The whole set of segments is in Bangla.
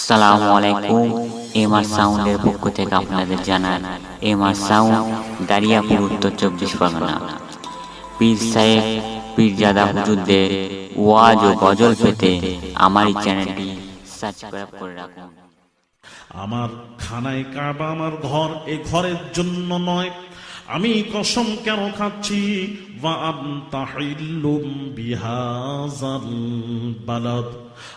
আসসালামু আলাইকুম। এমআর সাউন্ডের পক্ষ থেকে আপনাদের জানাই এমআর সাউন্ড, দারিয়াপুর, উত্তর 24 পরগনা। পীর সাহেব পীরজাদা হুজুরদের ওয়াজ ও গজল পেতে আমার এই চ্যানেলটি সাবস্ক্রাইব করে রাখুন। আমার খানায় কাবা আমার ঘর, এই ঘরের জন্য নয়। আমি কসম কেন খাচ্ছি, ওয়া আনতা হিল্লুম বিহাযাল বালাদ।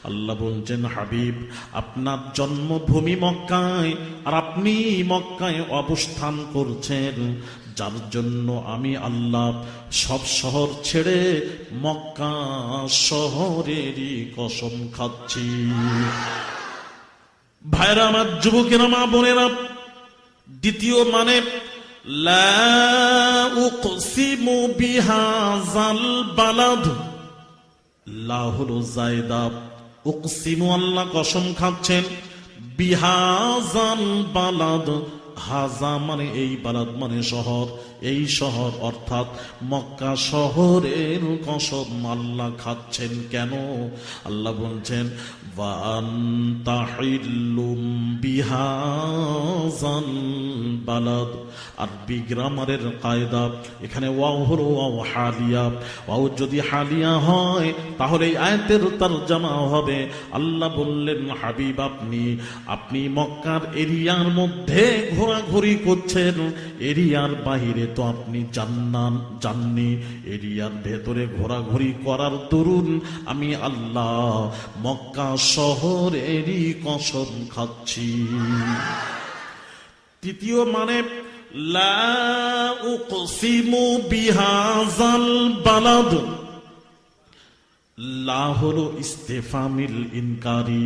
আল্লাহ বলছেন, হাবিব আপনার জন্মভূমি মক্কায়, আর আপনি মক্কায় অবস্থান করছেন, যার জন্য আমি আল্লাহ সব শহর ছেড়ে মক্কা শহরেরই কসম খাচ্ছি। ভাইরা আমার, যুবকেরা, মা বোনেরা, দ্বিতীয় মানে লা উকসিমু বিহাযাল বালাদ। লা হলো জায়দা, উকসিমু আল্লাহ কসম খাচ্ছেন, বিহাযাল বালাদ, হাজা মানে এই, বালাদ মানে শহর, এই শহর অর্থাৎ মক্কা শহরের কসম আল্লাহ খাচ্ছেন। কেন? আল্লাহ বলছেন ওয়া আনতা হিল্লুম বিহাযাল বালাদ। আরবি গ্রামারের কায়দা, এখানে ওয়াও হলো ওয়াও হালিয়া। ওয়াও যদি হালিয়া হয় তাহলে এই আয়াতের তরজমা হবে, আল্লাহ বললেন, হাবিব আপনি মক্কার এরিয়ার মধ্যে ঘোরাঘুরি করছেন, এরিয়ার বাহিরে তো আপনি জাননি, এরিয়ার ভেতরে ঘোরাঘুরি করার দরুন আমি আল্লাহ মক্কা শহরেরই কসম খাচ্ছি। তৃতীয় মানে লা উকসিমু বিহাযাল বালাদ। লা হলো ইস্তেফামিল ইনকারি।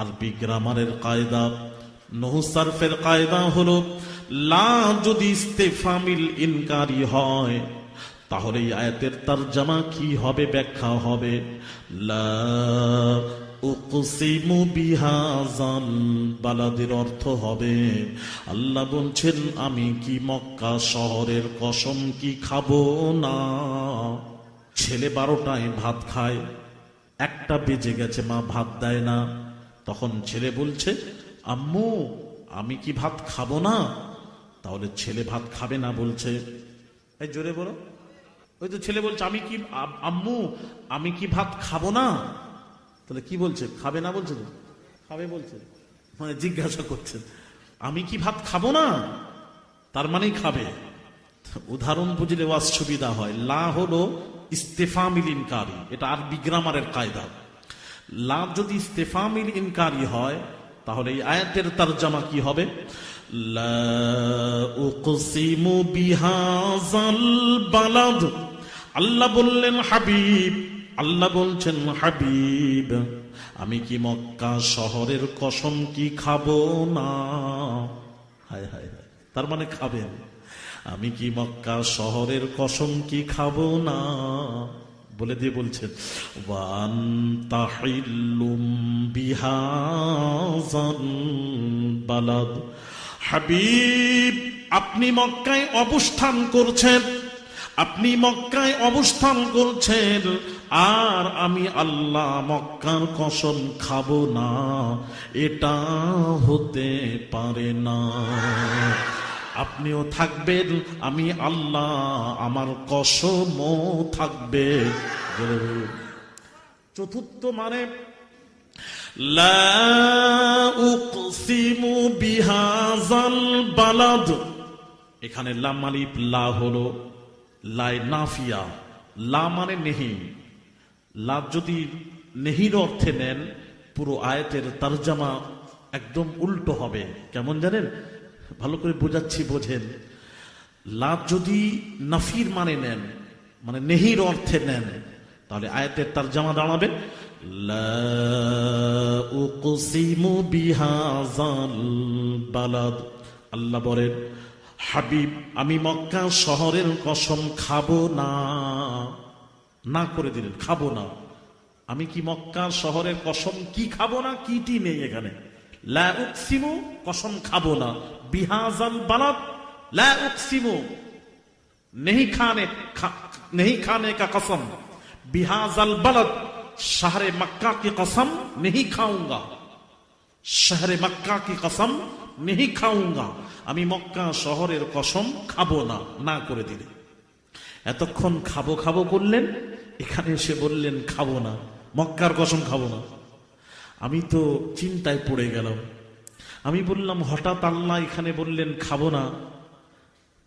আরবি গ্রামারের কায়দা, নহু সারফের কায়দা হলো, লা যদি ইস্তেফামিল ইনকারি হয় তাহলে এই আয়াতের তরজমা কি হবে, ব্যাখ্যা হবে লা উকসিমু বিহাযাল বালাদের অর্থ হবে, আল্লাহ বলছেন আমি কি মক্কা শহরের কসম কি খাবো না? ছেলে 12টায় ভাত খায়, 1টা বেজে গেছে, মা ভাত দেয় না। তখন ছেলে বলছে, আম্মু আমি কি ভাত খাবো না? তাহলে ছেলে ভাত খাবে না বলছে, এই জোরে বলো। ওই তো ছেলে বলছে আম্মু আমি কি ভাত খাবো না? তাহলে কি বলছে? খাবে না বলছে তো? খাবে বলছে, মানে জিজ্ঞাসা করছে আমি কি ভাত খাবো না, তার মানেই খাবে। উদাহরণ বুঝলে ওয়াজ সুবিধা হয়। লা হলো ইস্তেফামিল ইনকারি, এটা আরবি গ্রামারের কায়দা। লা যদি ইস্তেফামিল ইনকারি হয় তাহলে এই আয়াতের তরজমা কি হবে? লা উকসিমু বিহাযাল বালাদ। আল্লাহ বললেন হাবিব, আল্লাহ বলছেন হাবিব আমি কি মক্কা শহরের কসম কি খাবো না? হায় হায় হায়, তার মানে খাবেন। আমি কি মক্কা শহরের কসম কি খাবো না? বলে দিয়ে বলছেন ওয়া আনতা হিল্লুম বিহাযাল বালাদ। হাবিব আপনি মক্কায় অবস্থান করছেন, আপনি মক্কায় অবস্থান করছেন, আর আমি আল্লাহ মক্কার কসম খাবো না, এটা হতে পারে না। আপনিও থাকবেন, আমি আল্লাহ আমার কসমও থাকবে। চতুর্থ মানে লা উকসিমু বিহাযাল বালাদ। এখানে লাম আলিফ লা হলো লাই নাফিয়া, লা মানে নেহি। লা যদি নেহির অর্থে নেন পুরো আয়াতের তরজমা একদম উল্টো হবে। কেমন জানেন? ভালো করে বোঝাচ্ছি, বোঝেন। লা যদি নাফির মানে নেন, মানে নেহির অর্থে নেন, তাহলে আয়াতের তরজমা দাঁড়াবে লা উকসিমু বিহাযাল বালাদ। আল্লাহ বলেন হাবিব আমি মক্কা শহরের কসম খাবো না, না করে দিলেন, খাবো না। আমি কি মক্কা শহরের কসম কি খাবো না? কিটি নেই এখানে। লা উকসিমু কসম খাবো না, বিহাযাল বালাদ লা উকসিমু नहीं खाने का कसम, बिहाज़ल बलद शहर मक्का की कसम नहीं खाऊंगा। শহরে মক্কা কি কসম নেহি খাউঙ্গা, আমি মক্কা শহরের কসম খাবো না, না করে দিলে। এতক্ষণ খাবো খাবো করলেন, এখানে এসে বললেন খাবো না, মক্কার কসম খাবো না। আমি তো চিন্তায় পড়ে গেলাম। আমি বললাম হঠাৎ আল্লাহ এখানে বললেন খাবো না,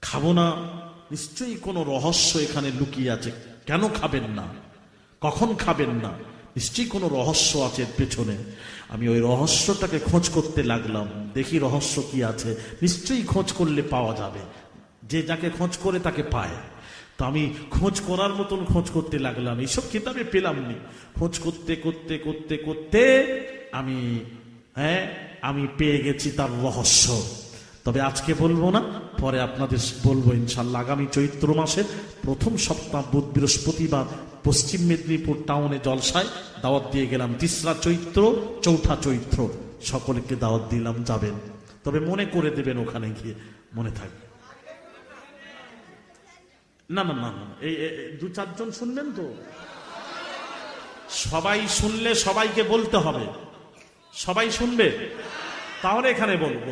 খাবো না, নিশ্চয়ই কোনো রহস্য এখানে লুকিয়ে আছে। কেন খাবেন না, কখন খাবেন না, নিশ্চয়ই কোনো রহস্য আছে এর পেছনে। আমি ওই রহস্যটাকে খোঁজ করতে লাগলাম, দেখি রহস্য কি আছে। নিশ্চয়ই খোঁজ করলে পাওয়া যাবে, যে যাকে খোঁজ করে তাকে পায়। তো আমি খোঁজ করার মতন খোঁজ করতে লাগলাম, এইসব কিতাবে পেলাম নি। খোঁজ করতে করতে করতে করতে আমি পেয়ে গেছি তার রহস্য। তবে আজকে বলবো না, পরে আপনাদের বলবো ইনশাল্লাহ। আগামী চৈত্র মাসের প্রথম সপ্তাহ বুধ বৃহস্পতিবার পশ্চিম মেদিনীপুর টাউনে জলসায় দাওয়াত দিয়ে গেলাম। 3রা চৈত্র 4ঠা চৈত্র সকলকে দাওয়াত দিলাম, যাবেন। তবে মনে করে দেবেন ওখানে গিয়ে, মনে থাকবে। না না না না, এই 2-4 জন শুনবেন তো? সবাই শুনলে সবাইকে বলতে হবে। সবাই শুনবে তাহলে এখানে বলবো,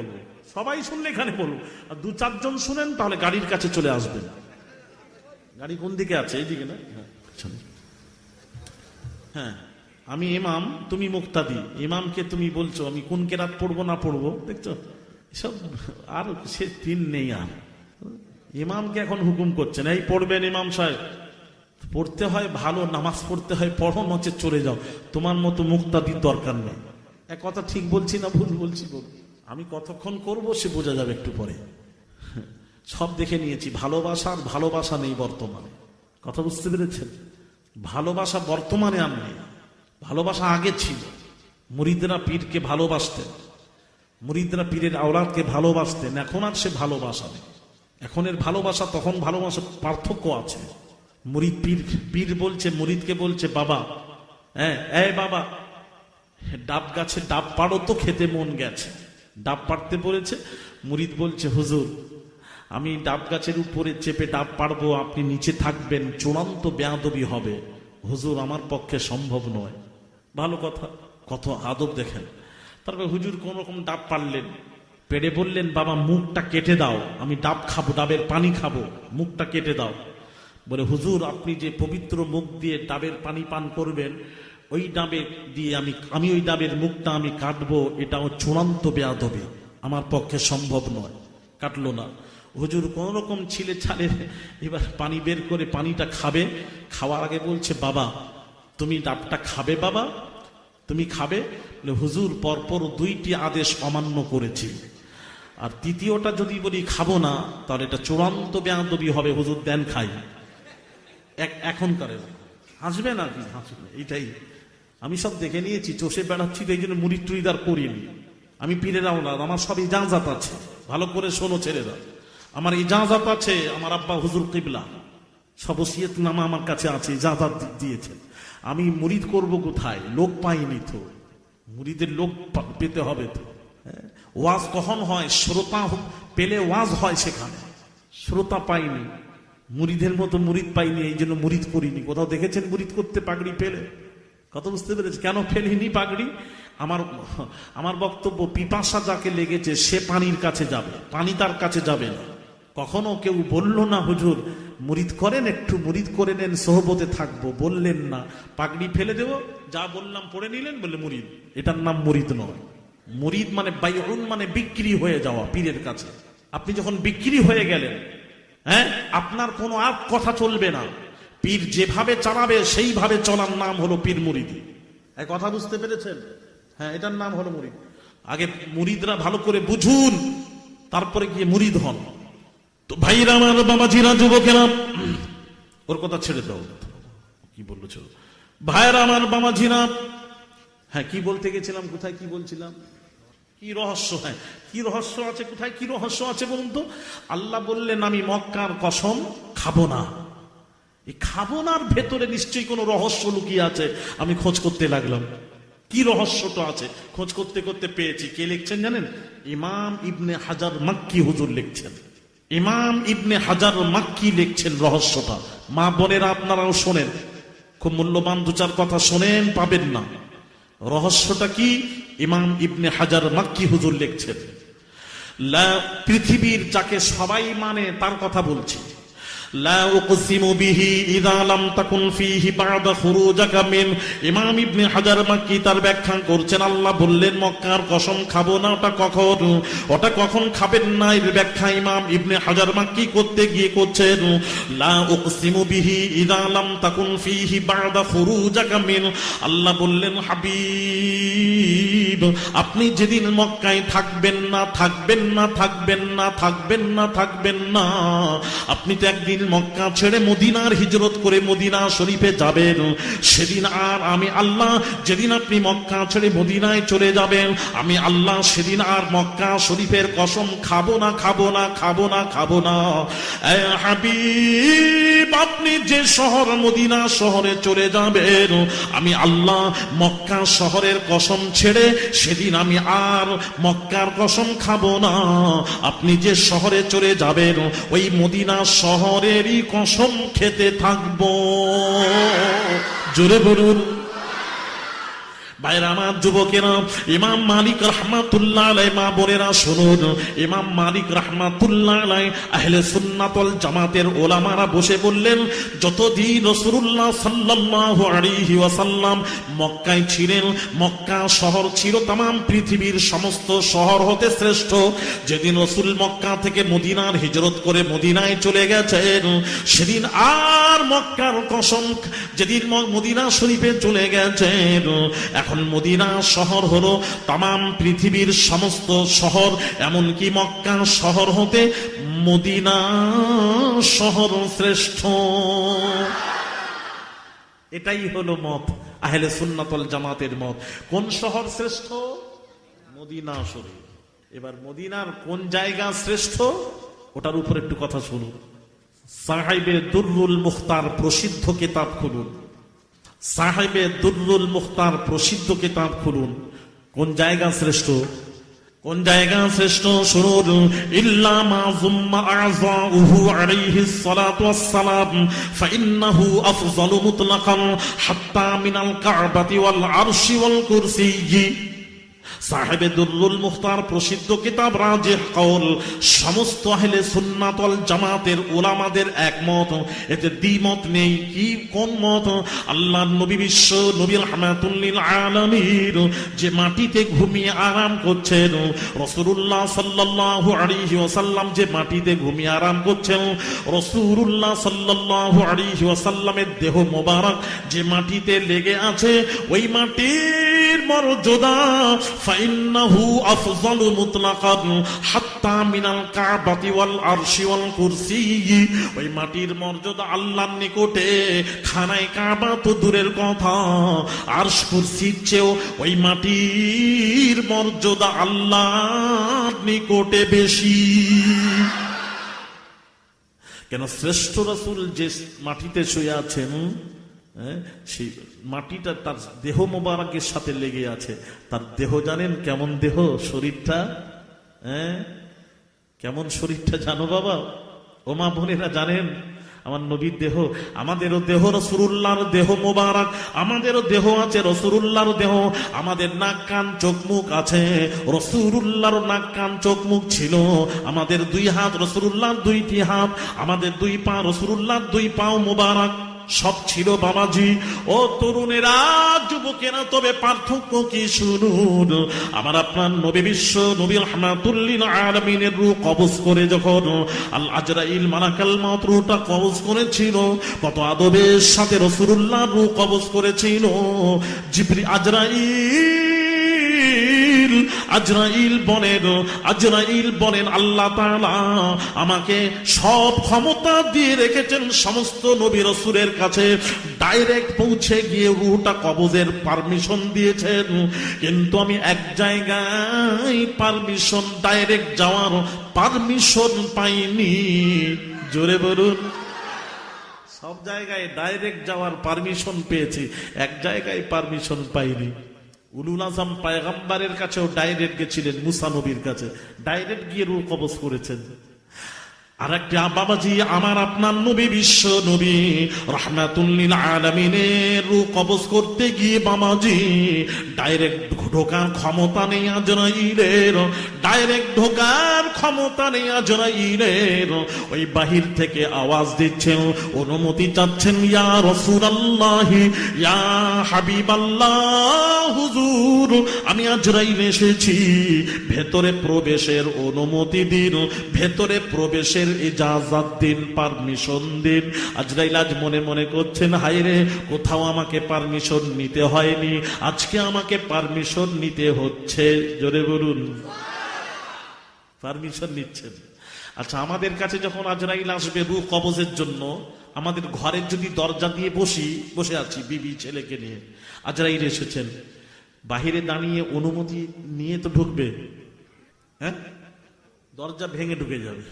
সবাই শুনলে এখানে বলবো। আর 2-4 জন শুনেন তাহলে গাড়ির কাছে চলে আসবেন। গাড়ি কোন দিকে আছে? এইদিকে না? হ্যাঁ, আমি ইমাম, তুমি মুক্তাদি। ইমামকে তুমি বলছো আমি কোন কেরাত পড়বো না পড়বো, দেখছো এসব আর সে দিন নেই। আর ইমামকে এখন হুকুম করছেন, এই পড়বেন ইমাম সাহেব। পড়তে হয় ভালো, নামাজ পড়তে হয়, পড়ো, নচে চলে যাও। তোমার মতো মুক্তাদির দরকার নেই। এক কথা ঠিক বলছি না ভুল বলছি? আমি কতক্ষণ করব সে বোঝা যাবে একটু পরে। সব দেখে নিয়েছি, ভালোবাসা আর ভালোবাসা নেই বর্তমানে। কথা বুঝতে পেরেছেন? ভালোবাসা বর্তমানে আর নেই, ভালোবাসা আগে ছিল। মুরিদরা পীরকে ভালোবাসতেন, মুরিদরা পীরের আওলাদকে ভালোবাসতেন। এখন আর সে ভালোবাসা নেই। এখনের ভালোবাসা তখন ভালোবাসা পার্থক্য আছে। মুরিদ পীর বলছে, মুরিদকে বলছে বাবা, এই বাবা ডাব গাছে ডাব পাড়ো তো, খেতে মন গেছে। ডাব পাড়তে বলেছে, মুরিদ বলছে হুজুর আমি ডাব গাছের উপরে চেপে ডাব পাড়বো, আপনি নিচে থাকবেন, চূড়ান্ত বেয়াদবি হবে। হুজুর আমার পক্ষে সম্ভব নয়। ভালো কথা, কত আদব দেখেন। তারপর হুজুর কোন রকম ডাব পারলেন, পেড়ে বললেন বাবা মুখটা কেটে দাও, আমি ডাব খাবো, ডাবের পানি খাবো, মুখটা কেটে দাও। বলে হুজুর আপনি যে পবিত্র মুখ দিয়ে ডাবের পানি পান করবেন, ওই ডাবে দিয়ে আমি ওই ডাবের মুখটা আমি কাটবো, এটাও চূড়ান্ত বেয়াদবি, আমার পক্ষে সম্ভব নয়। কাটলো না। হুজুর কোন রকম ছিলে ছালে এবার পানি বের করে পানিটা খাবে। খাওয়ার আগে বলছে বাবা তুমি ডাবটা খাবে, বাবা তুমি খাবে? হুজুর পরপর 2টি আদেশ অমান্য করেছি, আর তৃতীয়টা যদি বলি খাবো না তাহলে এটা চূড়ান্ত বেয়াদবি হবে। হুজুর দেন খাই। এখনকার হাসবে না কি? হাসবে, এইটাই। আমি সব দেখে নিয়েছি, চষে বেড়াচ্ছি, এই জন্য মুরিদ টুরিদার করিনি। আমি পীরের আওলাদ, আমার সব ইজাজত আছে। ভালো করে শোনো ছেলেরা, আমার ইজাজত আছে। আমার আব্বা হুজুর কিবলা সব ওসিয়তনামা আমার কাছে আছে, ইজাজত দিয়েছেন। আমি মুরিদ করব কোথায়? লোক পাইনি তো। মুরিদের লোক পেতে হবে তো। ওয়াজ কখন হয়? শ্রোতা পেলে ওয়াজ হয়, সেখানে শ্রোতা পাইনি, মুরিদের মতো মুরিদ পাইনি, এই জন্য মুরিদ করিনি। কোথাও দেখেছেন মুরিদ করতে পাগড়ি পেলে? কত বুঝতে পেরেছে কেন ফেলিনি পাগড়ি? আমার বক্তব্য, পিপাসা যাকে লেগেছে সে পানির কাছে যাবে, পানি তার কাছে যাবে না। কখনো কেউ বলল না হুজুর মুরিদ করেন, একটু মুরিদ করে নেন, সোহবতে থাকবো, বললেন না পাগড়ি ফেলে দেব, যা বললাম পড়ে নিলেন, বললে মুরিদ। এটার নাম মুরিদ নয়। মুরিদ মানে বাইউন, মানে বিক্রি হয়ে যাওয়া পীরের কাছে। আপনি যখন বিক্রি হয়ে গেলেন, আপনার কোনো আর কথা চলবে না। পীর যেভাবে চালাবে সেইভাবে চলার নাম হলো পীর মুরিদি। এক কথা বুঝতে পেরেছেন? এটার নাম হলো মুরিদ। আগে মুরিদরা ভালো করে বুঝুন, তারপরে গিয়ে মুরিদ হন। তো ভাইরা আমার, বাবাজিরা, যুবকেরা, ওর কথা ছেড়ে দাও। কি বললো ছেড়ে? ভাইরা আমার, বাবাজিরা, কি বলতে গেছিলাম, কোথায় কি বলছিলাম? কি রহস্য? কি রহস্য আছে? কোথায় কি রহস্য আছে বলুন তো? আল্লাহ বললেন আমি মক্কার কসম খাবো না। এই খাবো নার ভেতরে নিশ্চয়ই কোনো রহস্য লুকিয়ে আছে। আমি খোঁজ করতে লাগলাম, কি রহস্যটা আছে। খোঁজ করতে করতে পেয়েছি। কে লিখছেন জানেন? ইমাম ইবনে হাজার মাক্কি হুজুর লিখছেন। ইমাম ইবনে হাজার মাক্কি লিখছেন রহস্যটা। মা বোনেরা আপনারাও শোনেন, খুব মূল্যবান 2-4 কথা শোনেন, পাবেন না। রহস্যটা কি? ইমাম ইবনে হাজার মাক্কি হুজুর লিখছেন, পৃথিবীর যাকে সবাই মানে তার কথা বলছি। লা উকসিমু বিহি ইযা লাম তাকুন ফীহি বা'দা খুরুজাকা মিন। ইমাম ইবনে হাজার মাক্কি তার ব্যাখ্যা করছেন, আল্লাহ বললেন মক্কার কসম খাবো না, ওটা কখন খাবেন না, এর ব্যাখ্যা ইমাম ইবনে হাজার মাক্কি করতে গিয়ে করছেন, লা উকসিমু বিহি ইযা লাম তাকুন ফীহি বা'দা খুরুজাকা মিন। আল্লাহ বললেন, হাবিব আপনি যেদিন মক্কায় থাকবেন না, আপনি তো একদিন মক্কা ছেড়ে মদিনার হিজরত করে মদিনা শরীফে যাবেন। সেদিন আর আমি আল্লাহ, যেদিন আপনি মক্কা ছেড়ে মদিনায় চলে যাবেন, আমি আল্লাহ সেদিন আর মক্কা শরীফের কসম খাবো না। এ হাবিব আপনি যে শহর মদিনা শহরে চলে যাবেন, আমি আল্লাহ মক্কা শহরের কসম ছেড়ে সেদিন আমি আর মক্কার কসম খাবো না। আপনি যে শহরে চলে যাবেন ওই মদিনা শহরেরই কসম খেতে থাকবো। জোরে বলুন। ভাইরা আমার, যুবকেরা, ইমাম মালিক রাহমাতুল্লাহ আলাইহি, মা বোনেরা শুনুন, ইমাম মালিক রাহমাতুল্লাহ আলাইহি আহলে সুন্নাত ওয়াল জামাতের ওলামারা বসে বললেন, যতদিন রাসূলুল্লাহ সাল্লাল্লাহু আলাইহি ওয়াসাল্লাম মক্কায় ছিলেন, মক্কা শহর ছিল तमाम পৃথিবীর সমস্ত শহর হতে শ্রেষ্ঠ। যেদিন রাসূল মক্কা থেকে মদিনার হিজরত করে মদিনায় চলে গেছেন, সেদিন আর মক্কার কসম, যেদিন মদিনা শরীফে চলে গেছেন, এখন মদিনা শহর হলো तमाम পৃথিবীর সমস্ত শহর, এমনকি মক্কা শহর হতে মদিনা শহর শ্রেষ্ঠ। এটাই হলো মত আহলে সুন্নাত ওয়াল জামাতের মত। কোন শহর শ্রেষ্ঠ? মদিনা শরীফ। এবার মদিনার কোন জায়গা শ্রেষ্ঠ ওটার উপর একটু কথা শুনুন। সাহিবে দুররুল মুখতার প্রসিদ্ধ কিতাব খুলুন, সাহেবে দুররুল মুখতার প্রসিদ্ধ কিতাব খুলুন। কোন জায়গা শ্রেষ্ঠ? শুনুন, ইল্লা মা যুম্মা আযাউহু আলাইহিস সালাতু ওয়াস সালাম ফাইন্নাহু আফযালু মুতলাকান হাত্তা মিনাল কাবাতি ওয়াল আরশি ওয়াল কুরসিয়্যি। সাহেবে দুররুল মুখতার প্রসিদ্ধ কিতাব রাজিহ কওল, সমস্ত আহলে সুন্নাত ওয়াল জামাতের উলামাদের একমত, এতে দ্বিমত নেই। কি কোন মত? আল্লাহর নবী, বিশ্ব নবী রাহমাতুল লিল আলামিন যে মাটিতে ঘুমিয়ে আরাম করছেন, রাসূলুল্লাহ সাল্লাল্লাহু আলাইহি ওয়াসাল্লাম যে মাটিতে ঘুমিয়ে আরাম করছেন, রাসূলুল্লাহ সাল্লাল্লাহু আলাইহি ওয়াসাল্লামের দেহ মোবারক যে মাটিতে লেগে আছে, ওই মাটির মর্যাদা ফাইন্নাহু আফযালু মুতলাকান হাত্তা মিনাল কাবাতি ওয়াল আরশি ওয়াল কুরসিয়্যি। ওই মাটির মর্যাদা আল্লাহর নিকটে খানায় কাবা তো দূরের কথা, আরশ কুরসির চেয়েও ওই মাটির মর্যাদা আল্লাহর নিকটে বেশি। কেন? শ্রেষ্ঠ রাসূল যে মাটিতে শুয়ে আছেন, সেই মাটিটা তার দেহ মোবারকের সাথে লেগে আছে। তার দেহ জানেন কেমন দেহ? শরীরটা কেমন শরীরটা জানো বাবা? ও মা বোনেরা জানেন আমার নবীর দেহ? আমাদেরও দেহ রাসূলুল্লাহর দেহ মোবারক, আমাদেরও দেহ আছে রাসূলুল্লাহর দেহ। আমাদের নাক কান চোখ মুখ আছে, রাসূলুল্লাহর নাক কান চোখ মুখ ছিল। আমাদের দুই হাত রাসূলুল্লাহর দুইটি হাত, আমাদের দুই পা রাসূলুল্লাহর দুই পাও মোবারক সব ছিল বাবাজি। ও তরুণেরা, যুবকেরা, তবে পার্থক্য কি শুনুন। আমার আপনার নবী, বিশ্ব নবী রাহমাতুল লিল আলামিনের রূহ কবজ করে যখন আল আজরাইল মালাকাল মাউত রূহটা কবজ করেছিল, কত আদবের সাথে রাসূলুল্লাহ রূহ কবজ করেছিল। জিবরিল আজরাইল বলেন আল্লাহ তাআলা আমাকে সব ক্ষমতা দিয়ে রেখেছেন সমস্ত নবী রাসূলের কাছে, ডাইরেক্ট পৌঁছে গিয়ে রূহটা কবজের পারমিশন দিয়েছেন। কিন্তু আমি এক জায়গায় পারমিশন, ডাইরেক্ট যাওয়ার পারমিশন পাইনি। জোরে বলুন। সব জায়গায় ডাইরেক্ট যাওয়ার পারমিশন পেয়েছি, এক জায়গায় পারমিশন পাইনি। উলুল আযম পয়গম্বরের কাছেও ডাইরেক্ট গেছিলেন, মুসা নবীর কাছে ডাইরেক্ট গিয়ে রূহ কবজ করেছেন। আর একটা বাবাজি, আমার আপনার নবী, বিশ্ব নবী রাহমাতুল লিল আলামিনের রূহ কবজ করতে গিয়ে বাবাজি ডাইরেক্ট ঢোকার ক্ষমতা নেই আজরাইলের, ডাইরেক্ট ঢোকার ক্ষমতা নেই আজরাইলের। ওই বাহির থেকে আওয়াজ দিচ্ছেন, অনুমতি চাচ্ছেন, ইয়া রাসূলুল্লাহ, ইয়া হাবিবাল্লাহ, হুজুর আমি আজরাইল এসেছি, ভেতরে প্রবেশের অনুমতি দিন, ভেতরে প্রবেশের ইজাজত দিন, পারমিশন দিন। আজরাইল আজ মনে মনে করছেন, হায়রে কোথাও আমাকে পারমিশন নিতে হয়নি, আজকে আমাকে পারমিশন নিতে হচ্ছে। জোরে বলুন, পারমিশন নিচ্ছেন। আচ্ছা, আমাদের কাছে যখন আজরাইল আসবে রূহ কবজের জন্য, আমাদের ঘরের যদি দরজা দিয়ে বসে আছি বিবি ছেলেকে নিয়ে, আজরাইল এসেছেন, বাহিরে দাঁড়িয়ে অনুমতি নিয়ে তো ঢুকবে, হ্যাঁ? দরজা ভেঙে ঢুকে যাবে।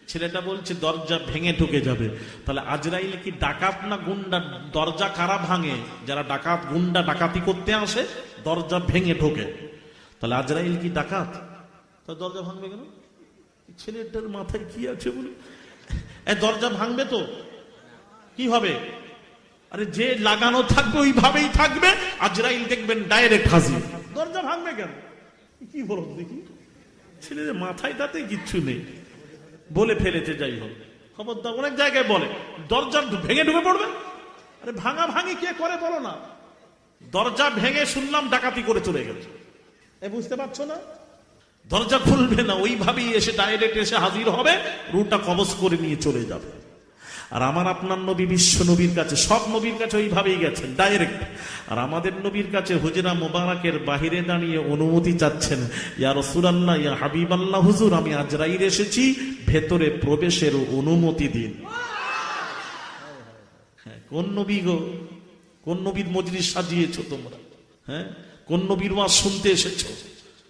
ছেলেটা বলছে দরজা ভেঙে ঢুকে যাবে, তাহলে আজরাইল কি ডাকাত না গুন্ডা? দরজা কারা ভাঙে? যারা ডাকাত গুন্ডা ডাকাতি করতে আসে, দরজা ভেঙে ঢোকে। তাহলে আজরাইল কি ডাকাত? তা দরজা ভাঙবে কেন? ছেলেটার মাথায় কি আছে বলে দরজা ভাঙবে তো কি হবে? আরে যে লাগানো থাকবে ওইভাবেই থাকবে, আজরাইল দেখবেন ডাইরেক্ট হাজির। দরজা ভাঙবে কেন? কি বলো দেখি, ছেলেদের মাথায় তাতে কিচ্ছু নেই, বলে ফেলেছে। যাই হোক, খবরদার, অনেক জায়গায় বলে দরজা ভেঙে ঢুকে পড়বে। আরে ভাঙা ভাঙি কে করে বলো না? দরজা ভেঙে শুনলাম ডাকাতি করে চলে গেছে, বুঝতে পারছো না? দরজা খুলবে না, ওইভাবেই এসে ডাইরেক্ট এসে হাজির হবে, রুহটা কবজ করে নিয়ে চলে যাবে। আর আমার আপনার নবী, বিশ্ব নবীর কাছে, সব নবীর কাছে ওইভাবেই গেছেন ডাইরেক্ট। আর আমাদের নবীর কাছে হুজরা মোবারকের বাহিরে দাঁড়িয়ে অনুমতি চাচ্ছেন, ইয়া রাসূলুল্লাহ, ইয়া হাবিবাল্লাহ, হুজুর আমি আজরাইল এসেছি, ভেতরে প্রবেশের অনুমতি দিন। হ্যাঁ, কোন নবী গো? কোন নবীর মজলিস সাজিয়েছো তোমরা? হ্যাঁ, কোন নবীর ওয়াজ শুনতে এসেছো?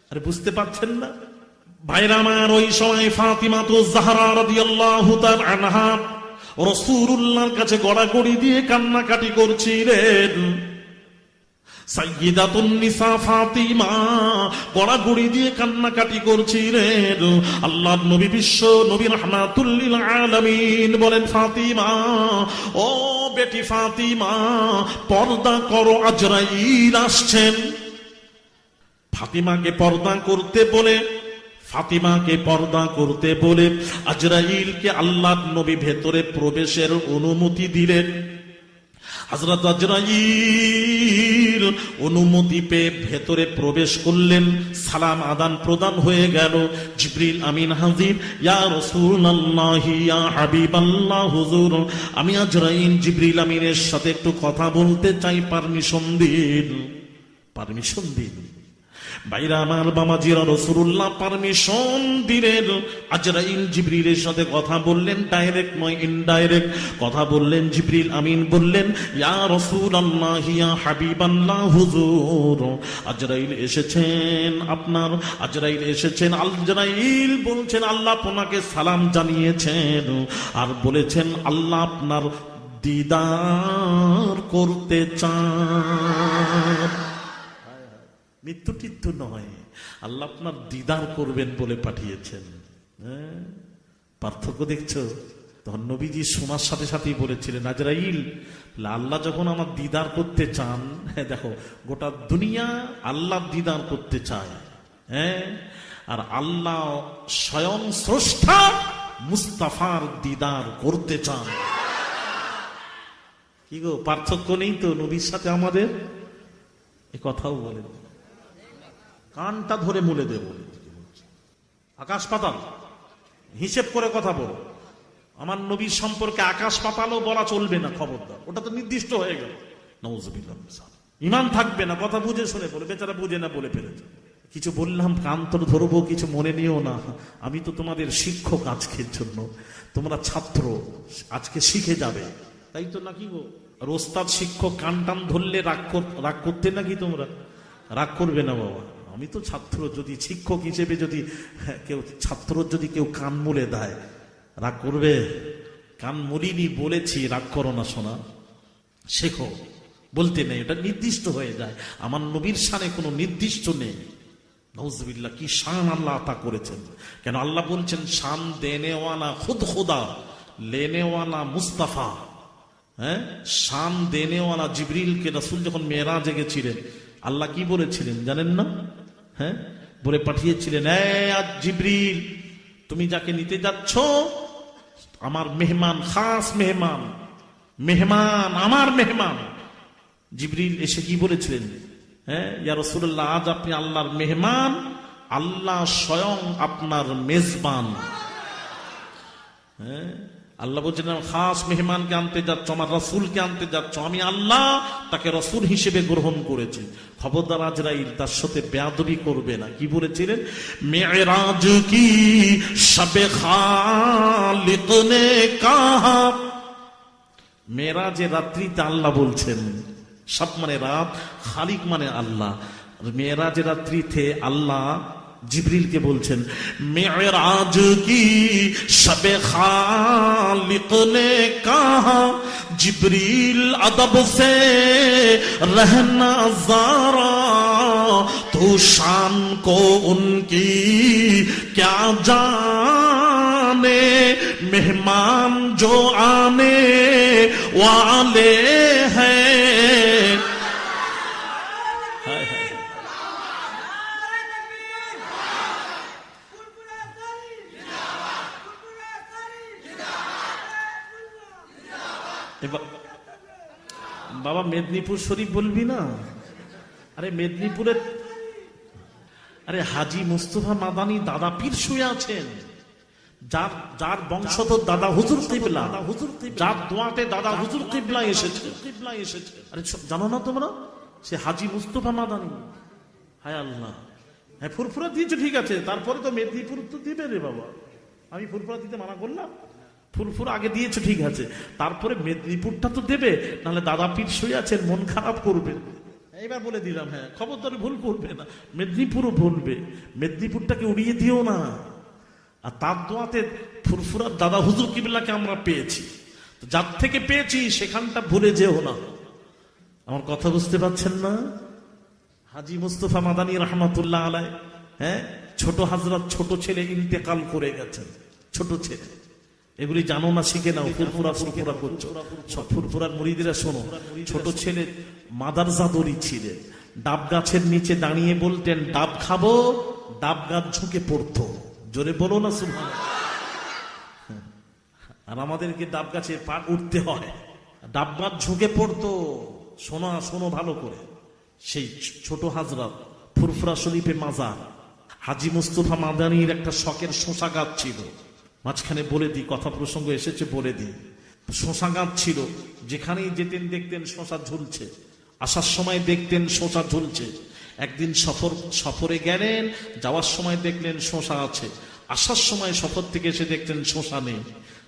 আরে বুঝতে পারছেন না ভাইরা আমার? ওই সময় ফাতিমা জাহরা রাদিয়াল্লাহু তাআলা আনহা রাসূলুল্লাহর কাছে গড়াগড়ি দিয়ে কান্নাকাটি করছিলেন। সাইয়্যিদাতুন নিসা ফাতিমা গড়াগড়ি দিয়ে কান্নাকাটি করছিলেন। আল্লাহর নবী, বিশ্ব নবী রাহমাতুল লিল আলামিন বলেন, ফাতিমা, ও বেটি ফাতিমা, পর্দা করো, আজরাইল আসছেন। ফাতিমাকে পর্দা করতে বলে আজরাইলকে আল্লাহর নবী ভেতরে প্রবেশের অনুমতি দিলেন। হযরত আজরাইল অনুমতি পেয়ে ভেতরে প্রবেশ করলেন, সালাম আদান প্রদান হয়ে গেল। জিবরিল আমিন হাজির, ইয়া রাসূলুল্লাহ, ইয়া হাবিবাল্লাহ, হুজুর আমি আজরাইল জিবরিল আমিনের সাথে একটু কথা বলতে চাই, পারমিশন দিন। ভাইরা আমার, বাবাজিরা, রাসূলুল্লাহ পারমিশন দিলেন। আজরাইল জিবরিলের সাথে কথা বললেন, ডাইরেক্ট নয়, ইনডাইরেক্ট কথা বললেন। জিবরিল আমিন বললেন, ইয়া রাসূলুল্লাহ, ইয়া হাবিবাল্লাহ, হুজুর আজরাইল এসেছেন। আজরাইল বলছেন, আল্লাহ আপনাকে সালাম জানিয়েছেন আর বলেছেন আল্লাহ আপনার দিদার করতে চান। মৃত্যু টিত্যু নয়, আল্লাহ আপনার দিদার করবেন বলে পাঠিয়েছেন। হ্যাঁ, পার্থক্য দেখছো? তখন নবীজি শোনার সাথে সাথেই বলেছিলেন, আজরাইল, আল্লাহ যখন আমার দিদার করতে চান, হ্যাঁ দেখো, গোটা দুনিয়া আল্লাহ দিদার করতে চায়। হ্যাঁ, আর আল্লাহ স্বয়ং স্রষ্টা মুস্তাফার দিদার করতে চান। কি গো, পার্থক্য নেই তো নবীর সাথে আমাদের? এ কথাও বলে কানটা ধরে মুলে দেব। আকাশ পাতাল হিসেব করে কথা বল। আমার নবীর সম্পর্কে আকাশ পাতালও বলা চলবে না, খবরদার, ওটা তো নির্দিষ্ট হয়ে গেল। নাউযুবিল্লাহ, ঈমান থাকবে না, কথা বুঝে শুনে বলে। বেচারা বুঝে না, বলে ফেলেছে। কিছু বললাম কান তোর ধরবো, কিছু মনে নিও না। আমি তো তোমাদের শিক্ষক আজকের জন্য, তোমরা ছাত্র, আজকে শিখে যাবে, তাই তো নাকি গো? আর ওস্তাদ শিক্ষক কান টান ধরলে রাগ করতে নাকি? তোমরা রাগ করবে না বাবা, আমি তো ছাত্র, যদি শিক্ষক হিসেবে যদি কেউ ছাত্র যদি কেউ কান মুলে দেয়, রাগ করবে? কান মুলিনি বলেছি, রাগ করো না শোনা, শেখো, বলতে নেই, এটা নির্দিষ্ট হয়ে যায়। আমার নবীর শানে কোনো নির্দিষ্ট নেই, নাউজুবিল্লাহ, কি শান আল্লাহ আতা করেছেন। কেন আল্লাহ বলছেন শান দেনেওয়ালা খুদ খুদা, লেনেওয়ালা মুস্তাফা। হ্যাঁ, শান দেনেওয়ালা জিবরিলকে রাসূল যখন মেরাজে গেছিলেন, আল্লাহ কি বলেছিলেন জানেন না? হ্যাঁ, বলে পাঠিয়েছিলেন, এই আজ জিবরিল, তুমি যাকে নিতে যাচ্ছ আমার মেহমান, খাস মেহমান, মেহমান আমার মেহমান। জিবরিল এসে কি বলেছিলেন? হ্যাঁ, ইয়া রাসূলুল্লাহ, আজ আপনি আল্লাহর মেহমান, আল্লাহ স্বয়ং আপনার মেজবান। হ্যাঁ, আল্লাহ বলছেন খাস মেহমানকে আনতে যাচ্ছ, আমার রাসূলকে আনতে যাচ্ছ, আমি আল্লাহ তাকে রাসূল হিসেবে গ্রহণ করেছি। খবরদার আজরাইল তার সাথে বেয়াদবি করবে না। কি বলেছিলেন? মেরাজ কি শবে খালিক নে কাহা, মেরাজের রাত্রিতে আল্লাহ বলছেন, সব মানে রাত, খালিক মানে আল্লাহ। মেরাজের রাত্রিতে আল্লাহ জিবরিলকে বলছেন, মেরাজ কি শবে খালিক নে কাহা, जिब्रील अदब से रहना ज़ारा, तो शान को उनकी क्या जाने, मेहमान जो आने वाले हैं। বাবা মেদিনীপুর শরীফ বলবি না? আরে মেদিনীপুরের, আরে হাজী মুস্তাফা মাদানী দাদা পীর শুয়ে আছেন, যার যার বংশধর দাদা হুজুর কিবলা, যার দোয়াতে দাদা হুজুর কিবলা এসেছে। আরে জানো না তোমরা, সে হাজী মুস্তাফা মাদানী। হায় আল্লাহ, হ্যাঁ ফুরফুরা দিয়েছো ঠিক আছে, তারপরে তো মেদিনীপুর তো দিবে রে বাবা। আমি ফুরফুরা দিতে মানা করলাম? ফুরফুরা আগে দিয়েছো ঠিক আছে, তারপরে মেদিনীপুরটা তো দেবে, নাহলে দাদা পীর শুয়ে আছেন, মন খারাপ করবে। এইবার বলে দিলাম, হ্যাঁ খবরদারি ভুল করবে না, মেদিনীপুরও বলবে, মেদিনীপুরটাকে উড়িয়ে দিও না। আর তার দোয়াতে ফুরফুরার দাদা হুজুর কিবলাকে আমরা পেয়েছি, যার থেকে পেয়েছি সেখানটা ভুলে যেও না। আমার কথা বুঝতে পারছেন না? হাজী মুস্তাফা মাদানী রহমাতুল্লাহ আলাইহ, হ্যাঁ, ছোট হাজরাত ছোট ছেলে ইন্তেকাল করে গেছেন, ছোট ছেলে। এগুলি জানো না, শিখে নাও। ফুরফুরা ফুরফুরা করছো, সব ফুরফুরার মুরিদিরা শোনো। ছোট ছেলে মাদারজাদরি ছিলেন, ডাব গাছের নিচে দাঁড়িয়ে বলতেন ডাব খাবো, ডাব গাছ ঝুঁকে পড়তো। জোরে বলো না সুবহানাল্লাহ। আর আমাদেরকে ডাব গাছে পা উঠতে হয়, ডাব গাছ ঝুঁকে পড়তো। শোনো শোনো ভালো করে, সেই ছোট হাজরাত ফুরফুরা শরীফে মাজার। হাজী মুস্তাফা মাদানীর একটা শখের শশা গাছ ছিল। মাঝখানে বলে দিই, কথা প্রসঙ্গ এসেছে বলে দিই, শশা গাছ ছিল, যেখানেই যেতেন দেখতেন শশা ঝুলছে, আসার সময় দেখতেন শশা ঝুলছে। একদিন সফরে গেলেন, যাওয়ার সময় দেখলেন শশা আছে, আসার সময় সফর থেকে এসে দেখলেন শশা নেই।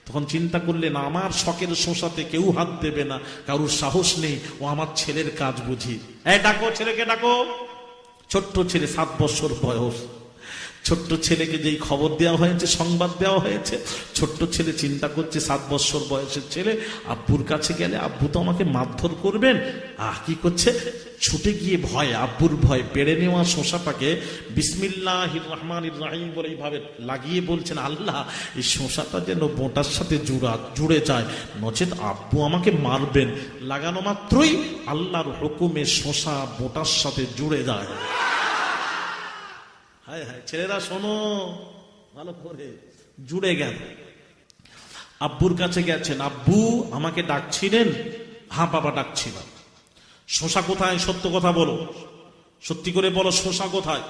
তখন চিন্তা করলেন আমার শখের শশাতে কেউ হাত দেবে না, কারোর সাহস নেই, ও আমার ছেলের কাজ বুঝি। এই ডাকো ছেলেকে ডাকো। ছোট্ট ছেলে, 7 বছর বয়স। ছোট্ট ছেলেকে যেই খবর দেওয়া হয়েছে, সংবাদ দেওয়া হয়েছে, ছোট্ট ছেলে চিন্তা করছে 7 বছর বয়সের ছেলে, আব্বুর কাছে গেলে আব্বু তো আমাকে মারধর করবেন। কি করছে? ছুটে গিয়ে ভয়, আব্বুর ভয়, পেড়ে নেওয়া শশাটাকে বিসমিল্লাহির রহমানির রহিম বলে এইভাবে লাগিয়ে বলছেন, আল্লাহ এই শশাটা যেন বোঁটার সাথে জুড়ে যায়, নচেত আব্বু আমাকে মারবেন। লাগানো মাত্রই আল্লাহর হুকুমে শশা বোঁটার সাথে জুড়ে যায়। হায় হায়, ছেলেরা শোনো ভালো করে, জুড়ে গেল। আব্বুর কাছে গেছেন, আব্বু আমাকে ডাকছিলেন? হ্যাঁ বাবা ডাকছিলাম। শশা কোথায়? সত্য কথা বলো, সত্যি করে বলো শশা কোথায়?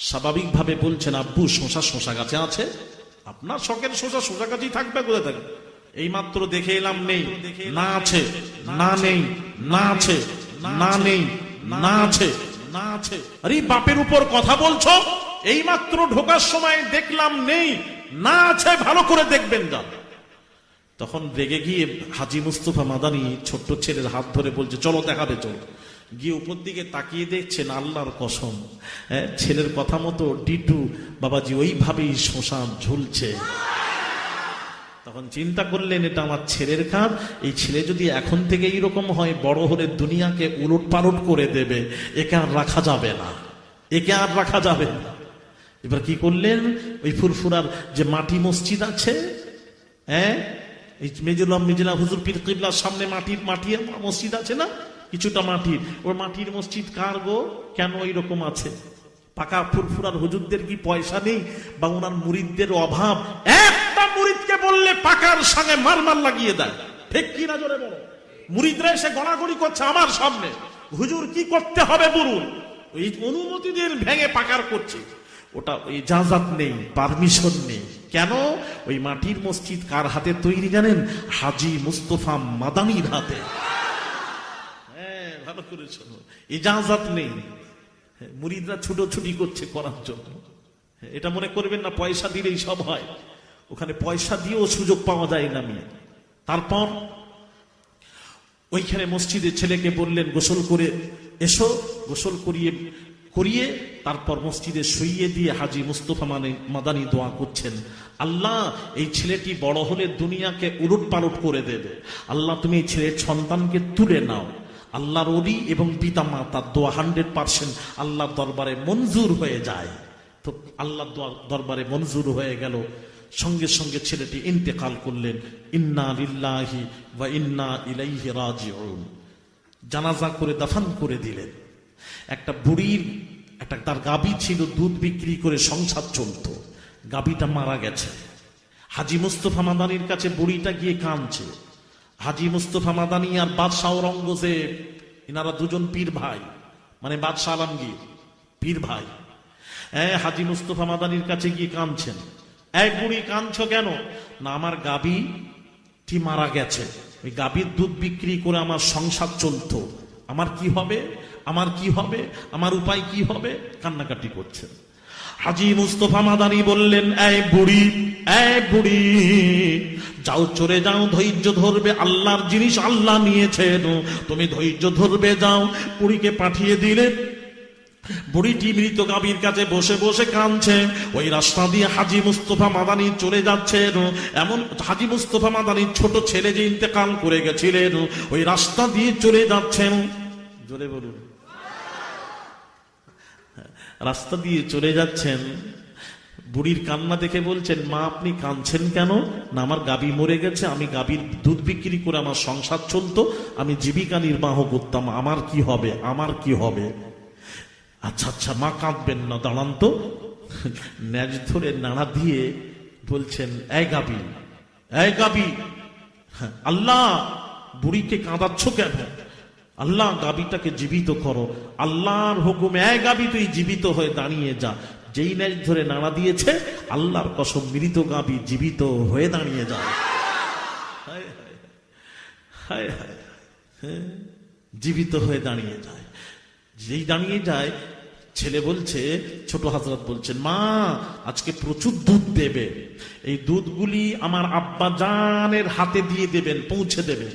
স্বাভাবিক ভাবে বলছেন, আব্বু শশা গাছে আছে। আপনার শখের শশা গাছেই থাকবে, কোথায় থাকবে? এই মাত্র দেখে এলাম নেই, না আছে, না নেই, না আছে, না নেই, না আছে, না আছে। আরে বাপের উপর কথা বলছো? এই মাত্র ঢোকার সময় দেখলাম নেই, না আছে, ভালো করে দেখবেন যা। তখন রেগে গিয়ে হাজী মুস্তাফা মাদানী ছোট্ট ছেলের হাত ধরে বলছে চলো দেখাবে, চলো। গিয়ে উপর দিকে তাকিয়ে দেখছেন, আল্লাহর কসম, ছেলের কথা মতো ডিটু বাবাজি ওইভাবেই শশা ঝুলছে। তখন চিন্তা করলেন এটা আমার ছেলের কাজ, এই ছেলে যদি এখন থেকে এইরকম হয়, বড় হলে দুনিয়াকে উলট পালট করে দেবে, একে আর রাখা যাবে না, একে আর রাখা যাবে না। এবার কি করলেন, ওই ফুরফুরার যে মাটি মসজিদ আছে, এই মেজুলা হুজুর পীর কিবলার সামনে মাটির মসজিদ আছে না, কিছুটা মাটির, ওই মাটির মসজিদ কার গো, কেন এইরকম আছে? পাকা ফুরফুরার হুজুরদের কি পয়সা নেই, বা ওনার মুরিদদের অভাব? একটা মুরিদকে বললে পাকার সঙ্গে মারমার লাগিয়ে দেয়, ঠিক কি না জোরে বলো? মুরিদরা এসে গড়াগড়ি করছে আমার সামনে, হুজুর কি করতে হবে বলুন, ওই অনুমতিদের ভেঙে পাকার করছে। ওটা ইজাজত নেই, পারমিশন নেই। কেন? ওই মাটির মসজিদ কার হাতে তৈরি জানেন? হাজী মুস্তফা মাদানির হাতে। হ্যাঁ, ভালো করে শোনো, ইজাজত নেই, মুরিদরা ছুটোছুটি করছে করার জন্য। এটা মনে করবেন না পয়সা দিলেই সব হয়, ওখানে পয়সা দিয়েও সুযোগ পাওয়া যায় না। তারপর ওইখানে মসজিদে ছেলেকে বললেন গোসল করে এসো, গোসল করিয়ে তারপর মসজিদে শুইয়ে দিয়ে হাজী মুস্তফা মাদানি দোয়া করছেন, আল্লাহ এই ছেলেটি বড় হলে দুনিয়াকে উলট পালট করে দেবে, আল্লাহ তুমি এই ছেলের সন্তানকে তুলে নাও। আল্লাহর ওলি এবং পিতা মাতার দোয়া 100% আল্লাহর দরবারে মঞ্জুর হয়ে যায়। তো আল্লাহর দরবারে মঞ্জুর হয়ে গেল, সঙ্গে সঙ্গে ছেলেটি ইন্তেকাল করলেন। ইন্না লিল্লাহি ওয়া ইন্না ইলাইহি রাজিউন। জানাজা করে দাফন করে দিলেন। একটা বুড়ির তার গাবি ছিল, দুধ বিক্রি করে সংসার চলতো, গাবিটা মারা গেছে। হাজী মুস্তফা মাদানির কাছে বুড়িটা গিয়ে কাঁদছে। হাজী মুস্তফা মাদানি আর বাদশাহ আওরঙ্গজেব, এনারা দুজন পীর ভাই, মানে বাদশাহ আলমগীর পীর ভাই। হাজী মুস্তফা মাদানির কাছে গিয়ে কাঁদছেন। এই বুড়ি কাঁদছো কেন? না, আমার গাবিটি মারা গেছে, ওই গাবির দুধ বিক্রি করে আমার সংসার চলতো, আমার কি হবে, আমার কি হবে, আমার উপায় কি হবে, কান্নাকাটি করছেন। হাজী মুস্তফা মাদানি বললেন, এই বুড়ি যাও, চলে যাও, ধৈর্য ধরবে, আল্লাহর জিনিস আল্লাহ নিয়েছেন, তুমি ধৈর্য ধরবে, যাও। বুড়িকে পাঠিয়ে দিলেন। বুড়িটি মৃত গাভীর কাছে বসে বসে কাঁদছে। ওই রাস্তা দিয়ে হাজী মুস্তফা মাদানি চলে যাচ্ছেন। এমন হাজী মুস্তফা মাদানির ছোট ছেলে যে ইন্তেকাল করে গেছিলেন, ওই রাস্তা দিয়ে চলে যাচ্ছেন। জোরে বলুন, রাস্তা দিয়ে চলে যাচ্ছেন। বুড়ির কান্না দেখে বলছেন, মা আপনি কাঁদছেন কেন? না, আমার গাভী মরে গেছে, আমি গাভীর দুধ বিক্রি করে আমার সংসার চলতো, আমি জীবিকা নির্বাহ করতাম, আমার কি হবে, আমার কি হবে? আচ্ছা আচ্ছা মা কাঁদবেন না, দাঁড়ান তো। ন্যাজ ধরে নাড়া দিয়ে বলছেন, এই গাভী, আল্লাহ বুড়িকে কাঁদাচ্ছ কেন? আল্লাহ গাভীটাকে জীবিত করো, আল্লাহর হুকুমে। এই গাভী তুই জীবিত হয়ে দাঁড়িয়ে যা। যেই ন্যাজ ধরে নাড়া দিয়েছে, আল্লাহর কসম মৃত গাভী জীবিত হয়ে দাঁড়িয়ে যায়। জীবিত হয়ে দাঁড়িয়ে যায়। যেই দাঁড়িয়ে যায়, ছেলে বলছে, ছোট হযরত বলছেন, মা আজকে প্রচুর দুধ দেবে, এই দুধগুলি আমার আব্বা জানের হাতে দিয়ে দেবেন, পৌঁছে দেবেন,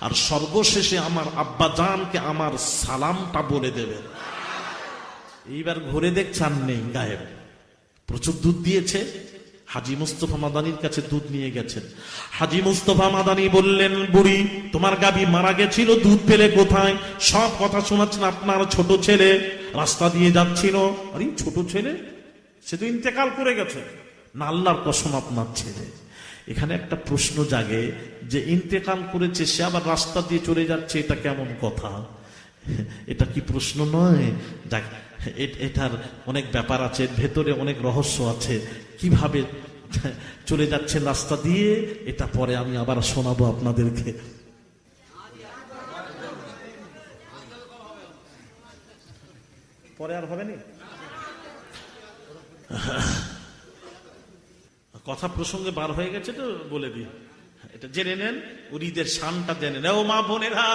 আর সর্বশেষে আমার আব্বা জানকে আমার সালামটা বলে দেবেন। এইবার ঘুরে দেখছেন নেই, গায়েব। প্রচুর দুধ দিয়েছে। হাজী মুস্তফা মাদানির কাছে দুধ নিয়ে গেছেন। হাজী মুস্তফা মাদানি বললেন, বুড়ি তোমার গাভী মারা গেছিল, দুধ পেলে কোথায়? সব কথা শোনাচ্ছেন আপনার ছোট ছেলে, রাস্তা দিয়ে যাচ্ছিল। আরে ছোট ছেলে, সে তো ইন্তেকাল করে গেছে। না, আল্লাহর কসম আপনার ছেলে। এখানে একটা প্রশ্ন জাগে যে ইন্তেকাল করেছে, সে আবার রাস্তা দিয়ে চলে যাচ্ছে, এটা কেমন কথা? এটা কি প্রশ্ন নয়? যাক, এটার অনেক ব্যাপার আছে, ভেতরে অনেক রহস্য আছে। কিভাবে চলে যাচ্ছে রাস্তা দিয়ে, এটা পরে আমি আবার শোনাবো আপনাদেরকে। পরে আর হবে না, কথা প্রসঙ্গে বার হয়ে গেছে তো বলে দিই। এটা জেনে নেন, উরিদের শানটা জেনে নেন। ও মা বোনেরা,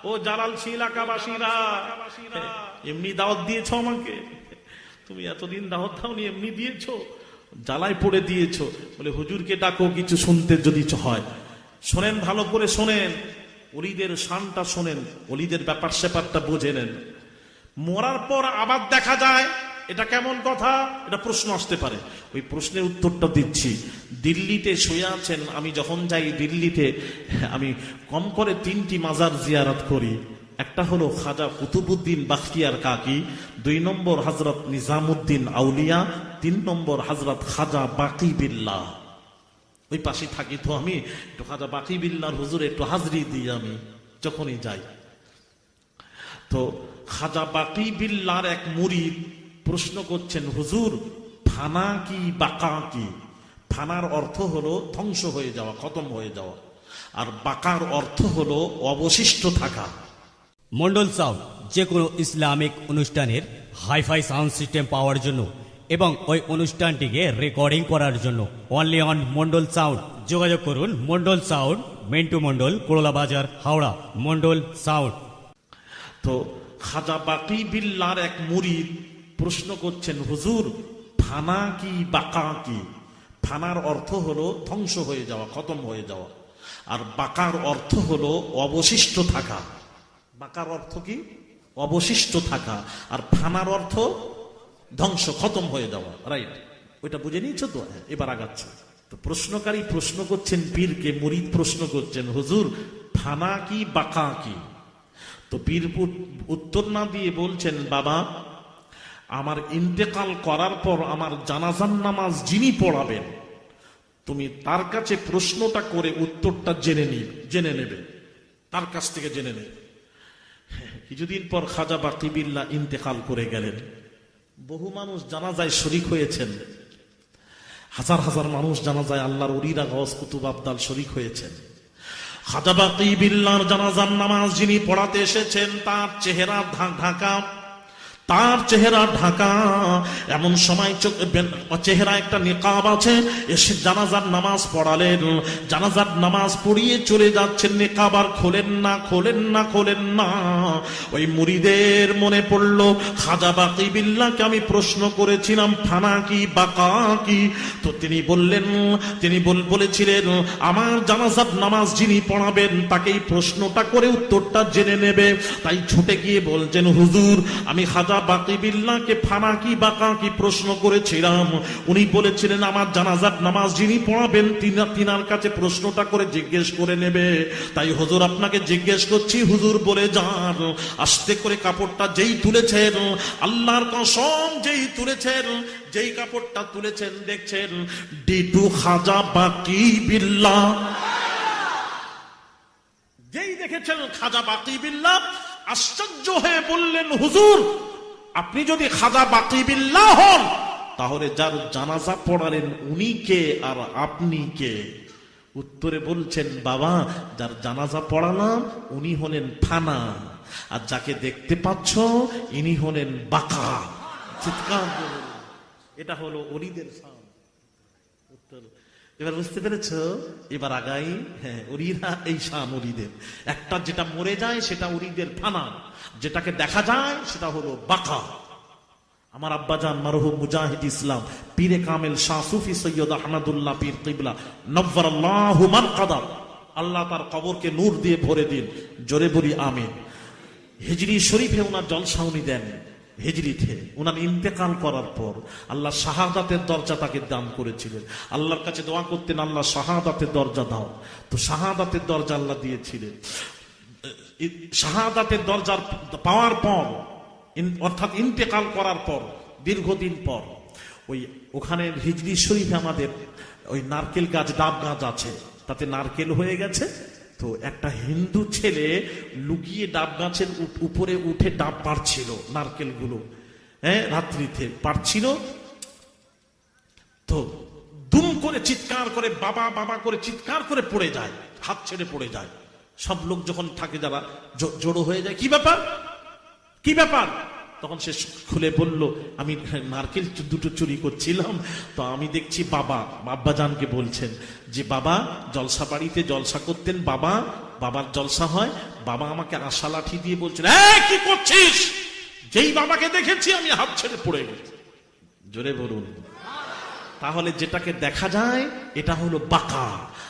ও জালালশী এলাকাবাসীরা, এমনি দাওয়াত দিয়েছো আমাকে, তুমি এতদিন দাওয়াত দাওনি, এমনি দিয়েছো, জ্বালায় পড়ে দিয়েছো। বলে হুজুরকে ডাকো কিছু শুনতে যদি হয়। শোনেন, ভালো করে শোনেন, ওলিদের শানটা শোনেন, ওলিদের ব্যাপার স্যাপারটা বুঝে নেন। মরার পর আবার দেখা যায়, এটা কেমন কথা? এটা প্রশ্ন আসতে পারে, ওই প্রশ্নের উত্তরটা দিচ্ছি। দিল্লিতে শুয়ে আছেন, আমি যখন যাই দিল্লিতে, আমি কম করে 3টি মাজার জিয়ারত করি। একটা হলো খাজা কুতুবউদ্দিন বাখতিয়ার কাকি, 2 নম্বর হযরত নিজামুদ্দিন আউলিয়া, 3 নম্বর হযরত খাজা বাকি বিল্লাহ। ওই পাশে থাকি তো আমি, একটু খাজা বাকি বিল্লাহর হুজুর একটু হাজরি দিই আমি যখনই যাই। তো খাজা বাকি বিল্লাহর এক মুরিদ প্রশ্ন করছেন, হুজুর ফানা কি বাকা কি? ফানার অর্থ হলো ধ্বংস হয়ে যাওয়া, খতম হয়ে যাওয়া, আর বাকার অর্থ হলো অবশিষ্ট থাকা। মন্ডল সাউন্ড যে কোনো ইসলামিক অনুষ্ঠানের হাইফাই সাউন্ড সিস্টেম পাওয়ার জন্য এবং ওই অনুষ্ঠানটিকে রেকর্ডিং করার জন্য অনলি অন মন্ডল সাউন্ড। যোগাযোগ করুন মন্ডল সাউন্ড, মেন্টু মন্ডল, করলা বাজার, হাওড়া। মন্ডল সাউন্ড। তো খাজা বাকি বিল্লাহর এক মুরিদ প্রশ্ন করছেন, হুজুর ফানা কি বাকা কি? ফানার অর্থ হলো ধ্বংস হয়ে যাওয়া, খতম হয়ে যাওয়া, আর বাকার অর্থ হলো অবশিষ্ট থাকা। বাকার অর্থ কি? অবশিষ্ট থাকা। আর ফানার অর্থ ধ্বংস, খতম হয়ে যাওয়া। রাইট, ওইটা বুঝে নিয়েছো তো? এবার আগাচ্ছে। তো প্রশ্নকারী প্রশ্ন করছেন পীরকে, মুরিদ প্রশ্ন করছেন, হুজুর ফানা কি বাকা কি? তো পীর উত্তর না দিয়ে বলছেন, বাবা আমার ইন্তেকাল করার পর আমার জানাজার নামাজ যিনি পড়াবেন, তুমি তার কাছে প্রশ্নটা করে উত্তরটা জেনে নেবে, তার কাছ থেকে জেনে নেবে। কিছুদিন পর খাজা বাকি বিল্লাহ ইন্তেকাল করে গেলেন। বহু মানুষ জানাজায় শরীক হয়েছেন, হাজার হাজার মানুষ জানাজায় আল্লাহর ওলিরা গাউস কুতুব আবদাল শরীক হয়েছেন। খাজা বাকি বিল্লাহর জানাজার নামাজ যিনি পড়াতে এসেছেন, তার চেহারা ঢাকা, তার চেহারা ঢাকা। এমন সময় চেহারা একটা নিকাব আছে, এসে জানাজার নামাজ পড়ালেন। জানাজার নামাজ পড়িয়ে চলে যাচ্ছেন, নিকাব আর খোলেন না, খোলেন না, খোলেন না। ওই মুরিদের মনে পড়লো, খাজা বাকি বিল্লাহকে আমি প্রশ্ন করেছিলাম ফানা কি বাকা কি? তো তিনি বললেন, তিনি বলেছিলেন আমার জানাজার নামাজ যিনি পড়াবেন তাকেই প্রশ্নটা করে উত্তরটা জেনে নেবে। তাই ছুটে গিয়ে বলছেন, হুজুর আমি খাজা বাকি বিল্লাহকে ফানা কি বাকা কি প্রশ্ন করেছিলাম, উনি বলেছিলেন আমার জানাজার নামাজ যিনি পড়াবেন তিনার কাছে প্রশ্নটা করে জিজ্ঞেস করে নেবে। তাই হুজুর আপনাকে জিজ্ঞেস করছি, হুজুর বলে যান। আস্তে করে কাপড়টা যেই তুলেছেন, আল্লাহর কসম যেই তুলেছেন, যেই কাপড়টা তুলেছেন দেখছেন ডিটু খাজা বাকি বিল্লাহ। যেই দেখেছেন খাজা বাকি বিল্লাহ আশ্চর্য হয়ে বললেন, হুজুর আপনি যদি খাজা বাকি বিল্লাহ হন তাহলে যার জানাজা পড়ালেন উনি কে আর আপনি কে? উত্তরে বলছেন, বাবা যার জানাজা পড়ালাম উনি হলেন ফানা, আর যাকে দেখতে পাচ্ছ ইনি হলেন বাকা। চিৎকার করুন, এটা হলো ওলিদের শান। উত্তর এবার বুঝতে পেরেছ? এবার আগাই। হ্যাঁ, ওলিরা এই শান ওলিদের। একটা যেটা মরে যায় সেটা ওলিদের ফানা, যেটাকে দেখা যায় সেটা হলো বাকা। আমার আব্বাজান মারহুম মুজাহিদ ইসলাম পীরে কামেল শাহ সুফি সৈয়দ আহমদুল্লাহ পীর কিবলা নব্বরাল্লাহু মানকাদা, আল্লাহ তার কবরকে নূর দিয়ে ভরে দিন। জোরে বলি আমিন। হিজরি শরীফে ওনার জলসা উনি দেন। হিজরিতে ওনার ইন্তেকাল করার পর আল্লাহ শাহাদাতের দরজা তাকে দান করেছিলেন। আল্লাহর কাছে দোয়া করতেন, আল্লাহ শাহাদাতের দরজা দাও। তো শাহাদাতের দরজা আল্লাহ দিয়েছিলেন। শাহাদাতের দরজা পাওয়ার পর, অর্থাৎ ইন্তেকাল করার পর দীর্ঘদিন পর ওখানে হিজরি শরীফে আমাদের ওই নারকেল গাছ, ডাব গাছ আছে, তাতে নারকেল হয়ে গেছে। তো একটা হিন্দু ছেলে লুকিয়ে ডাব গাছের উপরে উঠে ডাব পাড়ছিল, নারকেল গুলো রাত্রিতে পাড়ছিল। তো দুম করে চিৎকার করে বাবা বাবা করে চিৎকার করে পড়ে যায়, হাত ছেড়ে পড়ে যায়। সব লোক যখন থাকে যারা জড়ো হয়ে যায়, কি ব্যাপার কি ব্যাপার? তখন সে খুলে বলল, আমি নারকেল দুটো চুরি করছিলাম, তো আমি দেখছি বাবা আব্বাজানকে বলছেন যে বাবা জলসা বাড়িতে জলসা করতেন, বাবার জলসা হয়, বাবা আমাকে আশা লাঠি দিয়ে বলছেন, কি করছিস? যেই বাবাকে দেখেছি আমি হাত ছেড়ে পড়ে গেছি। জোরে বলুন। তাহলে যেটাকে দেখা যায় এটা হলো বাকা,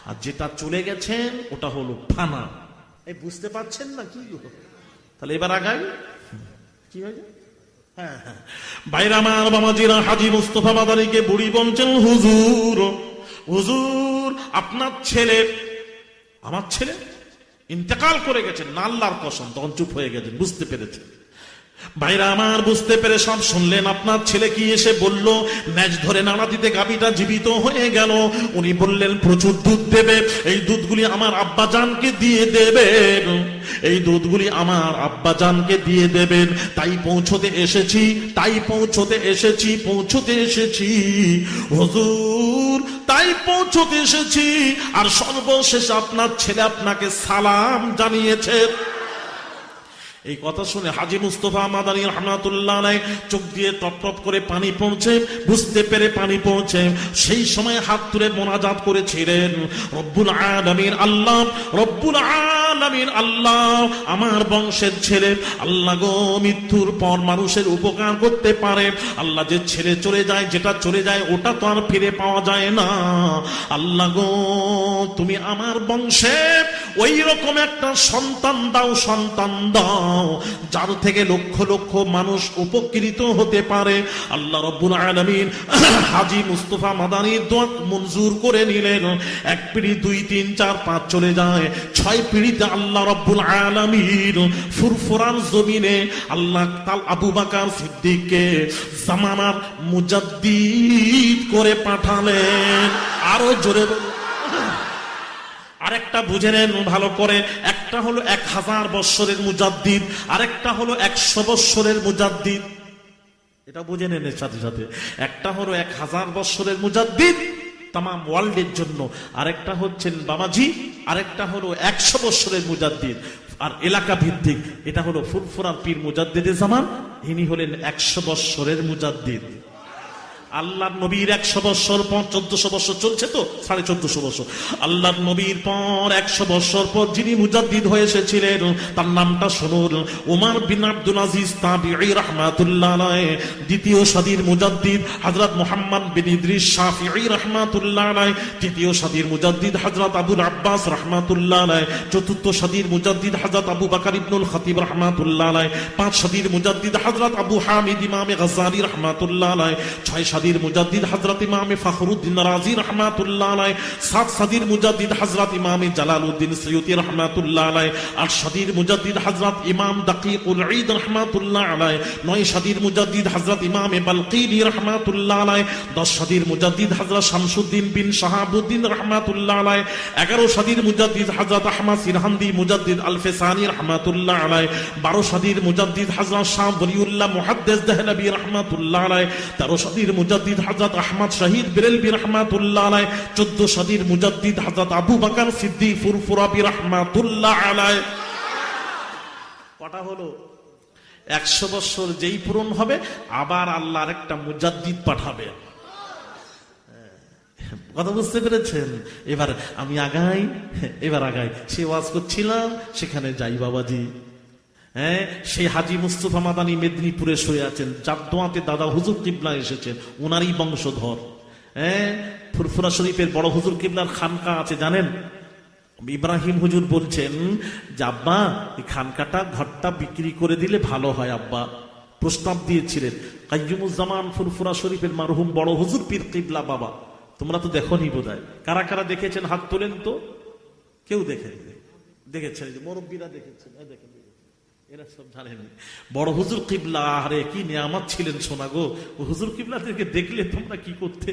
আর যেটা চলে গেছেন ওটা হলো ফানা। এই বুঝতে পারছেন না কি? তাহলে এবার আগাই। কি হয়েছে? হ্যাঁ, বাইরে আমার বাবাজিরা, হাজী মুস্তাফা মাদারীকে বুড়ি বলছেন, হুজুর আপনার ছেলে, আমার ছেলে ইন্তেকাল করে গেছেন না, আল্লাহর কসম। তখন চুপ হয়ে গেছেন, বুঝতে পেরেছেন। ভাইরা আমার, বুঝতে পেরে সব শুনলেন। আপনার ছেলে কি এসে বলল, ন্যাজ ধরে নাড়া দিতে গাভীটা জীবিত হয়ে গেল। উনি বললেন প্রচুর দুধ দেবে, এই দুধগুলি আমার আব্বাজানকে দিয়ে দেবেন, এই দুধগুলি আমার আব্বাজানকে দিয়ে দেবেন। তাই পৌঁছতে এসেছি হুজুর, তাই পৌঁছতে এসেছি। আর সর্বশেষ আপনার ছেলে আপনাকে সালাম জানিয়েছে। এই কথা শুনে হাজী মুস্তাফা মাদানী রাহমাতুল্লাহ আলাইহি চোখ দিয়ে টপ টপ করে পানি পড়ছে, বুঝতে পেরে পানি পড়ছে। সেই সময় হাত তুলে মোনাজাত করেছিলেন, রব্বুল আলামিন আল্লাহ, রব্বুল আলামিন আল্লাহ, আমার বংশের ছেলে আল্লাহ গো মৃত্যুর পর মানুষের উপকার করতে পারে। আল্লাহ, যে ছেলে চলে যায়, যেটা চলে যায় ওটা তো আর ফিরে পাওয়া যায় না। আল্লাহ গো, তুমি আমার বংশে ওই রকম একটা সন্তান দাও যার থেকে লক্ষ লক্ষ মানুষ উপকৃত হতে পারে। আল্লাহ রাব্বুল আলামিন হাজী মুস্তাফা মাদানীর দোয়া মঞ্জুর করে নিলেন। এক পিঁড়ি, 2, 3, 4, 5 চলে যায়। 6 পিঁড়িতে আল্লাহ রাব্বুল আলামিন ফুরফুরার জমিনে আল্লাহ তাল আবু বকর সিদ্দিককে জামানার মুজাদ্দিদ করে পাঠালেন। আরো জোরে আরেকটা বুঝে নেন ভালো করে, একটা হলো 1000 বৎসরের মুজাদ্দিদ, আরেকটা হলো 100 বৎসরের মুজাদ্দিদ। এটা বুঝে নেন এর সাথে সাথে। একটা হলো 1000 বৎসরের মুজাদ্দিদ তাম ওয়ার্ল্ডের জন্য, আরেকটা হচ্ছেন বাবাজি, আরেকটা হলো 100 বৎসরের মুজাদ্দিদ। আর এলাকা ভিত্তিক এটা হলো ফুরফুরার পীর মুজাদ্দিদে জামান, ইনি হলেন 100 বৎসরের মুজাদ্দিদ। আল্লাহর নবীর 100 বছর পর 1400 বছর চলছে তো 1450 বছর। আল্লাহর নবীর পর 100 বছর পর যিনি মুজাদ্দিদ হয়ে এসেছিলেন তার নামটা শুনুন, ওমর বিন আব্দুল আজিজ তাবিঈ রাহমাতুল্লাহ আলাইহি। দ্বিতীয় সদীর মুজাদ্দিদ হযরত মুহাম্মদ বিন ইদ্রিস শাফিঈ রাহমাতুল্লাহ আলাইহি। তৃতীয় সদীর মুজাদ্দিদ হযরত আবুল আব্বাস রাহমাতুল্লাহ আলাইহি। চতুর্থ সদীর মুজাদ্দিদ হযরত আবু বকর ইবনুল খতিব রাহমাতুল্লাহ আলাইহি। 5 সদীর মুজাদ্দিদ হযরত আবু হামিদ ইমামে গজ্জালি রাহমাতুল্লাহ আলাইহি। 6 সদীর মুজাদ্দিদ হযরত ইমামে ফখরুদ্দিন রাজি রাহমাতুল্লাহ আলাইহি। 7 সদীর মুজাদ্দিদ হযরত ইমামে জালালউদ্দিন সৈয়দী রাহমাতুল্লাহ আলাইহি। 8 সদীর মুজাদ্দিদ হযরত ইমাম দাকিকুল ঈদ রাহমাতুল্লাহ আলাইহি। 9 সদীর মুজাদ্দিদ হযরত ইমামে বালকিনি রাহমাতুল্লাহ আলাইহি। 10 সদীর মুজাদ্দিদ হযরত শামসুদ্দিন বিন শাহাবুদ্দিন রাহমাতুল্লাহ আলাইহি। 11 সদীর মুজাদ্দিদ হযরত আহমদ সিরহান্দি মুজাদ্দিদ আল-ফিসানি রাহমাতুল্লাহ আলাইহি। 12 সদীর মুজাদ্দিদ হযরত শাহ ওলিউল্লাহ মুহাদ্দিস দেহলভী রাহমাতুল্লাহ আলাইহি। 13 সদীর মুজাদ্দিদ হযরত আহমদ শহীদ বেরেলভী রাহমাতুল্লাহ আলাইহি। 14 সদীর মুজাদ্দিদ হযরত আবু বকর সিদ্দিক ফুরফুরাবী রাহমাতুল্লাহ আলাইহি। কটা হলো? 100 বছর যেই পূরণ হবে আবার আল্লাহ আরেকটা মুজাদ্দিদ পাঠাবে। কথা বুঝতে পেরেছেন? এবার আমি আগাই, সে ওয়াজ করছিলাম সেখানে যাই বাবাজি। হ্যাঁ, সেই হাজী মুস্তাফা মাদানী মেদিনীপুরে শুয়ে আছেন, যার দোয়াতে দাদা হুজুর কিবলা এসেছেন, ওনারই বংশধর। হ্যাঁ, ফুরফুরা শরীফের বড় হুজুর কিবলার খানকা আছে জানেন। ইব্রাহিম হুজুর বলছেন যে আব্বা এই খানকাটা ঘরটা বিক্রি করে দিলে ভালো হয় আব্বা। প্রস্তাব দিয়েছিলেন কাইয়ুমুজ্জামান ফুরফুরা শরীফের মারহুম বড় হুজুর পীর কিবলা বাবা। তোমরা তো দেখোনি বোধহয়, কারা কারা দেখেছেন হাত তোলেন তো। কেউ দেখেছেন? মুরব্বীরা দেখেছেন? দেখেন, এরা সব জানেন। বড় হুজুর কিবলা, আরে কি নিয়ামত ছিলেন সোনা গো। হুজুর কিবলাদেরকে দেখলে তোমরা কি করতে।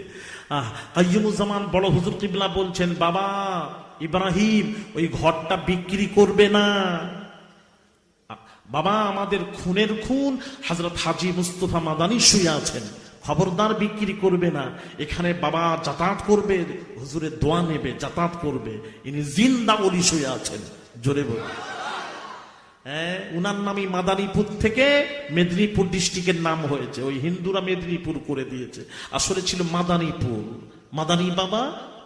কাইয়ুমুজ্জামান বড় হুজুর কিবলা বলছেন, বাবা ইব্রাহিম ওই ঘরটা বিক্রি করবে না বাবা, আমাদের খুনের খুন হযরত হাজী মুস্তাফা মাদানী শুয়ে আছেন, খবরদার বিক্রি করবে না। এখানে বাবা যাতায়াত করবে, হুজুরের দোয়া নেবে, যাতায়াত করবে। ইনি জিন্দা ওলি শুয়ে আছেন। জোরে বল। হ্যাঁ, উনার নামই মাদানীপুর থেকে মেদিনীপুর ডিস্ট্রিক্টের নাম হয়েছে। ওই হিন্দুরা মেদিনীপুর করে দিয়েছে, আসলে ছিল মাদানীপুর। মাদানী বাবা,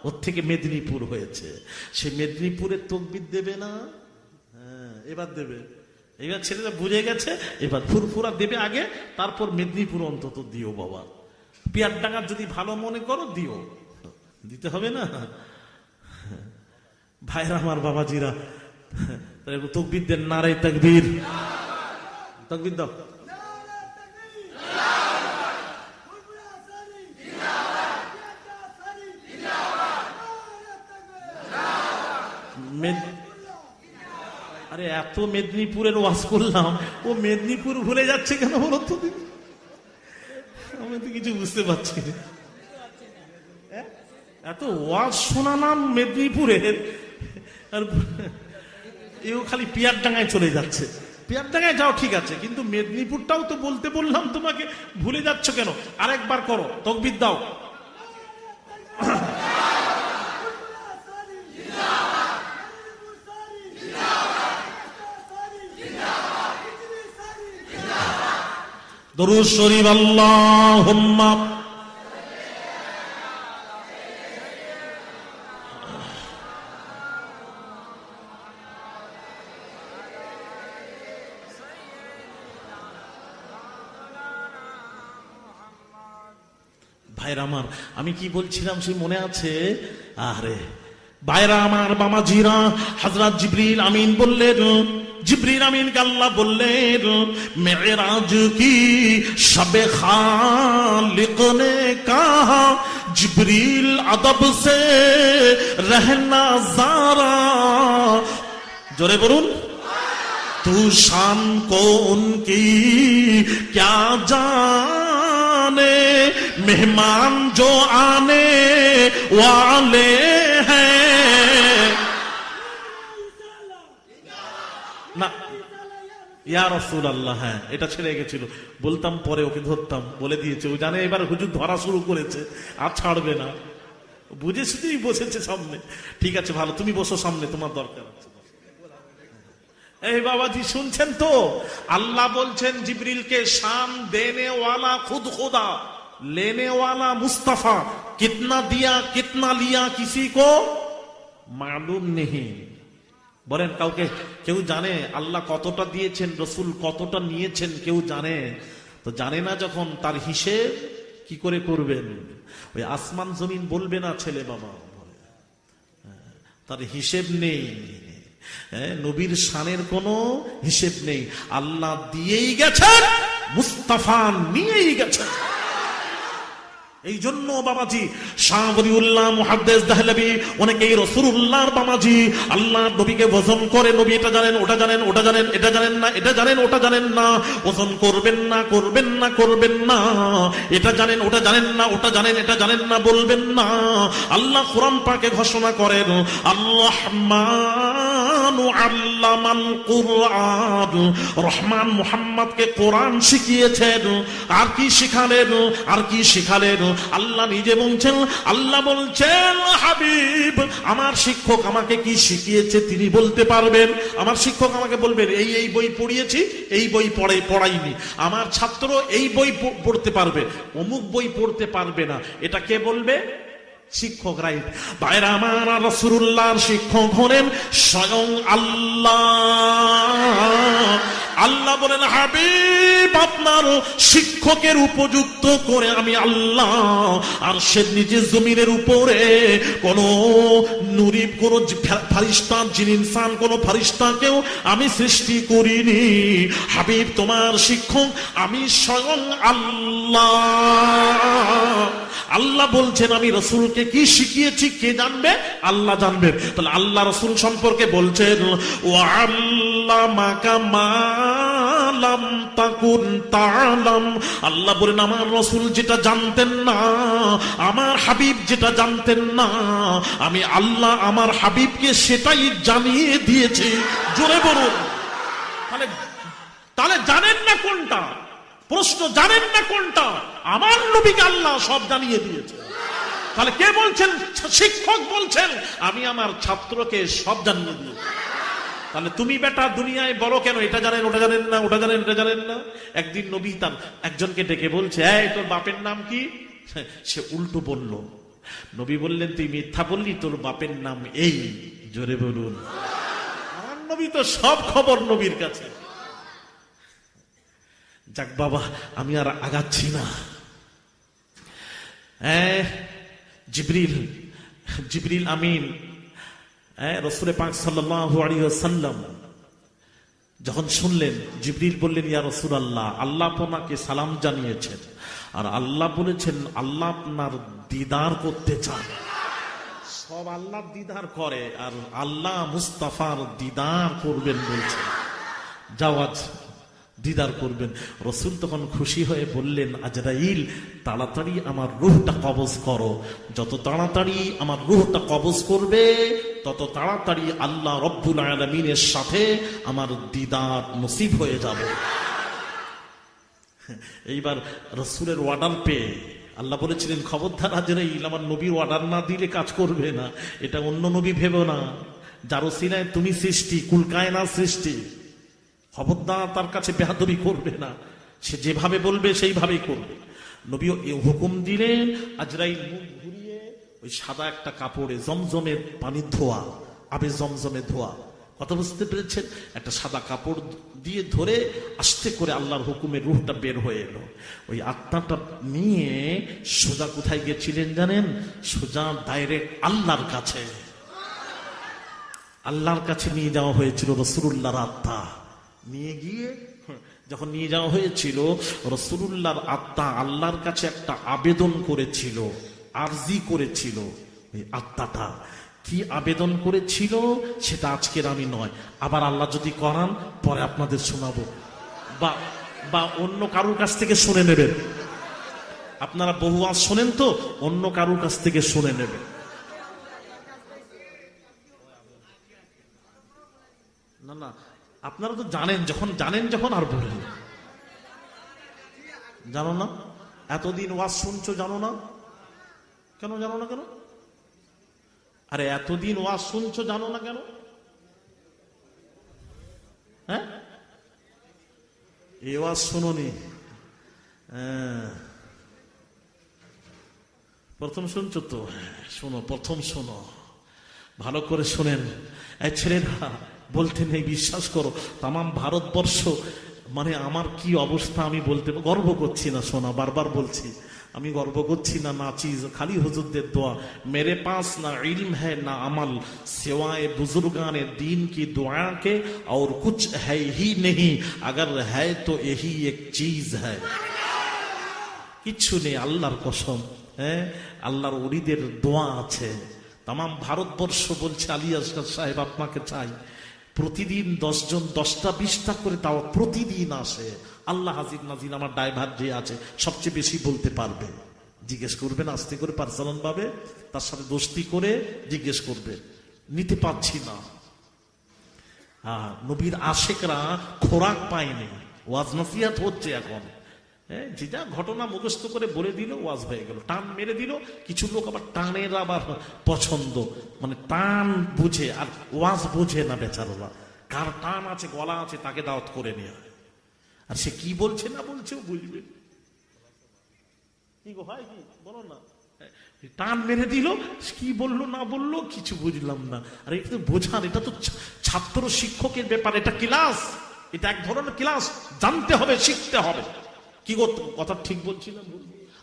ওর থেকে মেদিনীপুর হয়েছে। সে মেদিনীপুরের তকবীর দেবে না? হ্যাঁ, এবার দেবে। এবার ছেলেরা বুঝে গেছে, এবার ফুরফুরা দেবে আগে, তারপর মেদিনীপুর অন্তত দিও বাবা। পিয়ারডাঙ্গা যদি ভালো মনে করো দিও, দিতে হবে না ভাইরা আমার বাবাজিরা। তকবীর দেন, নারায়ে তাকবীর। তকবীর দাও। আরে এত মেদিনীপুরের ওয়াজ করলাম, ও মেদিনীপুর ভুলে যাচ্ছে কেন বলো তো? আমি তো কিছু বুঝতে পারছি না। এত ওয়াজ শোনালাম মেদিনীপুরের, আর এও খালি পিয়ারডাঙ্গায় চলে যাচ্ছে। পিয়ারডাঙ্গায় যাও ঠিক আছে, কিন্তু মেদিনীপুরটাও তো বলতে বললাম তোমাকে, ভুলে যাচ্ছ কেন? আরেকবার করো, তাকবীর দাও। দরুদ শরীফ আল্লাহুম্মা। ভাইরা আমার, আমি কি বলছিলাম সে মনে আছে? আরে ভাইরা আমার, বামাজিরা, হযরত জিবরিল আমিন বললেন, जिब्रील अमीन का अल्लाह बोले मेराज की शबे खालिक ने कहा जिब्रील अदब से रहना ज़ारा। जोरे बोलूं, तू शान को उनकी क्या जाने, मेहमान जो आने वाले हैं। না ইয়া রাসূলুল্লাহ, হ্যাঁ এটা ছেড়ে গেছিল, বলতাম পরে, ওকে ধরতাম, বলে দিয়েছে। ও জানে এবার হুজুর ধরা শুরু করেছে, আর ছাড়বে না। বুঝে শুধুই বসেছে সামনে। ঠিক আছে ভালো, তুমি বসো সামনে, তোমার দরকার আছে। এই বাবাজি শুনছেন তো? আল্লাহ বলছেন জিবরিলকে শান দেনে ওয়ালা খুদ খুদা, लेने वाला मुस्तफा, कितना दिया कितना लिया किसी को मालूम नहीं। বলেন কাউকে কেউ জানে আল্লাহ কতটা দিয়েছেন, রসুল কতটা নিয়েছেন? কেউ জানে? তো জানে না যখন, তার হিসেব কি করে করবেন? ওই আসমান জমিন বলবে না ছেলে বাবা, তার হিসেব নেই। নবীর শানের কোনো হিসেব নেই। আল্লাহ দিয়েই গেছেন, মুস্তাফা নিয়েই গেছেন। এই জন্য বাবাজি শাহ ওলিউল্লাহ মুহাদ্দিস দেহলভী অনেকেই রাসূলুল্লাহর বাবাজি আল্লাহ নবীকে ওজন করে, নবী এটা জানেন, ওটা জানেন, ওটা জানেন, এটা জানেন না, এটা জানেন, ওটা জানেন না। ওজন করবেন না, করবেন না, করবেন না। এটা জানেন, ওটা জানেন না, ওটা জানেন, এটা জানেন না বলবেন না। আল্লাহ কোরআন পাকে ঘোষণা করেন, আল্লাহমানু আল্লামাল কুরআন, রহমান মুহাম্মদকে কোরআন শিখিয়েছেন। আর কি শিখালেন? আর কি শিখালেন? আল্লাহ নিজে বলছেন, আল্লাহ বলছেন হাবিব আমার শিক্ষক আমাকে কি শিখিয়েছে তিনি বলতে পারবেন। আমার শিক্ষক আমাকে বলবেন এই এই বই পড়িয়েছি, এই বই পড়াইনি। আমার ছাত্র এই বই পড়তে পারবে, অমুক বই পড়তে পারবে না। এটা কে বলবে? শিক্ষক, রাইট? ভাইরা আমার, রাসূলুল্লাহর শিক্ষক হলেন স্বয়ং আল্লাহ। আল্লাহ বলেন হাবিব আপনার শিক্ষকের উপযুক্ত করে আমি আল্লাহ আর সে নিজে জমিনের উপরে কোন নুরি, কোন ফারিস্তা, জিন ইনসান, কোন ফারিস্তাকেও আমি সৃষ্টি করিনি। হাবিব তোমার শিক্ষক আমি স্বয়ং আল্লাহ। আল্লাহ বলছেন আমি রাসূলকে কি শিখিয়েছি কে জানবে? আল্লাহ জানবে। তাহলে আল্লাহ রাসূল সম্পর্কে বলছেন ওয়া আল্লামাকা মা লাম তাকুন তা'লাম। আল্লাহ বলেন আমার রাসূল যেটা জানতেন না, আমার হাবিব যেটা জানতেন না, আমি আল্লাহ আমার হাবিবকে সেটাই জানিয়ে দিয়েছি। জোরে বলুন। তাহলে জানেন না কোনটা? প্রশ্ন, জানেন না কোনটা? আমার নবীকে আল্লাহ সব জানিয়ে দিয়েছে। তাহলে কে বলছেন? শিক্ষক বলছেন আমি আমার ছাত্রকে সব জানিয়ে দিয়েছি। তাহলে তুমি বেটা দুনিয়ায় বলো কেন এটা জানেন, ওটা জানেন না, ওটা জানেন, এটা জানেন না? একদিন নবী তার একজনকে ডেকে বলছে, এই তোর বাপের নাম কি? সে উল্টো বলল। নবী বললেন তুই মিথ্যা বললি, তোর বাপের নাম এই। জোরে বলুন। আমার নবী তো সব খবর নবীর কাছে। যাক বাবা, আমি আর আগাচ্ছি না। জিবরিল আমিন রাসূল পাক সাল্লাল্লাহু আলাইহি ওয়াসাল্লাম যখন শুনলেন, জিবরিল বললেন ইয়া রাসূলুল্লাহ আল্লাহ আপনাকে সালাম জানিয়েছেন, আর আল্লাহ বলেছেন আল্লাহ আপনার দিদার করতে চান। সব আল্লাহ দিদার করে, আর আল্লাহ মুস্তাফার দিদার করবেন বলছে। জাওয়াজ দিদার করবেন। রসুল তখন খুশি হয়ে বললেন, আজরাইল তাড়াতাড়ি আমার রূহটা কবজ করো। যত তাড়াতাড়ি আমার রূহটা কবজ করবে তত তাড়াতাড়ি আল্লাহ রব্বুল আলামিনের সাথে আমার দিদার নসিব হয়ে যাবে। এইবার রসুলের অর্ডার পেয়ে আল্লাহ বলেছিলেন, খবরদার আজরাইল, আমার নবীর অর্ডার না দিলে কাজ করবে না। এটা অন্য নবী ভেবো না, যার ওসিলায় তুমি সৃষ্টি, কুলকায়নাত সৃষ্টি। খবরদার তার কাছে বেয়াদবি করবে না, সে যেভাবে বলবে সেইভাবেই করবে। নবী হুকুম দিলেন, আজরাইল মুখ ঘুরিয়ে ওই সাদা একটা কাপড়ে জমজমের পানি ধোয়া, আবে জমজমে ধোয়া, কথা বুঝতে পেরেছেন? একটা সাদা কাপড় দিয়ে ধরে আস্তে করে আল্লাহর হুকুমের রূহটা বের হয়ে এলো। ওই আত্মাটা নিয়ে সোজা কোথায় গেছিলেন জানেন? সোজা ডাইরেক্ট আল্লাহর কাছে, আল্লাহর কাছে নিয়ে যাওয়া হয়েছিল রাসূলুল্লাহর আত্মা। নিয়ে গিয়ে যখন নিয়ে যাওয়া হয়েছিল, রাসূলুল্লাহর আত্মা আল্লাহর কাছে একটা আবেদন করেছিল, আরজি করেছিল। ওই আত্মাটা কি আবেদন করেছিল সেটা আজকের আমি নয়, আবার আল্লাহ যদি করান পরে আপনাদের শোনাবো, বা অন্য কারোর কাছ থেকে শুনে নেবেন। আপনারা বহু আজ শোনেন তো, অন্য কারোর কাছ থেকে শুনে নেবেন। না না, আপনারা তো জানেন, যখন আর বলেন। জানো না? এতদিন ওয়াজ শুনছো, জানো না কেন? জানো না কেন? আরে এতদিন ওয়াজ শুনছো, জানো না কেন? হ্যাঁ, এই ওয়াজ শুনোনি, প্রথম শুনছো তো? শোনো, প্রথম শোনো, ভালো করে শোনেন। এই ছেলেরা বলতে নেই, বিশ্বাস করো, তামাম ভারতবর্ষ, মানে আমার কি অবস্থা আমি বলতে গর্ব করছি না, শোনা, বারবার বলছি, আমি গর্ব করছি না, না চিজ, খালি হুজুরদের দোয়া। মেরে পাস না ইলম है ना अमल सिवाय बुजुर्गाने दीन की दुआ के और कुछ है ही नहीं, अगर है तो यही एक चीज है। কিচ্ছু নেই, আল্লাহর কসম। হ্যাঁ, আল্লাহর ওলিদের দোয়া আছে। তামাম ভারতবর্ষ বলছে, আলী আসগার সাহেব আপনাকে চাই। প্রতিদিন 10 জন 10টা 20টা করে তাও প্রতিদিন আসে। আল্লাহ হাজির নাজির, আমার ড্রাইভার যে আছে সবচেয়ে বেশি বলতে পারবে, জিজ্ঞেস করবেন আস্তে করে, পার্সোনাল ভাবে তার সাথে দোস্তি করে জিজ্ঞেস করবে। নিতে পারছি না। নবীর আশেকরা খোরাক পায়নি, ওয়াজ নসিহত হচ্ছে এখন। যেটা ঘটনা মুখস্থ করে বলে দিল, ওয়াজ হয়ে গেল, টান মেরে দিল। কিছু লোক আবার টানের আবার পছন্দ, মানে টান বুঝে আর ওয়াজ বুঝে না বেচারা। কার টান আছে, গলা আছে, তাকে দাওয়াত করে নেওয়া, আর সে কি বলছে না বলছে বুঝবে। কি গো হয়, কি বলো না? টান মেরে দিল, কি বললো না বললো কিছু বুঝলাম না। আর এটা তো বোঝান, এটা তো ছাত্র শিক্ষকের ব্যাপার, এটা ক্লাস, এটা এক ধরনের ক্লাস, জানতে হবে, শিখতে হবে। কি কথা ঠিক বলছি না?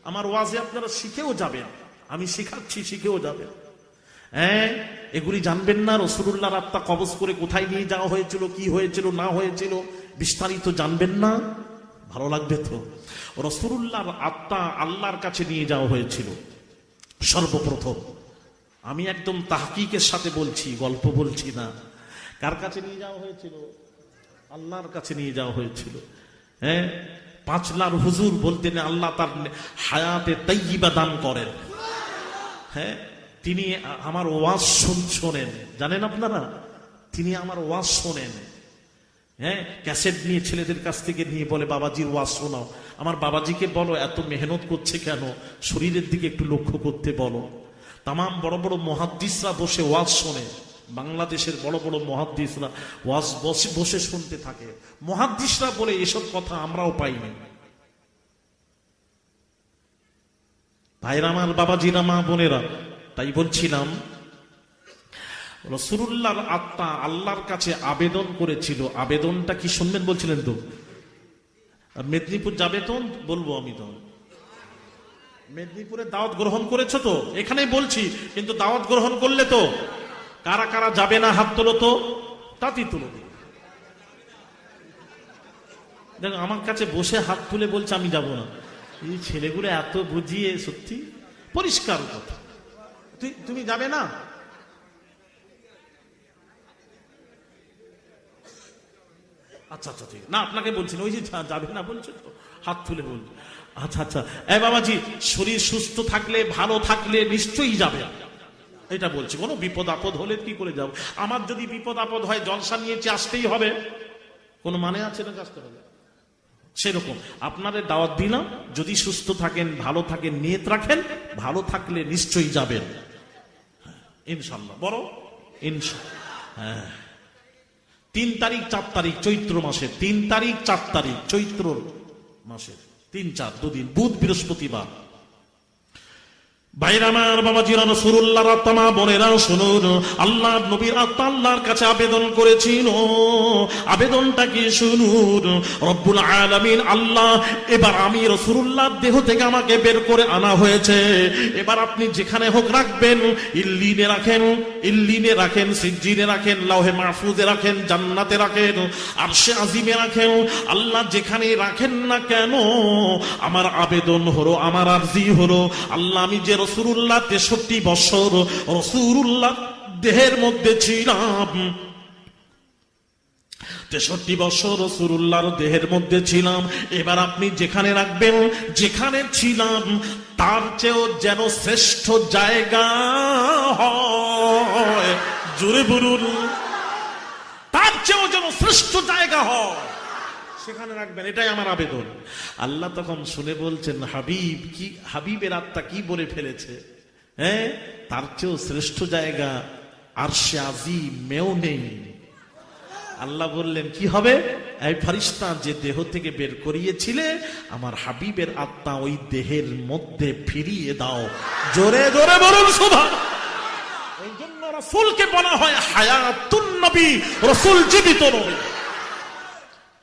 আমার ওয়াজে আপনারা শিখেও যাবেন, আমি শিখাচ্ছি, শিখেও যাবেন। হ্যাঁ, এগুলি জানবেন না? রাসূলুল্লাহর আত্মা কবজ করে কোথায় নিয়ে যাওয়া হয়েছিল, কি হয়েছিল না হয়েছিল, বিস্তারিত জানবেন না? ভালো লাগবে তো। রাসূলুল্লাহর আত্মা আল্লাহর কাছে নিয়ে যাওয়া হয়েছিল সর্বপ্রথম। আমি একদম তাহকিকের সাথে বলছি, গল্প বলছি না। কার কাছে নিয়ে যাওয়া হয়েছিল? আল্লাহর কাছে নিয়ে যাওয়া হয়েছিল। হ্যাঁ, 5 লাখ হুজুর বলতেন আল্লাহ তার হায়াতে তাইয়্যিবা দান করেন। হ্যাঁ, তিনি আমার ওয়াজ শোনেন, জানেন আপনারা? তিনি আমার ওয়াজ শোনেন। হ্যাঁ, ক্যাসেট নিয়ে ছেলেদের কাছ থেকে নিয়ে বলে, বাবাজির ওয়াজ শোনাও। আমার বাবাজিকে বলো, এত মেহনত করছে কেন, শরীরের দিকে একটু লক্ষ্য করতে বলো। তামাম বড় বড় মুহাদ্দিসরা বসে ওয়াজ শোনে, বাংলাদেশের বড় বড় মুহাদ্দিসরা ওয়াজ বসে শুনতে থাকে। মুহাদ্দিসরা বলে, এসব কথা আমরাও পাইনি। ভাইরা আমার, বাবাজিরা, মা বোনেরা, তাই বলছিলাম, রাসূলুল্লাহর আত্মা আল্লাহর কাছে আবেদন করেছিল। আবেদনটা কি শুনবেন বলছিলেন তো? মেদিনীপুর যাবে তো, বলবো আমি তো। মেদিনীপুরে দাওয়াত গ্রহণ করেছো তো? এখানেই বলছি, কিন্তু দাওয়াত গ্রহণ করলে তো কারা কারা যাবে না হাত তোলো তো, তাতেই তোলো। দেখো, আমার কাছে বসে হাত তুলে বলছে আমি যাব না। এই ছেলেগুলো এত বুঝিয়ে, সত্যি পরিষ্কার কথা। তুমি যাবে না? আচ্ছা আচ্ছা ঠিক, না আপনাকে বলছি না, ওই যে যাবে না বলছে তো, হাত তুলে বলছে। আচ্ছা আচ্ছা, এই বাবাজি, শরীর সুস্থ থাকলে ভালো থাকলে নিশ্চয়ই যাবে, এটা বলছি। কোনো বিপদ আপদ হলে কি করে যাব? আমার যদি বিপদ আপদ হয় জলসা নিয়েছি আসতেই হবে, কোনো মানে আছে না আসতে হবে? সেরকম আপনাদের দাওয়াত দিলাম, যদি সুস্থ থাকেন ভালো থাকেন নিয়ত রাখেন, ভালো থাকলে নিশ্চয়ই যাবেন ইনশাল্লাহ, বড় ইনশাল্লাহ। হ্যাঁ, 3 তারিখ 4 তারিখ চৈত্র মাসের 3 তারিখ 4 তারিখ চৈত্র মাসের 3 4 দুদিন, বুধ বৃহস্পতিবার। ভাইরা আমার, বাবাজিরা, রাসূলুল্লাহর আত্মা বোনেরা শুনুন, আল্লাহর নবীর আত্মা আল্লাহর কাছে আবেদন করেছিল। আবেদনটা কি শুনুন, রব্বুল আলামিন আল্লাহ, এবার আমি রাসূলুল্লাহর দেহ থেকে আমাকে বের করে আনা হয়েছে, এবার আপনি যেখানে হোক রাখবেন, ইল্লিনে রাখেন, ইল্লিনে রাখেন, সিজ্জিনে রাখেন, লাউহে মাহফুজে রাখেন, জান্নাতে রাখেন, আরশে আজিমে রাখেন, আল্লাহ যেখানে রাখেন না কেন, আমার আবেদন হলো, আমার আরজি হলো, আল্লাহ আমি যে রাসূলুল্লাহ 63 বছর রাসূলুল্লাহ দেহের মধ্যে ছিলাম, 63 বছর রাসূলুল্লাহর দেহের মধ্যে ছিলাম, এবার আপনি যেখানে রাখবেন, যেখানে ছিলাম তার চেয়েও যেন শ্রেষ্ঠ জায়গা হয়, জোরে বলুন, তার চেয়েও যেন শ্রেষ্ঠ জায়গা হয়, সেখানে রাখবেন, এটাই আমার আবেদন। আল্লাহ তখন শুনে বলছেন, হাবিব, কি হাবিবের আত্মা কি বলে ফেলেছে? হ্যাঁ, তার চেয়েও শ্রেষ্ঠ জায়গা আরশে আজিমেও নেই। আল্লাহ বললেন, কি হবে? এই ফেরেশতা যে দেহ থেকে বের করিয়েছিলে, আমার হাবিবের আত্মা ওই দেহের মধ্যে ফিরিয়ে দাও। জোরে জোরে বলুন সুবহানাল্লাহ। এই জন্য রাসূলকে বলা হয় হায়াতুন নবী, রাসূল জীবিত নবী।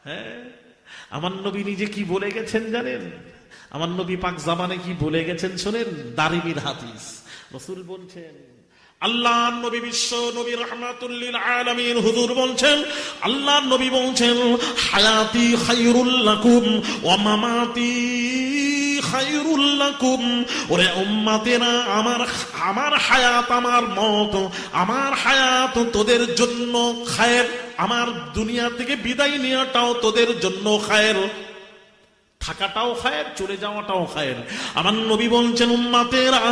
হ্যাঁ, আমার নবী নিজে কি বলে গেছেন জানেন? আমার নবী পাক জামানে কি বলে গেছেন শোনেন, দারিমির হাদিস। রাসূল বলছেন, আল্লাহ নবী, বিশ্ব নবী রাহমাতুল লিল আলামিন, হুজুর বলছেন, আল্লাহ নবী বলছেন, হায়াতি খায়রুল লাকুম ওয়া মামাতি খায়রুল লাকুম। ওরে উম্মতেরা, আমার হায়াত, আমার মত, আমার হায়াত তোদের জন্য খায়ের, আমার দুনিয়া থেকে বিদায় নেওয়াটাও তোদের জন্য খায়ের, থাকাটাও খায়ের, চলে যাওয়াটাও খায়ের। আমার নবী বলছেন, উম্মতেরা,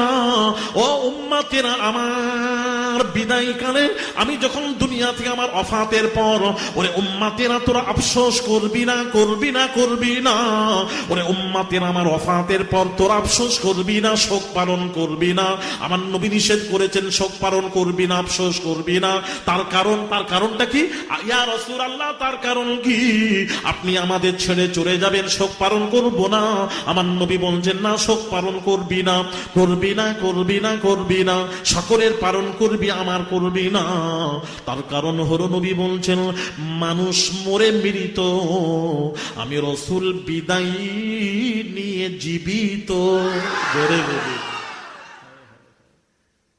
ও উম্মতেরা, আমার বিদায় কালে, আমি যখন দুনিয়া থেকে আমার ওফাতের পর, ওরে উম্মতেরা তোরা আফসোস করবি না, করবি না, করবি না। ওরে উম্মতেরা, আমার ওফাতের পর তোরা আফসোস করবি না, শোক পালন করবি না। আমার নবী নিষেধ করেছেন, শোক পালন করবি না, আফসোস করবি না। তার কারণটা কি? ইয়া রাসূলুল্লাহ, তার কারণ কি? আপনি আমাদের ছেড়ে চলে যাবেন, শোক পালন করব না। আমার নবী বলছেন, না, শোক পালন করবি না, করবি না, করবি না, করবি না, সকলের পালন করবি, আমার করবি না। তার কারণ হলো, নবী বলছেন, মানুষ মরে মৃত, আমি রাসূল বিদায় নিয়ে জীবিত। জোরে বলি।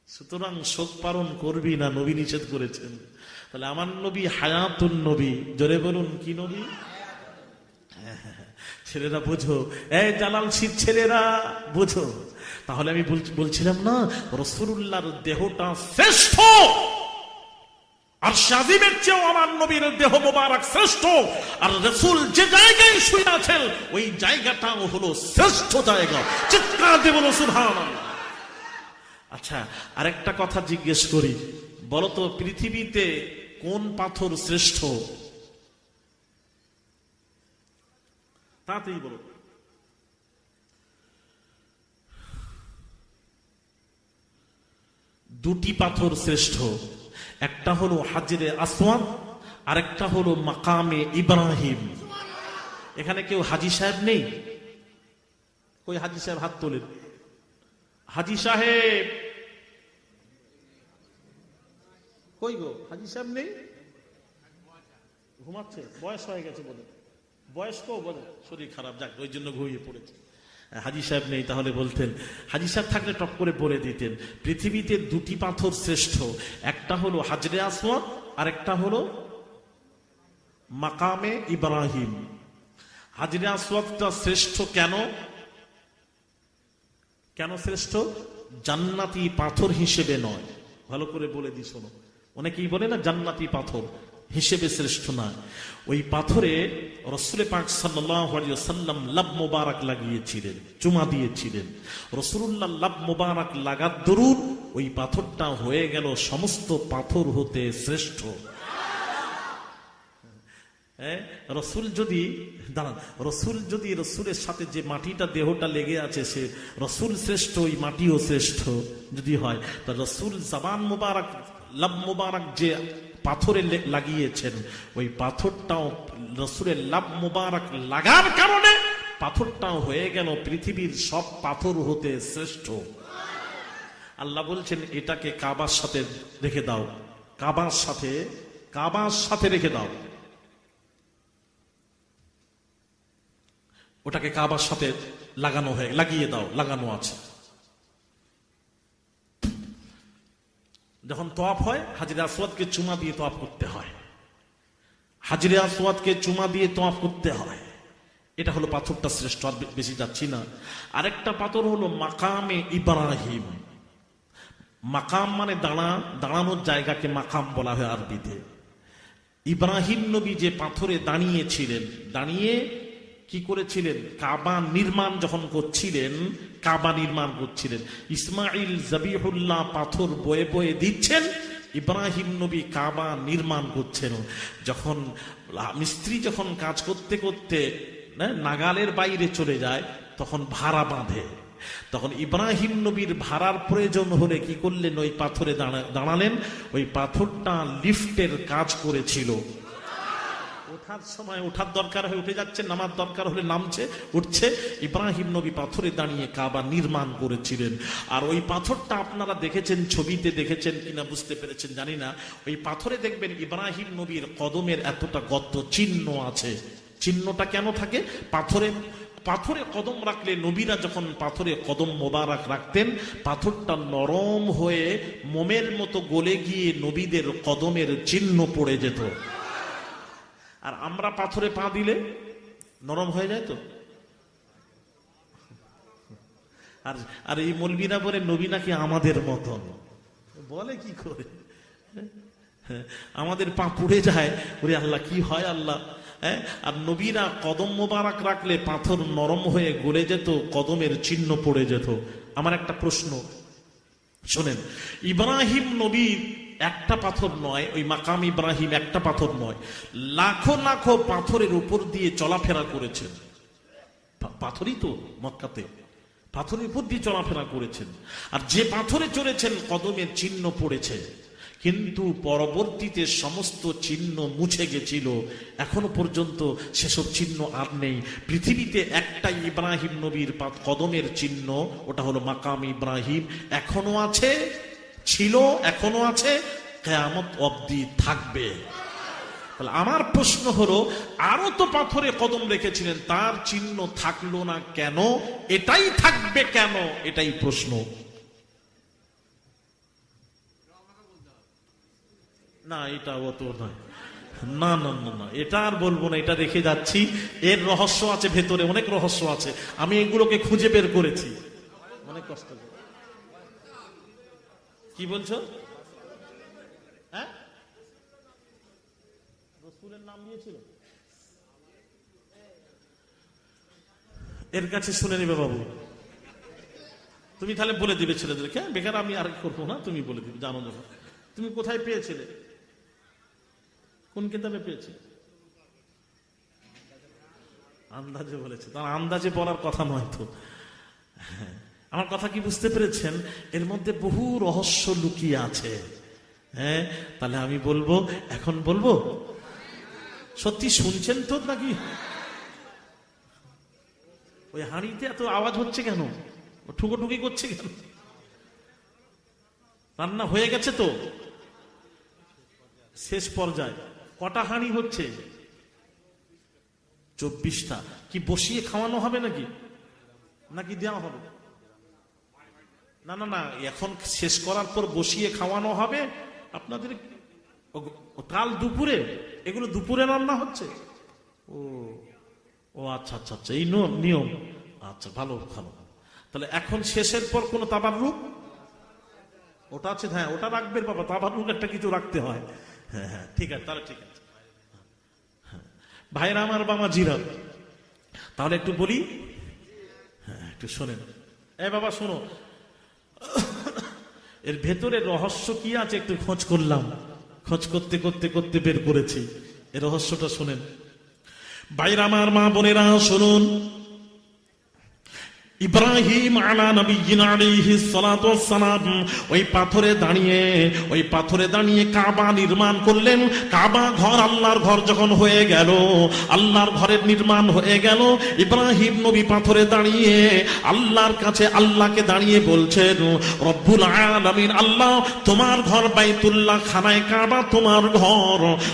সুতরাং শোক পালন করবি না, নবী নিষেধ করেছেন। তাহলে আমার নবী হায়াতুন নবী। জোরে বলুন, কি নবী? ছেলেরা বোঝো, এই জালালশীর ছেলেরা বোঝো। তাহলে আমি বলছিলাম না, রাসূলুল্লাহর দেহটা শ্রেষ্ঠ, আর শাজিমের চেয়েও আমার নবীর দেহ মোবারক শ্রেষ্ঠ। আর রাসূল যে জায়গায় শুয়ে আছেন, ওই জায়গাটাও হলো শ্রেষ্ঠ জায়গা। চিৎকার দিয়ে বলো সুবহানাল্লাহ। আচ্ছা, আরেকটা কথা জিজ্ঞেস করি, বলতো পৃথিবীতে কোন পাথর শ্রেষ্ঠ? তাতেই বলো। দুটি পাথর শ্রেষ্ঠ, একটা হলো হাজরে আসওয়াদ, আর একটা হলো মাকামে ইব্রাহিম। এখানে কেউ হাজী সাহেব নেই? কই হাজী সাহেব? হাত তোলেন। হাজী সাহেব কই গো? হাজী সাহেব নেই, ঘুমাচ্ছে, বয়স হয়ে গেছে বলে, বয়স্ক বলে, শরীর খারাপ, যাক ওই জন্য ঘুমিয়ে পড়েছে। হাজী সাহেব নেই, তাহলে বলতেন, হাজী সাহেব থাকলে টপ করে বলে দিতেন, পৃথিবীতে দুটি পাথর শ্রেষ্ঠ, একটা হলো হাজরে আসওয়াদ, আর একটা হলো মাকামে ইব্রাহিম। হাজরে আসওয়াদটা শ্রেষ্ঠ কেন? কেন শ্রেষ্ঠ? জান্নাতি পাথর হিসেবে নয়, ভালো করে বলে দিই শোনো। অনেকেই বলে না জান্নাতি পাথর, হিসেবে শ্রেষ্ঠ না। ওই পাথরে রাসূল পাক সাল্লাল্লাহু আলাইহি ওয়াসাল্লাম লাব মোবারক লাগিয়েছিলেন, চুমা দিয়েছিলেন। রাসূলুল্লাহ লাব মোবারক লাগার দরুন ওই পাথরটা হয়ে গেল সমস্ত পাথর হতে শ্রেষ্ঠ। রসুল যদি দাঁড়ান, রসুল যদি, রসুলের সাথে যে মাটিটা দেহটা লেগে আছে সে রসুল শ্রেষ্ঠ, ওই মাটিও শ্রেষ্ঠ যদি হয়, তা রসুল জবান মুবারক লাব মুবারক যে পাথরে লাগিয়েছেন ওই পাথরটাও রসুলের লাব মুবারক লাগার কারণে পাথরটাও হয়ে গেল পৃথিবীর সব পাথর হতে শ্রেষ্ঠ। আল্লাহ বলছেন এটাকে কাবার সাথে রেখে দাও, কাবার সাথে রেখে দাও, ওটাকে কাবার সাথে লাগিয়ে দাও, লাগানো আছে। যখন তওয়াফ হয় হাজরে আসওয়াদকে চুমা দিয়ে তওয়াফ করতে হয়, হাজরে আসওয়াদকে চুমা দিয়ে তওয়াফ করতে হয়। এটা হলো পাথরটা শ্রেষ্ঠ, আর বেশি যাচ্ছি না। আরেকটা পাথর হলো মাকামে ইব্রাহিম। মাকাম মানে দাঁড়ানোর জায়গাকে মাকাম বলা হয় আরবিতে। ইব্রাহিম নবী যে পাথরে দাঁড়িয়েছিলেন, দাঁড়িয়ে কি করেছিলেন, কাবা নির্মাণ যখন করছিলেন, ইসমাইল জবিহুল্লাহ পাথর বয়ে বয়ে দিচ্ছেন, ইব্রাহিম নবী কাবা নির্মাণ করছেন। যখন মিস্ত্রি যখন কাজ করতে করতে নাগালের বাইরে চলে যায় তখন ভাড়া বাঁধে, তখন ইব্রাহিম নবীর ভাড়ার প্রয়োজন হলে কি করলেন, ওই পাথরে দাঁড়ালেন। ওই পাথরটা লিফটের কাজ করেছিল। ওঠার সময় ওঠার দরকার হয়ে উঠে যাচ্ছে, নামার দরকার হলে নামছে, উঠছে। ইব্রাহিম নবী পাথরে দাঁড়িয়ে কাবা নির্মাণ করেছিলেন। আর ওই পাথরটা আপনারা দেখেছেন, ছবিতে দেখেছেন কিনা বুঝতে পেরেছেন জানি না, ওই পাথরে দেখবেন ইব্রাহিম নবীর কদমের এতটা গর্ত চিহ্ন আছে। চিহ্নটা কেন থাকে? পাথরে কদম রাখলে, নবীরা যখন পাথরে কদম মোবারক রাখতেন, পাথরটা নরম হয়ে মোমের মতো গলে গিয়ে নবীদের কদমের চিহ্ন পড়ে যেত। আর আমরা পাথরে পা দিলে নরম হয়ে যায় তো। আর এই মৌলবীরা বলে নবী নাকি আমাদের মতন, বলে কি করে, আমাদের পা পুড়ে যায়। ওরে আল্লাহ, কি হয় আল্লাহ। আর নবীরা কদম মোবারক রাখলে পাথর নরম হয়ে গলে যেত, কদমের চিহ্ন পড়ে যেত। আমার একটা প্রশ্ন শোনেন, ইব্রাহিম নবীর একটা পাথর নয়, ওই মাকাম ইব্রাহিম একটা পাথর নয়, লাখো লাখো পাথরের উপর দিয়ে চলাফেরা করেছেন। পাথরই তো মক্কাতে, পাথরের উপর দিয়ে চলাফেরা করেছেন। আর যে পাথরে চলেছেন কদমের চিহ্ন পড়েছে, কিন্তু পরবর্তীতে সমস্ত চিহ্ন মুছে গেছিল। এখনো পর্যন্ত সেসব চিহ্ন আর নেই। পৃথিবীতে একটাই ইব্রাহিম নবীর কদমের চিহ্ন, ওটা হলো মাকাম ইব্রাহিম। এখনো আছে, ছিল, এখনো আছে, কিয়ামত অবধি থাকবে। আমার প্রশ্ন হলো, আরো তো পাথরে কদম রেখেছিলেন, তার চিহ্ন থাকলো না কেন? এটাই থাকবে কেন? এটাই প্রশ্ন। না, এটা অত নয়, না না না না, এটা আর বলবো না, এটা রেখে যাচ্ছি। এর রহস্য আছে ভেতরে, অনেক রহস্য আছে। আমি এগুলোকে খুঁজে বের করেছি অনেক কষ্ট করে। কি বলছো? হ্যাঁ, রসুলের নাম নিয়েছিল, এর কাছে শুনে নিবে বাবু। তুমি তাহলে বলে দিবে ছেলেদেরকে, বেকার আমি আর করবো না, তুমি বলে দিবে। জানো যখন, তুমি কোথায় পেয়েছিলে, কোন কিতাবে পেয়েছে? আন্দাজে বলেছে। তার আন্দাজে বলার কথা নয় তো। আমার কথা কি বুঝতে পেরেছেন? এর মধ্যে বহু রহস্য লুকিয়ে আছে। হ্যাঁ, তাহলে আমি বলবো, এখন বলবো, সত্যি শুনছেন তো নাকি? ওই হাঁড়িতে এত আওয়াজ হচ্ছে কেন? ঠুকোঠুকি করছে কেন? রান্না হয়ে গেছে তো, শেষ পর্যায়ে। কটা হাঁড়ি হচ্ছে? 24টা। কি বসিয়ে খাওয়ানো হবে নাকি দেওয়া হবে? না না না, এখন শেষ করার পর বসিয়ে খাওয়ানো হবে আপনাদের। কাল দুপুরে, এগুলো দুপুরে রান্না হচ্ছে? ও আচ্ছা আচ্ছা আচ্ছা, এই নিয়ম। আচ্ছা, ভালো ভালো। তাহলে এখন শেষের পর কোন তাবাররুক ওটা আছে? হ্যাঁ, ওটা রাখবে বাবা, তাবাররুক একটা কিছু রাখতে হয়। হ্যাঁ হ্যাঁ, ঠিক আছে, তাহলে ঠিক আছে। ভাইরা আমার, বাবা জিরা, তাহলে একটু বলি, হ্যাঁ একটু শোনেন। বাবা শোনো, এর ভেতরে রহস্য কি আছে একটু খোঁজ করলাম, খোঁজ করতে করতে করতে বের করেছি। এর রহস্যটা শোনেন। ভাইরা আমার, মা বোনেরা শুনুন। ইব্রাহিম আলা নবিয়্যিনা আলাইহিস সালাতু ওয়াস সালাম ওই পাথরে দাঁড়িয়ে কাবা নির্মাণ করলেন। কাবা ঘর, আল্লাহর ঘর যখন হয়ে গেল, আল্লাহর ঘরের নির্মাণ হয়ে গেল, ইব্রাহিম নবী পাথরে দাঁড়িয়ে আল্লাহর কাছে আল্লাহকে দাঁড়িয়ে বলছেন, রব্বুল আলামিন, আল্লাহ তোমার ঘর বাইতুল্লাহ, খানায় কাবা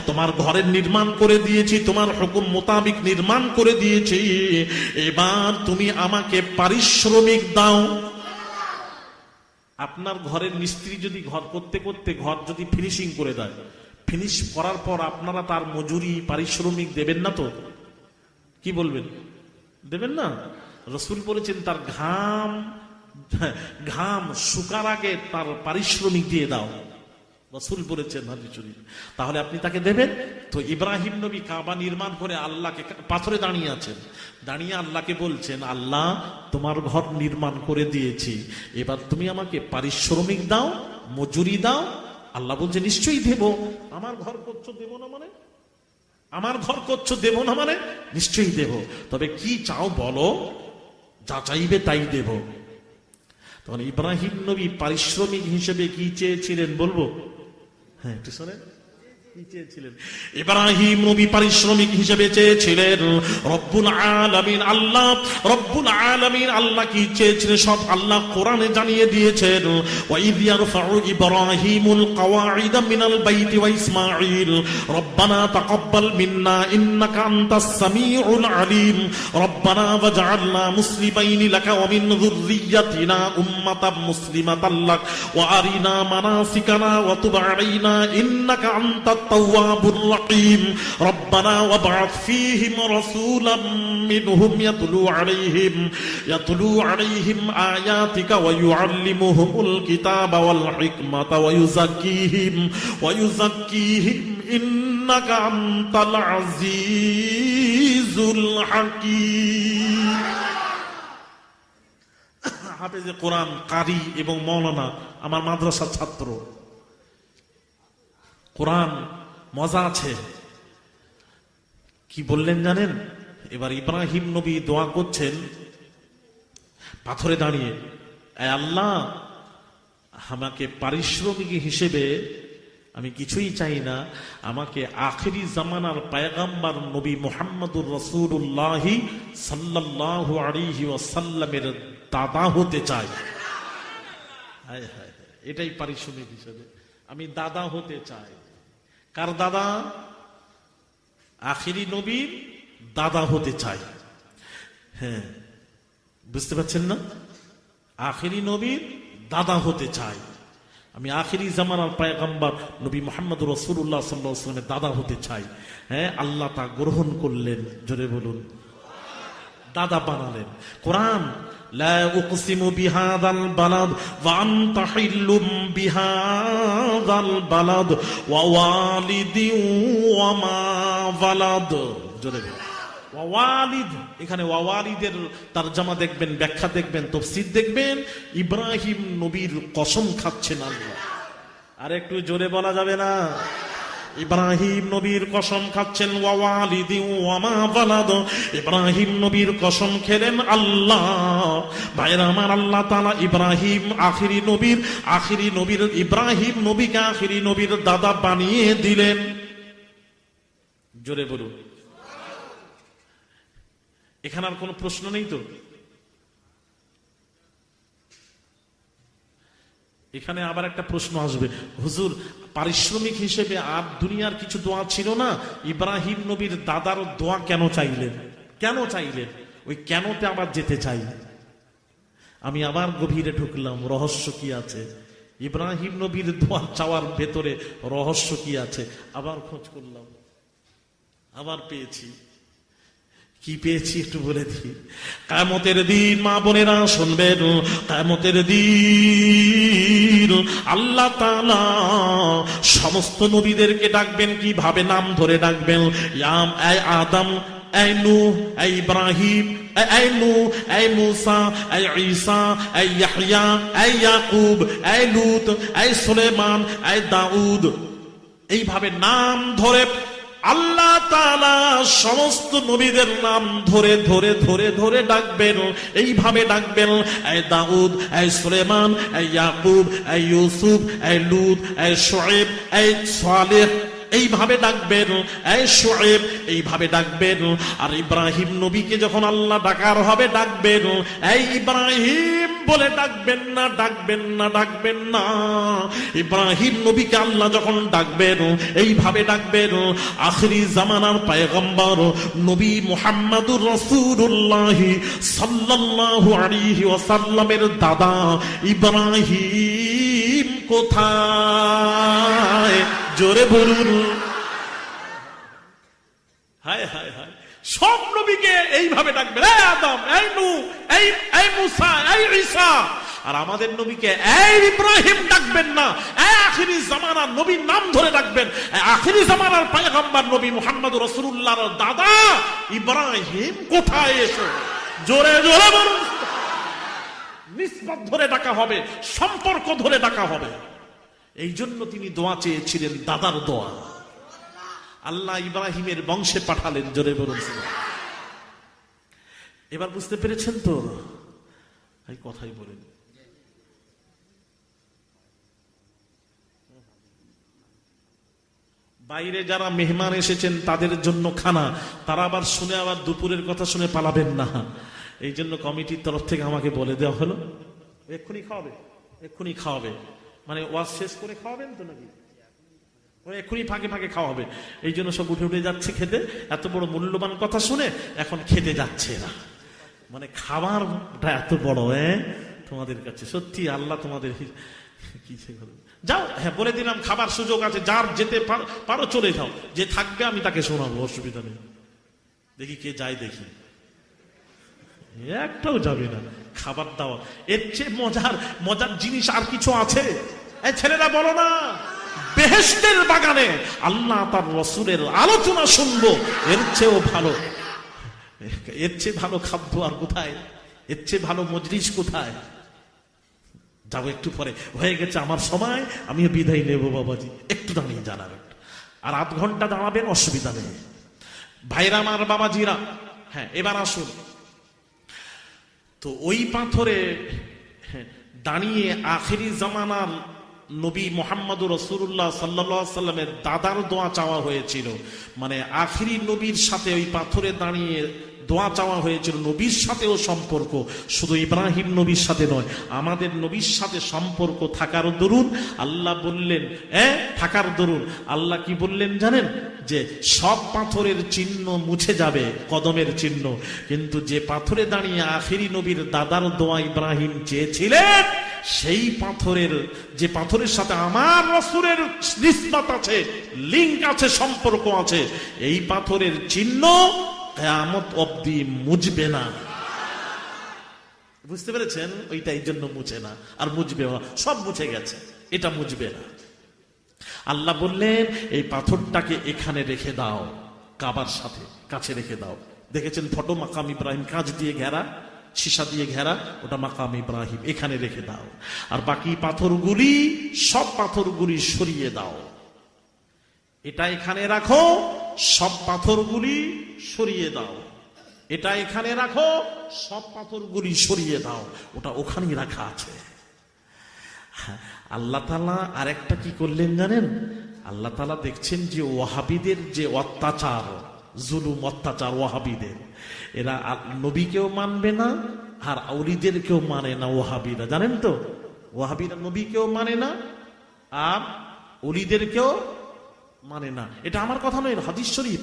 তোমার ঘরের নির্মাণ করে দিয়েছি, তোমার হুকুম মোতাবেক নির্মাণ করে দিয়েছি। এবার তুমি আমাকে পারিশ্রমিক দাও। আপনার ঘরের মিস্ত্রি যদি ঘর করতে করতে ঘর যদি ফিনিশিং করে দেয়, ফিনিশ করার পর আপনারা তার মজুরি পারিশ্রমিক দেবেন না তো? কি বলবেন? দেবেন না? রাসূল বলেছেন তার ঘাম শুকার আগে তার পারিশ্রমিক দিয়ে দাও। রাসূল বলেছেন হাদিস শরীফ। তাহলে আপনি তাকে দেবেন তো। ইব্রাহিম নবী কাবা নির্মাণ করে আল্লাহকে পাথরে দাঁড়িয়ে আছেন, দাঁড়িয়ে আল্লাহকে বলছেন, আল্লাহ তোমার ঘর নির্মাণ করে দিয়েছি, এবার তুমি আমাকে পারিশ্রমিক দাও, মজুরি দাও। আল্লাহ বলছে নিশ্চয়ই দেব। আমার ঘর করছো, দেব না মানে? আমার ঘর করছো, দেব না মানে? নিশ্চয়ই দেব। তবে কি চাও বলো, যা চাইবে তাই দেব। তখন ইব্রাহিম নবী পারিশ্রমিক হিসেবে কি চেয়েছিলেন বলবো? হ্যাঁ একটু শোনেন। কি চেয়েছিলেন? ইব্রাহিম নবী পারিশ্রমিক হিসেবে চেয়েছিলেন রব্বুল আলামিন আল্লাহ। রব্বুল আলামিন আল্লাহ কি চেয়েছিলেন সব আল্লাহ কোরআনে জানিয়ে দিয়েছেন। ওয়াইদ ইয়ারফাউ ইব্রাহিমুল কাওয়াইদা মিনাল বাইতি ওয়া ইসমাঈল রব্বানা তাকাব্বাল মিন্না ইন্নাকা আনতাস সামিউল আলিম রব্বানা ওয়াজআলনা মুসলিমাইনি লাকা ওয়া মিন যুররিয়্যাতিনা উম্মাতাম মুসলিমাতাল লাক ওয়া আরিনা মানাসিকানা ওয়া তুব আলাইনা ইন্নাকা আনতাত তাওয়াবুর রহিম রব্বানা ওয়াবআথ ফীহিম রাসূলাম মিনহুম ইয়াতলু আলাইহিম আয়াতিকা ওয়া ইউআল্লিমুহুমুল কিতাবা ওয়াল হিকমাতা ওয়া ইউযাক্কিহিম ইন্নাকা আনতাল আজিজুল হাকীম। হাফেজে কোরআন, কারি এবং মাওলানা আমার মাদ্রাসার ছাত্র। কোরআন মজা আছে। কি বললেন জানেন? এবার ইব্রাহিম নবী দোয়া করছেন পাথরে দাঁড়িয়ে, আল্লাহ আমাকে পারিশ্রমিক হিসেবে আমি কিছুই চাই না, আমাকে আখিরি জামানার পয়গম্বর নবী মুহাম্মদুর রাসূলুল্লাহ সাল্লাল্লাহু আলাইহি ওয়াসাল্লামের দাদা হতে চাই। হায় হায়, এটাই পারিশ্রমিক হিসেবে আমি দাদা হতে চাই। কার দাদা? আখিরি নবীর দাদা হতে চাই। হ্যাঁ বুঝতে পারছেন না? আখিরি নবীর দাদা হতে চাই আমি, আখিরি জামানার পয়গম্বর নবী মুহাম্মদুর রাসূলুল্লাহ সাল্লাল্লাহু আলাইহি ওয়াসাল্লামের দাদা হতে চাই। হ্যাঁ, আল্লাহ তা গ্রহণ করলেন। জোরে বলুন, দাদা বানালেন। কোরআন লা উকসিমু বিহাযাল বালাদ ওয়া আনতা হিল্লুম বিহাযাল বালাদ ওয়া ওয়ালিদিন ওয়া মা ওয়ালাদ। জোরে ওয়ালিদ, এখানে ওয়ালিদের তরজমা দেখবেন, ব্যাখ্যা দেখবেন, তাফসীর দেখবেন। ইব্রাহিম নবীর কসম খাচ্ছেন আল্লাহ। আর একটু জোরে বলা যাবে না? ইব্রাহিম নবীর কসম খাচ্ছেন ওয়ালিদি ওয়া মা ওয়ালাদ। ইব্রাহিম নবীর কসম খেলেন আল্লাহ। ভাইরা আমার, আল্লাহ তাআলা ইব্রাহিম ইব্রাহিম নবীকে আখিরি নবীর দাদা বানিয়ে দিলেন। জোরে বলুন। এখানে আর কোনো প্রশ্ন নেই তো? এখানে আবার একটা প্রশ্ন আসবে, হুজুর পারিশ্রমিক হিসেবে আর দুনিয়ার কিছু দোয়া ছিল না? ইব্রাহিম নবীর দাদার দোয়া কেন চাইলেন? কেন চাইলেন? ওই কেনতে আবার যেতে চাই। আমি আবার গভীরে ঢুকলাম, রহস্য কি আছে? ইব্রাহিম নবীর দোয়া চাওয়ার ভেতরে রহস্য কি আছে? আবার খোঁজ করলাম, আবার পেয়েছি। কি পেয়েছি একটু বলে দিই। কিয়ামতের দিন মা বোনেরা শুনবেন, কিয়ামতের দিন আল্লাহ তাআলা সমস্ত নবীদেরকে ডাকবেন কিভাবে? নাম ধরে ডাকবেন। ইয়াম এই আদম, এই নূহ, এই ইব্রাহিম, এই নূহ, এই মূসা, এই ঈসা, এই ইয়াহইয়া, এই ইয়াকুব, এই লূত, এই সুলাইমান, এই দাউদ। এইভাবে নাম ধরে আল্লাহ তাআলা সমস্ত নবীদের নাম ধরে ধরে ধরে ধরে ডাকবেন। এইভাবে ডাকবেন, এই দাউদ, এই সুলাইমান, এই ইয়াকুব, এই ইউসুফ, এই লূত, এই শুআয়ব, এই সালেহ, এইভাবে ডাকবেন। এই শুআয়ব, এইভাবে ডাকবেন। আর ইব্রাহিম নবীকে যখন আল্লাহ ডাকার হবে ডাকবেন, এই ইব্রাহিম বলে ডাকবেন না, ডাকবেন না, ডাকবেন না। ইব্রাহিম নবীকে আল্লাহ যখন ডাকবেন এইভাবে ডাকবেন। আখিরি জামানার পয়গম্বর নবী মুহাম্মদুর রাসূলুল্লাহ সাল্লাল্লাহু আলাইহি ওয়াসাল্লামের দাদা ইব্রাহিম কোথায়? জোরে বলুন। হায় হায় হায়, সব নবীকে এইভাবে ডাকবেন, এই আদম, এই নূহ, এই মূসা, এই ঈসা। আর আমাদের নবীকে এই ইব্রাহিম ডাকবেন না, এই আখিরি জামানার নবীর নাম ধরে ডাকবেন। আখিরি জামানার পয়গম্বর নবী মুহাম্মদুর রাসূলুল্লাহর দাদা ইব্রাহিম কোথায়? এসো, জোরে জোরে বলুন। নিসবত ধরে ডাকা হবে, সম্পর্ক ধরে ডাকা হবে। এই জন্য তিনি দোয়া চেয়েছিলেন, দাদার দোয়া। আল্লাহ ইব্রাহিমের বংশে পাঠালেন, জোরে বলুন। এবার বুঝতে পেরেছেন তো? এই কথাই বলেন। বাইরে যারা মেহমান এসেছেন তাদের জন্য খানা, তারা আবার শুনে আবার দুপুরের কথা শুনে পালাবেন না। এই জন্য কমিটির তরফ থেকে আমাকে বলে দেওয়া হলো এক্ষুনি খাওয়াবে, এক্ষুনি খাওয়াবে। মানে ওয়াজ শেষ করে খাওয়াবেন তো নাকি? এক্ষুনি ফাঁকে ফাঁকে খাওয়াবে। এই জন্য সব উঠে উঠে যাচ্ছে খেতে। এত বড় মূল্যবান কথা শুনে এখন খেতে যাচ্ছে না। মানে খাবারটা এত বড় তোমাদের কাছে। সত্যি আল্লাহ তোমাদের কি যাও। হ্যাঁ, বলে দিলাম খাবার সুযোগ আছে, যার যেতে পারো চলে যাও, যে থাকবে আমি তাকে শোনাবো, অসুবিধা নেই। দেখি কে যায়, দেখি। একটাও যাবে না। খাবার দাওয়া এর চেয়ে মজার জিনিস আর কিছু আছে? এই ছেলেরা বলো না, বেহেশতের বাগানে আল্লাহ তার রাসূলের আলোচনা শুনবো, এর চেয়েও ভালো, এর চেয়ে ভালো খাদ্য আর কোথায়? এর চেয়ে ভালো মজলিস কোথায়? যাবো একটু পরে, হয়ে গেছে আমার সময়, আমিও বিদায় নেবো বাবাজি। একটু দাঁড়িয়ে জানাবেন, আর আধ ঘন্টা দাঁড়াবেন, অসুবিধা নেই। ভাইরা আমার, বাবাজিরা, হ্যাঁ এবার আসুন তো। ওই পাথরে দাঁড়িয়ে আখিরি জামানার নবী মুহাম্মদুর রাসূলুল্লাহ সাল্লাল্লাহু আলাইহি সাল্লামের দাদার দোয়া চাওয়া হয়েছিল। মানে আখিরি নবীর সাথে ওই পাথরে দাঁড়িয়ে দোয়া চাওয়া হয়েছিল। নবীর সাথেও সম্পর্ক, শুধু ইব্রাহিম নবীর সাথে নয়, আমাদের নবীর সাথে সম্পর্ক থাকার দরুন আল্লাহ বললেন, থাকার দরুন আল্লাহ কি বললেন জানেন? যে সব পাথরের চিহ্ন মুছে যাবে, কদমের চিহ্ন, কিন্তু যে পাথরে দাঁড়িয়ে আখিরি নবীর দাদার দোয়া ইব্রাহিম চেয়েছিলেন, সেই পাথরের, যে পাথরের সাথে আমার রাসূলের নিসবত আছে, লিংক আছে, সম্পর্ক আছে, এই পাথরের চিহ্ন কিয়ামত অবধি মুছবে না। বুঝতে পেরেছেন? ওইটা এই জন্য মুছে না, আর মুছবে না, সব মুছে গেছে, এটা মুছবে না। আল্লাহ বললেন এই পাথরটাকে এখানে রেখে দাও, কাবার সাথে কাছে রেখে দাও। দেখেছেন ফটো, মাকাম ইব্রাহিম কাঁচ দিয়ে ঘেরা, সীসা দিয়ে ঘেরা, ওটা মাকাম ইব্রাহিম, এখানে রেখে দাও। আর বাকি পাথরগুলি, সব পাথরগুলি সরিয়ে দাও। এটা এখানে রাখো, সব পাথরগুলি সরিয়ে দাও। এটা এখানে রাখো, সব পাথরগুলি সরিয়ে দাও। ওটা ওখানেই রাখা আছে। আল্লাহ তাআলা আরেকটা কি করলেন জানেন? আল্লাহ তাআলা দেখছেন যে ওয়াহাবিদের যে অত্যাচার, জুলুম, অত্যাচার ওয়াহাবিদের, এরা নবীকেও মানবে না আর আউলিদেরকেও মানে না। ওয়াহাবিরা জানেন তো, ওয়াহাবিরা নবীকেও মানে না আর ওলিদেরকেও মানে না। এটা আমার কথা নয়, হাদিস শরীফ,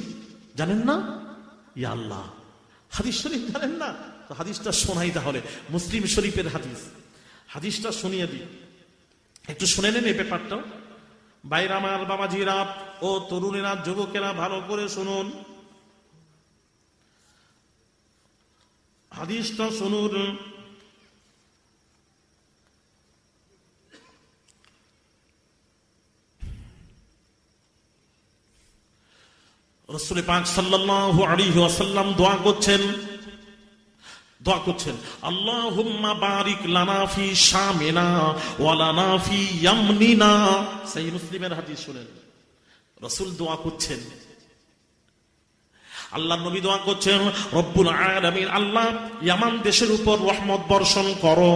জানেন না? ইয়া আল্লাহ, হাদিস শরীফ জানেন না? তো হাদিসটা শোনাই তাহলে, মুসলিম শরীফের হাদিস। হাদিসটা শুনিয়ে দিই, একটু শুনে নেন এই ব্যাপারটা। বাইরে আমার, বাবাজিরা ও তরুণেরা, যুবকেরা, ভালো করে শুনুন, হাদিসটা শুনুন। রাসূল পাক সাল্লাল্লাহু আলাইহি ওয়াসাল্লাম দোয়া করছেন, আল্লাহুম্মা বারিক লানা ফি শামিনা ওয়া লানা ফি ইয়ামনিনা। সহিহ মুসলিমের হাদিস শুনেন, রাসূল দোয়া করছেন, আল্লাহর নবী দোয়া করছেন, রব্বুল আলামিন, আল্লাহ ইয়ামান দেশের উপর রহমত বর্ষণ করো,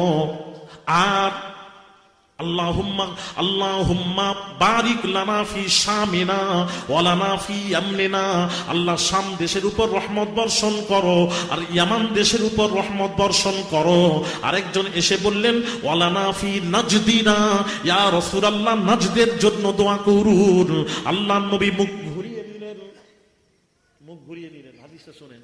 আর আল্লাহুম্মা বারিক লানা ফি শামিনা ওয়া লানা ফি ইয়ামনিনা, আল্লাহ শাম দেশের উপর রহমত বর্ষণ করো আর ইয়ামান দেশের উপর রহমত বর্ষণ করো। আরেকজন এসে বললেন, ওয়া লানা ফি নাজদিনা, ইয়া রাসূলুল্লাহ নাজদের জন্য দোয়া করুন। আল্লাহর নবী মুখ ঘুরিয়ে নিলেন, হাদিসটা শুনেন।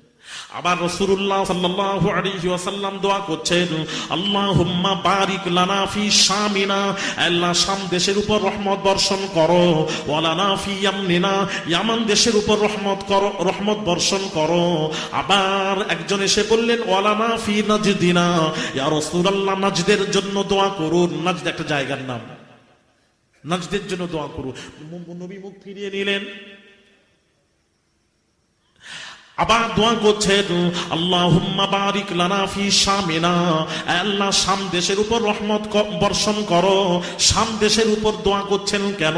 আবার রাসূলুল্লাহ সাল্লাল্লাহু আলাইহি ওয়াসাল্লাম দোয়া করছেন, আল্লাহুম্মা বারিক লানা ফি শামিনা, আল্লাহ শাম দেশের উপর রহমত বর্ষণ করো, ওয়া লানা ফি ইয়ামনিনা, ইয়ামান দেশের উপর রহমত বর্ষণ করো। আবার একজন এসে বললেন, ওয়া লানা ফি নাজদিনা, ইয়া রাসূলুল্লাহ নাজদের জন্য দোয়া করুন। নাজদ একটা জায়গার নাম, নাজদের জন্য দোয়া করুন। নবী মুখ ফিরিয়ে নিলেন, আবার দোয়া করছেন, আল্লাহুম্মা বারিক লানা ফি শামিনা, আল্লাহ শাম দেশের উপর রহমত বর্ষণ করো। শাম দেশের উপর দোয়া করছেন কেন?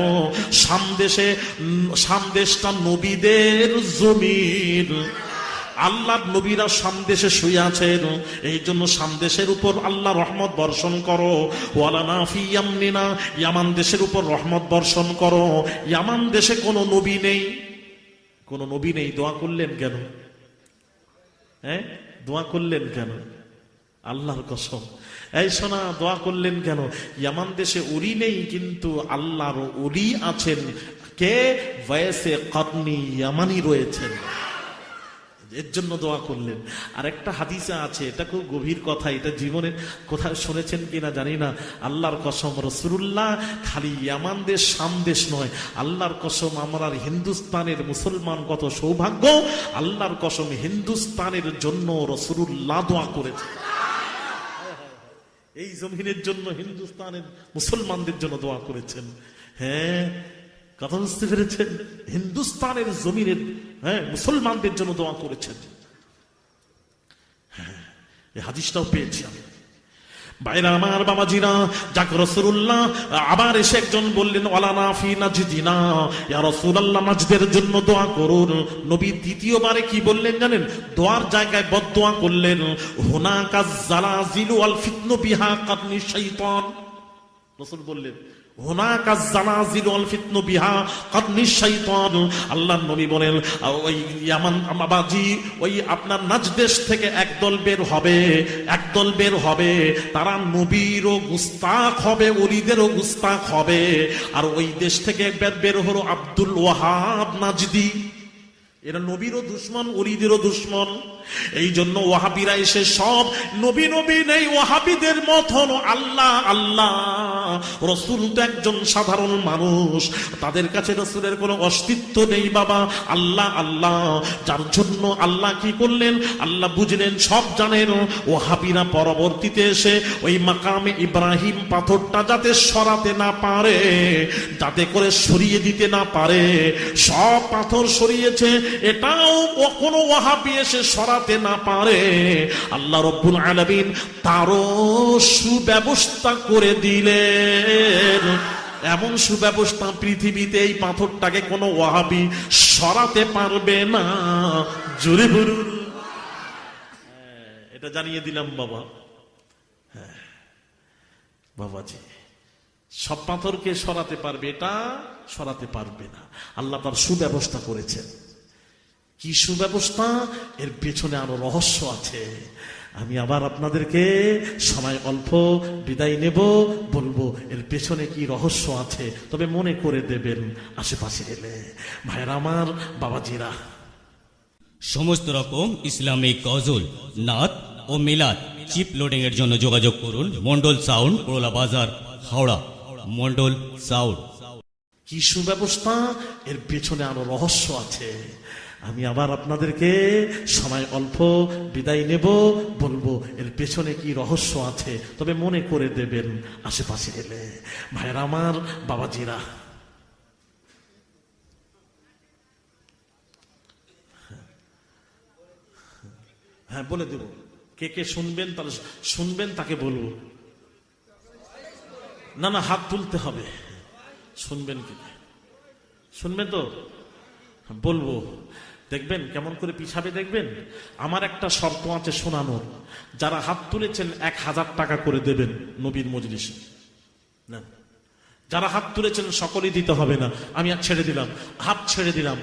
শাম দেশটা নবীদের জমিন, আল্লাহর নবীরা শাম দেশে শুয়ে আছেন, এই জন্য শাম দেশের উপর আল্লাহ রহমত বর্ষণ করো। ওয়া লানা ফি ইয়ামনিনা, ইয়ামান দেশের উপর রহমত বর্ষণ করো। ইয়ামান দেশে কোনো নবী নেই, কোন নবী নেই, দোয়া করলেন কেন? দোয়া করলেন কেন? আল্লাহর কসম, এই শোনা, দোয়া করলেন কেন? ইয়ামান দেশে ওলি নেই, কিন্তু আল্লাহর ওলি আছেন। কে? ওয়াইসে কর্নি ইয়ামানি রয়েছেন, এর জন্য দোয়া করলেন। আর একটা হাদিসে আছে, এটা খুব গভীর কথা, এটা জীবনে কোথায় শুনেছেন কিনা জানি না। আল্লাহর কসম, রাসূলুল্লাহ খালি ইয়ামান দেশ শাম দেশ নয়, আল্লাহর কসম আমার হিন্দুস্তানের মুসলমান কত সৌভাগ্য। আল্লাহর কসম, হিন্দুস্তানের জন্য রাসূলুল্লাহ দোয়া করেছে, এই জমিনের জন্য, হিন্দুস্তানের মুসলমানদের জন্য দোয়া করেছেন। হ্যাঁ, কথা বুঝতে পেরেছেন? হিন্দুস্তানের জমিনের মুসলমানদের জন্য দোয়া করেছেন। এই হাদিসটাও পেয়েছি আমি। বাইরা আমার, বাবাজিরা, যাক রাসূলুল্লাহ আবার এসে একজন বললেন, ওয়ালানা ফি নাজদিনা, ইয়া রাসূলুল্লাহ নাজদের জন্য দোয়া করুন। নবী দ্বিতীয়বারে কি বললেন জানেন? দোয়ার জায়গায় বদদোয়া করলেন, হুনাকা জালাজিলু ওয়াল ফিতনু বিহা কারনি শাইতান। রাসূল বললেন, হুনাকা জালাজিল ওয়াল ফিতনু বিহা কারনি শাইতান। আল্লাহর নবী বলেন, ওই ইয়ামান বাবাজি, ওই আপনার নাজদেশ থেকে একদল বের হবে, তারা নবীরও গুস্তাখ হবে, ওলিদেরও গুস্তাখ হবে। আর ওই দেশ থেকে বের হলো আব্দুল ওয়াহাব নাজদি, এরা নবীরও দুশ্মন, ওলিদেরও দুশ্মন। এই জন্য ওয়াহাবিরা এসে সব নবী নেই, ওয়াহাবিদের মতন আল্লাহ আল্লাহ। রাসূল তো একজন সাধারণ মানুষ, তাদের কাছে রাসূলের কোনো অস্তিত্ব নেই বাবা, আল্লাহ আল্লাহ। যার জন্য আল্লাহ কি করলেন? আল্লাহ বুঝলেন, সব জানেন। ওয়াহাবিরা পরবর্তীতে এসে ওই মাকামে ইব্রাহিম পাথরটা যাতে সরাতে না পারে, যাতে করে সরিয়ে দিতে না পারে, সব পাথর সরিয়েছে, এটাও কোনো ওয়াহাবি এসে সরাতে না পারে। আল্লাহ রব্বুল আলামিন তারও সুব্যবস্থা করে দিলেন, এমন সুব্যবস্থা পৃথিবীতে এই পাথরটাকে কোনো ওয়াহাবি সরাতে পারবে না। জোরে বলুন, এটা জানিয়ে দিলাম বাবা। হ্যাঁ বাবাজি, সব পাথরকে সরাতে পারবে, এটা সরাতে পারবে না। আল্লাহ তার সুব্যবস্থা করেছেন। কি সুব্যবস্থা? এর পেছনে আরো রহস্য আছে। আমি আবার আপনাদেরকে সময় অল্প বিদায় নেব, বলবো এর পেছনে কি রহস্য আছে, তবে মনে করে দেবেন আশেপাশে এলে। ভাইরা আমার, বাবাজিরা, সমস্ত রকম ইসলামিক গজল, নাত ও মিলাদ চিপ লোডিং এর জন্য যোগাযোগ করুন মন্ডল সাউন্ড, করোলা বাজার, হাওড়া। মন্ডল সাউন্ড। কি সুব্যবস্থা? এর পেছনে আরো রহস্য আছে। আমি আবার আপনাদেরকে সময় অল্প বিদায় নেব, বলবো এর পেছনে কি রহস্য আছে, তবে মনে করে দেবেন আশেপাশে এলে। ভাইরা আমার, বাবাজিরা, হ্যাঁ বলে দেব, কে কে শুনবেন তাহলে শুনবেন, তাকে বলবো। না না, হাত তুলতে হবে। শুনবেন কি? শুনবেন তো? বলবো, দেখবেন কেমন করে পিছাবে। দেখবেন আমার একটা শর্ত আছে শোনানোর, যারা হাত তুলেছেন 1000 টাকা করে দেবেন নবীর মজলিসে। না, যারা হাত তুলেছেন সকলেই দিতে হবে না, আমি ছেড়ে দিলাম, হাত ছেড়ে দিলাম,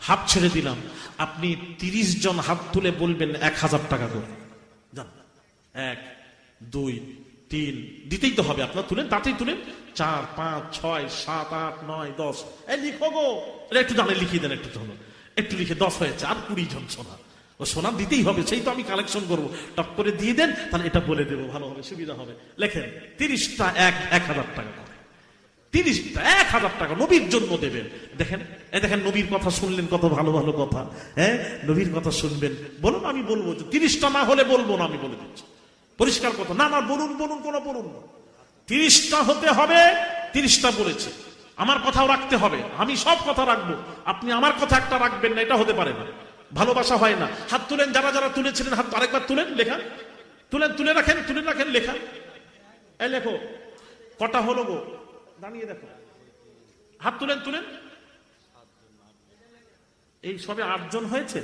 হাত ছেড়ে দিলাম। আপনি 30 জন হাত তুলে বলবেন 1000 টাকা করে। যান, 1 2 3, দিতেই তো হবে, আপনার তুলেন, তাতেই তুলেন। 4 5 6 7 8 9 10, এই লিখো গো, একটু জানে লিখিয়ে দেন, একটু জানো, একটু লিখে 10 হয়েছে, আর 20 জন সোনা, ও সোনা দিতেই হবে, সেই তো আমি কালেকশন করবো, টপ করে দিয়ে দেন, তাহলে এটা বলে দেবো, ভালো হবে, সুবিধা হবে। লেখেন 30টা 1000 টাকা করে, 30টা 1000 টাকা নবীর জন্য দেবেন। দেখেন, এই দেখেন নবীর কথা শুনলেন, কত ভালো ভালো কথা। হ্যাঁ, নবীর কথা শুনবেন, বলুন, আমি বলবো যে 30টা না হলে বলবো না, আমি বলে দিচ্ছি পরিষ্কার কথা। না না, বলুন বলুন, কোনো বলুন না, 30টা হতে হবে। 30টা বলেছে, আমার কথাও রাখতে হবে, আমি সব কথা রাখবো, আপনি আমার কথা একটা রাখবেন না, এটা হতে পারে না, ভালোবাসা হয় না। হাত তুলেন, যারা যারা তুলেছিলেন হাত আরেকবার তুলেন, লেখা তুলেন, তুলে রাখেন, তুলে রাখেন, লেখা। এই লেখো, কটা হলো গো, দাঁড়িয়ে দেখো, হাত তুলেন, তুলেন। এই সবে 8 জন হয়েছে।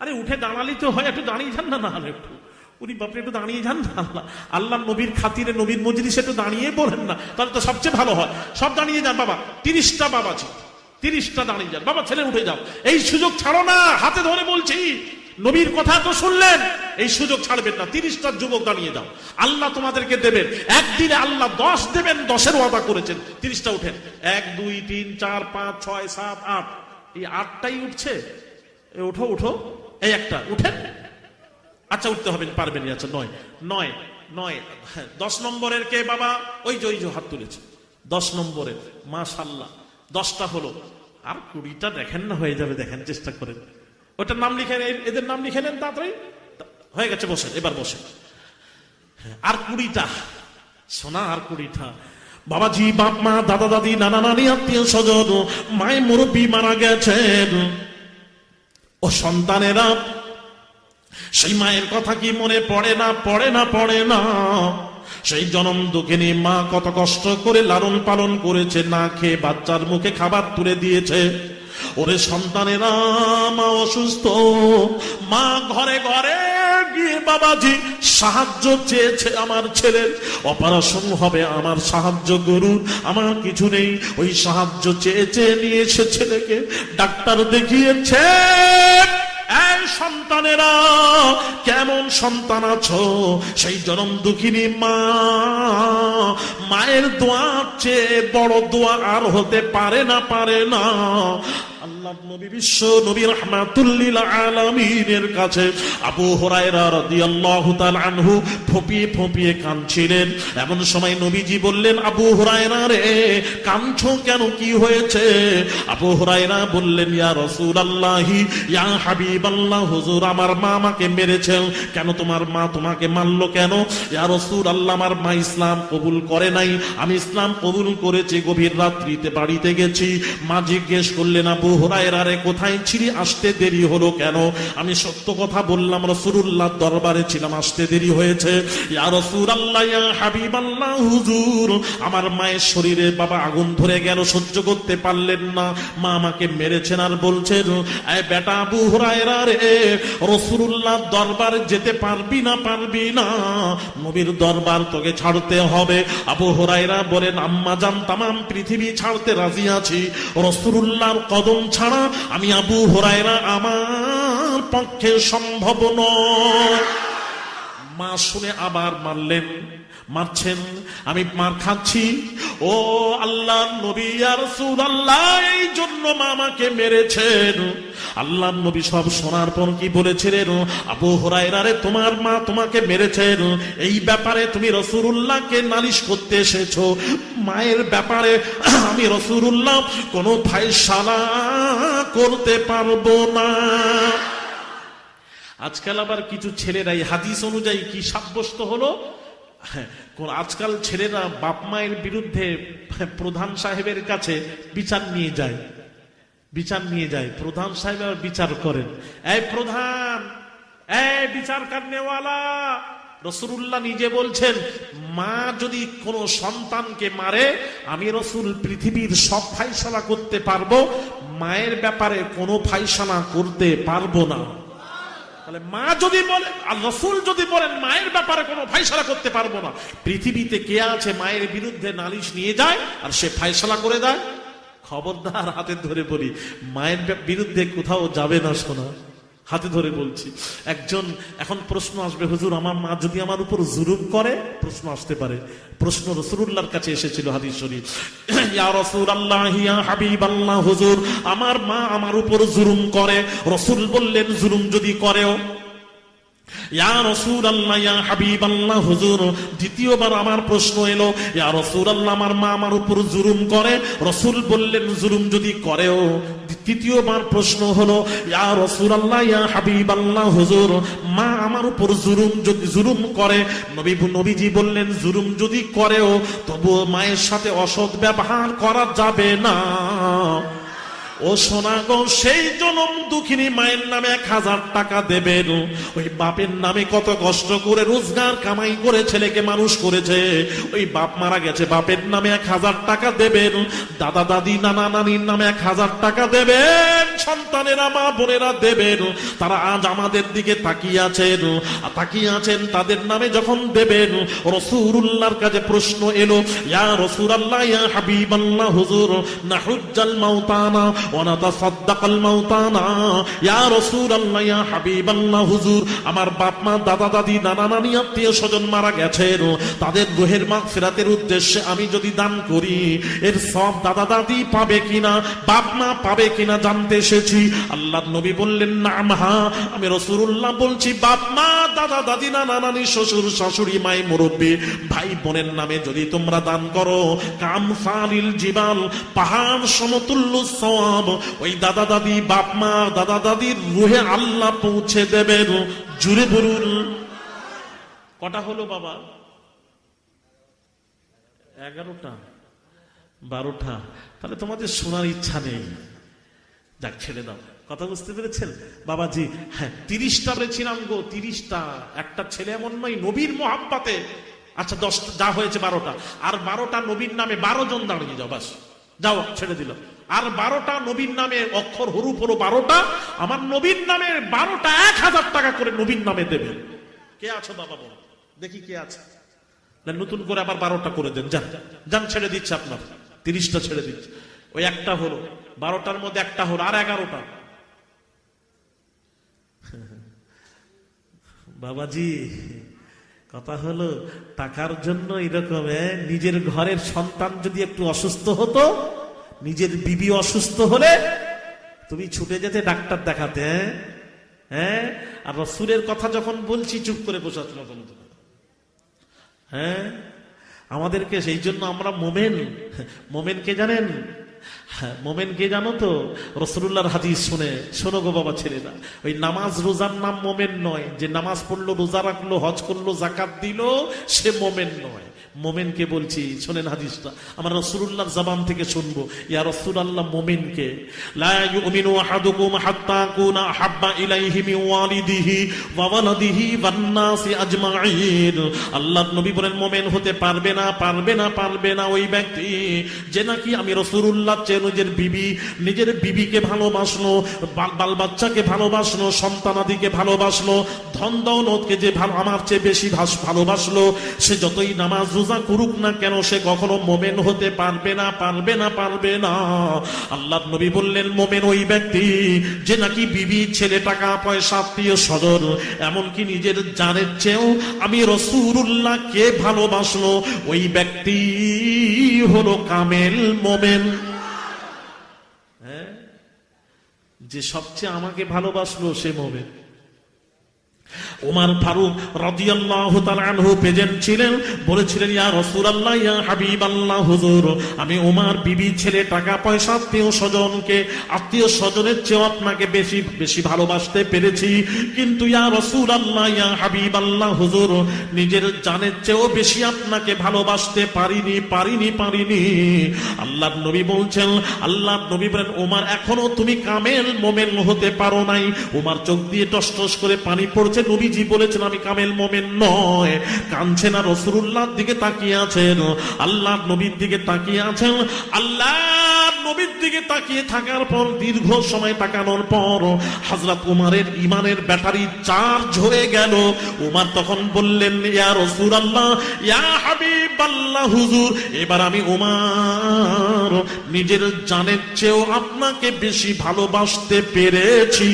আরে উঠে দাঁড়ালেই তো হয়, একটু দাঁড়িয়ে যান না, না হলে একটু, উনি বাপরে একটু দাঁড়িয়ে যান না, আল্লাহ নবীর খাতিরে, নবীর মজলিসে একটু দাঁড়িয়ে বলেন না, তাহলে তো সবচেয়ে ভালো হয়। সব দাঁড়িয়ে যান বাবা, 30টা বাবা ছিল, 30টা দাঁড়িয়ে যান বাবা, ছেলে উঠে যাও, এই সুযোগ ছাড়ো না, হাতে ধরে বলছি, নবীর কথা তো শুনলেন, এই সুযোগ ছাড়বেন না। 30টা যুবক দাঁড়িয়ে যাও, আল্লাহ তোমাদেরকে দেবেন, একদিনে আল্লাহ 10 দেবেন, 10-এর ওয়াদা করেছেন। 30টা উঠেন, 1 2 3 4 5 6 7 8, এই 8টাই উঠছে, উঠো উঠো, এই একটা উঠেন, আচ্ছা উঠতে হবে, পারবেন, আচ্ছা 9 9 9, 10 নম্বরের কে বাবা, ওই যে হাত তুলেছে 10 নম্বরের, মাশাআল্লাহ 10টা হলো, আর 20টা দেখেন না, হয়ে যাবে, দেখেন, চেষ্টা করেন, ওটার নাম লিখে, এদের নাম লিখে নেন তাড়াতাড়ি, হয়ে গেছে, বসেন, এবার বসেন। আর 20টা সোনা, আর 20টা বাবাজি, বাপ মা, দাদা দাদি, নানা নানি, আত্মীয় স্বজন, মায়ের মুরব্বী মারা গেছেন, ও সন্তানেরা, সেই মায়ের কথা কি মনে পড়ে না, পড়ে না, পড়ে না? সেই জনম দুঃখিনী মা কত কষ্ট করে লালন পালন করেছে, না খেয়ে বাচ্চার মুখে খাবার তুলে দিয়েছে। ওরে সন্তানেরা, মা অসুস্থ, মা ঘরে ঘরে গিয়ে বাবাজি সাহায্য চেয়েছে, আমার ছেলের অপারেশন হবে, আমার সাহায্য করুন, আমার কিছু নেই, ওই সাহায্য চেয়েছে, নিয়ে এসে ছেলেকে ডাক্তার দেখিয়েছে। এই সন্তানেরা, কেমন সন্তান আছো? সেই জনম দুঃখিনী মা, মায়ের দোয়া চেয়ে বড় দোয়া আর হতে পারে না, পারে না। আল্লাহ নবী, বিশ্ব নবী রাহমাতুল লিল আলামিনের কাছে আবু হুরায়রা রাদিয়াল্লাহু তাআলা আনহু ফপিয়ে ফপিয়ে কাঁদছিলেন। এমন সময় নবীজি বললেন, আবু হুরায়রা রে, কাঁদছো কেন, কি হয়েছে? আবু হুরায়রা বললেন, ইয়া রাসূলুল্লাহি, ইয়া হাবিবাল্লাহ, হুজুর আমার মা আমাকে মেরেছে। কেন তোমার মা তোমাকে মারলো কেন? ইয়া রাসূলুল্লাহ, আমার মা ইসলাম কবুল করে নাই, আমি ইসলাম কবুল করেছি, গভীর রাত্রিতে বাড়িতে গেছি। মা জিজ্ঞেস করলেন, আবু হুরায়রা রে, কোথায় ছিলি, আসতে দেরি হলো কেন? আমি সত্য কথা বললাম, রাসূলুল্লাহর দরবারে ছিলাম, আসতে দেরি হয়েছে। ইয়া রাসূলুল্লাহ, ইয়া হাবিবাল্লাহ, হুজুর আমার মায়ের শরীরে বাবা আগুন ধরে গেল, সহ্য করতে পারলেন না, মা আমাকে মেরেছেন। আর বলছেন, এই বেটা আবু হুরায়রা রে, রাসূলুল্লাহর দরবারে যেতে পারবি না, পারবি না, নবীর দরবার তোকে ছাড়তে হবে। আবু হুরায়রা বলেন, আম্মা জান, তামাম পৃথিবী ছাড়তে রাজি আছি, রাসূলুল্লাহর কদম ছাড়া আমি আবু হুরায়রা আমার পক্ষে সম্ভব নয়। মা শুনে আবার মারলেন, মারছেন, আমি মার খাচ্ছি। ও আল্লাহ নবী, ইয়া রাসূলুল্লাহ, এই জন্য মা আমাকে মেরেছেন। আল্লাহ নবী সব শোনার পর কি বলেছিলেন, আবু হুরায়রা রে, তোমার মা তোমাকে মেরেছেন, এই ব্যাপারে তুমি রাসূলুল্লাহকে নালিশ করতে এসেছো, মায়ের ব্যাপারে আমি রাসূলুল্লাহ কোনো ফায়সালা করতে পারবো না। আজকাল আবার কিছু ছেলেরাই হাদিস অনুযায়ী কি সাব্যস্ত হলো, আজকাল ছেলেরা বাপ মায়ের বিরুদ্ধে প্রধান সাহেবের কাছে বিচার নিয়ে যায়, প্রধান সাহেব আর বিচার করেন, এই প্রধান, এই বিচার করনেওয়ালা। রাসূলুল্লাহ নিজে বলছেন, মা যদি কোনো সন্তানকে মারে, আমি রাসূল পৃথিবীর সব ফায়সালা করতে পারবো, মায়ের ব্যাপারে কোনো ফায়সালা করতে পারবো না। তাহলে মা যদি বলেন আর রাসূল যদি বলেন মায়ের ব্যাপারে কোনো ফায়সালা করতে পারবো না, পৃথিবীতে কে আছে মায়ের বিরুদ্ধে নালিশ নিয়ে যায় আর সে ফায়সালা করে দেয়? খবরদার, হাতে ধরে বলি, মায়ের বিরুদ্ধে কোথাও যাবে না শোনা, হাতে ধরে বলছি। একজন এখন প্রশ্ন আসবে, হুজুর আমার মা যদি আমার উপর জুলুম করে, প্রশ্ন আসতে পারে। প্রশ্ন রাসূলুল্লাহর কাছে এসেছিল হাদিস শরীফ, ইয়া রাসূলুল্লাহ ইয়া হাবিবাল্লাহ, হুজুর আমার মা আমার উপর জুলুম করে। রাসূল বললেন, জুলুম যদি করেও, ইয়া রাসূলুল্লাহ ইয়া হাবিবাল্লাহ, হুজুর দ্বিতীয়বার আমার প্রশ্ন এলো, ইয়া রাসূলুল্লাহ আমার মা আমার উপর জুলুম করে। রাসূল বললেন, জুলুম যদি করেও। তৃতীয়বার প্রশ্ন হলো, ইয়া রাসূলুল্লাহ ইয়া হাবিবাল্লাহ, হুজুর মা আমার উপর জুলুম করে। নবীজি বললেন, জুলুম যদি করেও তবুও মায়ের সাথে অসৎ ব্যবহার করা যাবে না। ও সোনা গো, সেই জনম দুঃখিনী মায়ের নামে 1000 টাকা দেবেন। ওই বাপের নামে কত কষ্ট করে রোজগার কামাই করে ছেলেকে মানুষ করেছে, ওই বাপ মারা গেছে, বাপের নামে 1000 টাকা দেবেন। দাদা দাদি নানা নানির নামে 1000 টাকা দেবেন। সন্তানেরা মা বোনেরা দেবেন। তারা আজ আমাদের দিকে তাকিয়ে আছেন, তাদের নামে যখন দেবেন, রাসূলুল্লাহর কাছে প্রশ্ন এলো, ইয়া রাসূলুল্লাহ ইয়া হাবিবাল্লাহ, হুজুর নাহুজ্জাল মাউতানা ওয়ানাতাসাদ্দাকাল মাউতানা, ইয়া রাসূলুল্লাহ ইয়া হাবিবাল্লাহ, হুজুর আমার বাপ মা দাদা দাদি নানা নানি আত্মীয় স্বজন মারা গেছেন, তাদের রূহের মাগফিরাতের উদ্দেশ্যে আমি যদি দান করি, এর সব দাদা দাদি পাবে কিনা, বাপ মা পাবে কিনা জানতে এসেছি। আল্লাহর নবী বললেন, নাম হা। আমি রাসূলুল্লাহ বলছি, বাপ মা দাদা দাদি নানা নানি শ্বশুর শাশুড়ি মাই মুরব্বি ভাই বোনের নামে যদি তোমরা দান করো, কামসালিল জিবাল, পাহাড় সমতুল্য সওয়াব ওই দাদা দাদি বাপ মা দাদা দাদির রুহে আল্লাহ পৌঁছে দেবেন। জুড়ে বলুন। কটা হলো বাবা? 11টা 12টা। তাহলে তোমাদের শোনার ইচ্ছা নেই, যাক ছেড়ে দাও। কথা বুঝতে পেরেছেন বাবাজি? হ্যাঁ, 30টা বলেছিলাম গো, 30টা। একটা ছেলে এমন নয় নবীর মোহাব্বতে। আচ্ছা 10 যা হয়েছে 12টা, আর 12টা নবীর নামে 12 জন দাঁড়িয়ে যাও, বাস যাও, ছেড়ে দিল। আর 12টা নবীর নামে অক্ষর হরুফ হলো 12টা, আমার নবীর নামে 12টা 1000 টাকা করে নবীর নামে দেবেন। কে আছো বাবা বল দেখি, কে আছে? নতুন করে আবার 12টা করে দেন, যান ছেড়ে দিচ্ছে আপনার, 30টা ছেড়ে দিচ্ছে। ওই একটা হলো, 12টার মধ্যে একটা হলো, আর 11টা। বাবাজি কথা হলো, টাকার জন্য এরকম নিজের ঘরের সন্তান যদি একটু অসুস্থ হতো, নিজের বিবি অসুস্থ হলে তুমি ছুটে যেতে ডাক্তার দেখাতে। হ্যাঁ, আর রাসূলের কথা যখন বলছি চুপ করে বসে আছো। হ্যাঁ, আমাদেরকে সেই জন্য আমরা মোমেনকে জানেন? মোমেনকে জানো তো? রাসূলুল্লাহর হাদিস শোনো গো বাবা ছেলেরা, ওই নামাজ রোজার নাম মোমেন নয়। যে নামাজ পড়লো, রোজা রাখলো, হজ করলো, যাকাত দিল, সে মোমেন নয়। মোমেনকে বলছি, শোনেন হাদিসটা, আমরা রাসূলুল্লাহর জবান থেকে শুনবো। ইয়া রাসূলুল্লাহ, মোমেনকে, লা ইউমিনু আহাদুকুম হাত্তা কুনা হাব্বা ইলাইহি মিন ওয়ালিদিহি ওয়া ওয়ালাদিহি ওয়ান নাসি আজমাইন। আল্লাহর নবী বলেন, মোমেন হতে পারবে না ওই ব্যক্তি যে নাকি আমি রাসূলুল্লাহ চেয়ে নিজের বিবিকে ভালোবাসলো, বাল বাচ্চাকে ভালোবাসলো, সন্তানাদিকে ভালোবাসলো, ধন দৌলতকে যে আমার চেয়ে বেশি ভালোবাসলো, সে যতই নামাজ রোজা করুক না কেন, সে কখনো মোমেন হতে পারবে না। আল্লাহর নবী বললেন, মোমেন ওই ব্যক্তি যে নাকি বিবি, ছেলে, টাকা পয়সা, আত্মীয় স্বজন, এমনকি নিজের জানের চেয়েও আমি রাসূলুল্লাহকে ভালোবাসলো, ওই ব্যক্তি হলো কামেল মোমেন। হ্যাঁ, যে সবচেয়ে আমাকে ভালোবাসলো সে মোমেন। ওমর ফারুক রাদিয়াল্লাহু তাআলা আনহু প্রেজেন্ট ছিলেন, বলেছিলেন ইয়া রাসূলুল্লাহ ইয়া হাবিবাল্লাহ হুজুর, আমি ওমর বিবি ছেলে টাকা পয়সা আত্মীয় স্বজনের চেয়ে আপনাকে বেশি বেশি ভালোবাসতে পেরেছি, কিন্তু ইয়া রাসূলুল্লাহ ইয়া হাবিবাল্লাহ হুজুর, নিজের জানের চেয়েও বেশি আপনাকে ভালোবাসতে পারিনি। আল্লাহর নবী বলছেন, আল্লাহর নবী বলেন ওমর এখনো তুমি কামেল মোমেন হতে পারো নাই। ওমর চোখ দিয়ে টস টস করে পানি পড়ছে। নবীজি বলেছেন আমি কামেল মোমেন নয়। কাঁদছেন আর রাসূলুল্লাহর দিকে তাকিয়ে আছেন, আল্লাহর নবীর দিকে তাকিয়ে আছেন। আল্লাহর নবীর দিকে তাকিয়ে থাকার পর দীর্ঘ সময় তাকানোর পর হযরত ওমরের ঈমানের ব্যাটারি চার্জ হয়ে গেল। ওমর তখন বললেন ইয়া রাসূলুল্লাহ ইয়া হাবিবাল্লাহ হুজুর, এবার আমি ওমর নিজের জানের চেয়েও আপনাকে বেশি ভালোবাসতে পেরেছি।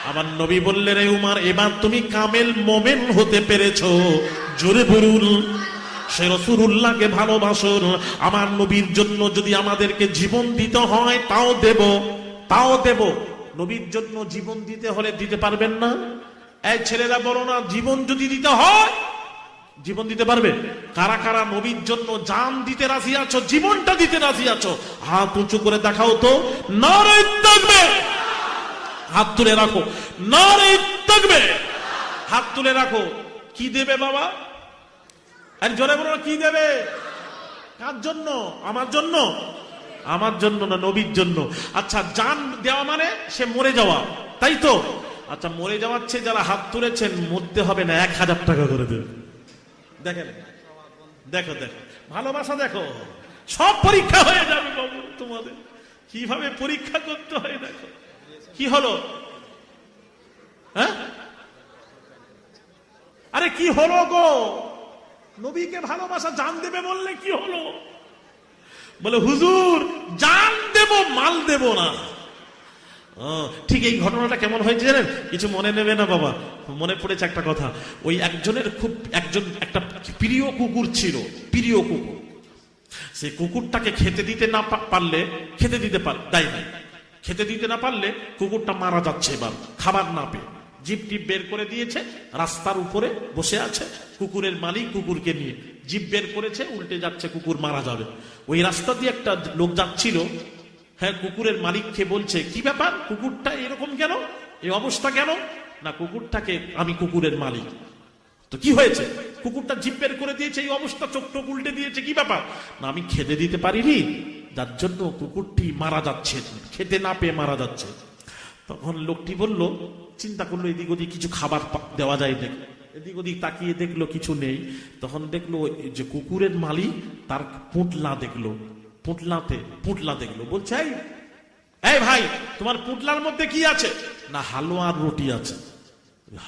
আমার নবী বললেন রে উমর, এবার তুমি কামেল মোমেন হতে পেরেছো। জোরে বলুন সে রাসূলুল্লাহকে ভালোবাসুন। আমার নবীর জন্য যদি আমাদেরকে জীবন দিতে হয় তাও দেব। নবীর জন্য জীবন দিতে হলে দিতে পারবেন না? এই ছেলেরা বলো না, জীবন যদি দিতে হয় জীবন দিতে পারবে? কারা কারা নবীর জন্য জান দিতে রাজি আছো, জীবনটা দিতে রাজি আছো? হাত উঁচু করে দেখাও তো। নারে তাকবীর, হাত তুলে রাখো। নারে তাকবীর, হাত তুলে রাখো। কি দেবে বাবা? আর জোরে বলো কি দেবে? কার জন্য? আমার জন্য? আমার জন্য না, নবীর জন্য। আচ্ছা, জান দেওয়া মানে সে মরে যাওয়া, তাই তো? আচ্ছা, মরে যাওয়ার চেয়ে যারা হাত তুলেছেন মরতে হবে না, 1000 টাকা করে দেবে। দেখেন, দেখো ভালোবাসা দেখো, সব পরীক্ষা হয়ে যাবে বাবু তোমাদের। কিভাবে পরীক্ষা করতে হয় দেখো। কি হলো? হ্যাঁ, আরে কি হলো গো? নবীকে ভালোবাসা জান দেবে বললে কি হলো? বলে হুজুর জান দেব, মাল দেব না। ঠিক এই ঘটনাটা কেমন হয়েছে জানেন? কিছু মনে নেবে না বাবা, মনে পড়েছে একটা কথা। ওই একজনের একটা প্রিয় কুকুর ছিল, প্রিয় কুকুর। সেই কুকুরটাকে খেতে দিতে না পারলে, খেতে দিতে না পারলে কুকুরটা মারা যাচ্ছে। এবার খাবার না পেয়ে জিপ টিপ বের করে দিয়েছে, রাস্তার উপরে বসে আছে কুকুরের মালিক কুকুরকে নিয়ে। জিপ বের করেছে, উল্টে যাচ্ছে, কুকুর মারা যাবে। ওই রাস্তা দিয়ে একটা লোক যাচ্ছিল, হ্যাঁ, কুকুরের মালিককে বলছে কি ব্যাপার, কুকুরটা এরকম কেন, এই অবস্থা কেন? না, কুকুরটাকে আমি কুকুরের মালিক। তো কি হয়েছে? কুকুরটা জিপ বের করে দিয়েছে, এই অবস্থা, চোখ টোক উল্টে দিয়েছে, কি ব্যাপার? না, আমি খেতে দিতে পারিনি, যার জন্য কুকুরটি মারা যাচ্ছে, খেতে না পেয়ে মারা যাচ্ছে। তখন লোকটি বলল, চিন্তা করলো এদিক ওদিক কিছু খাবার দেওয়া যায় নাকি। এদিক ওদিক তাকিয়ে দেখলো কিছু নেই। তখন দেখলো যে কুকুরের মালিক তার পুঁটলা দেখলো, পুঁটলা দেখলো। বলছে এই ভাই, তোমার পুঁটলার মধ্যে কি আছে? না, হালুয়া আর রুটি আছে।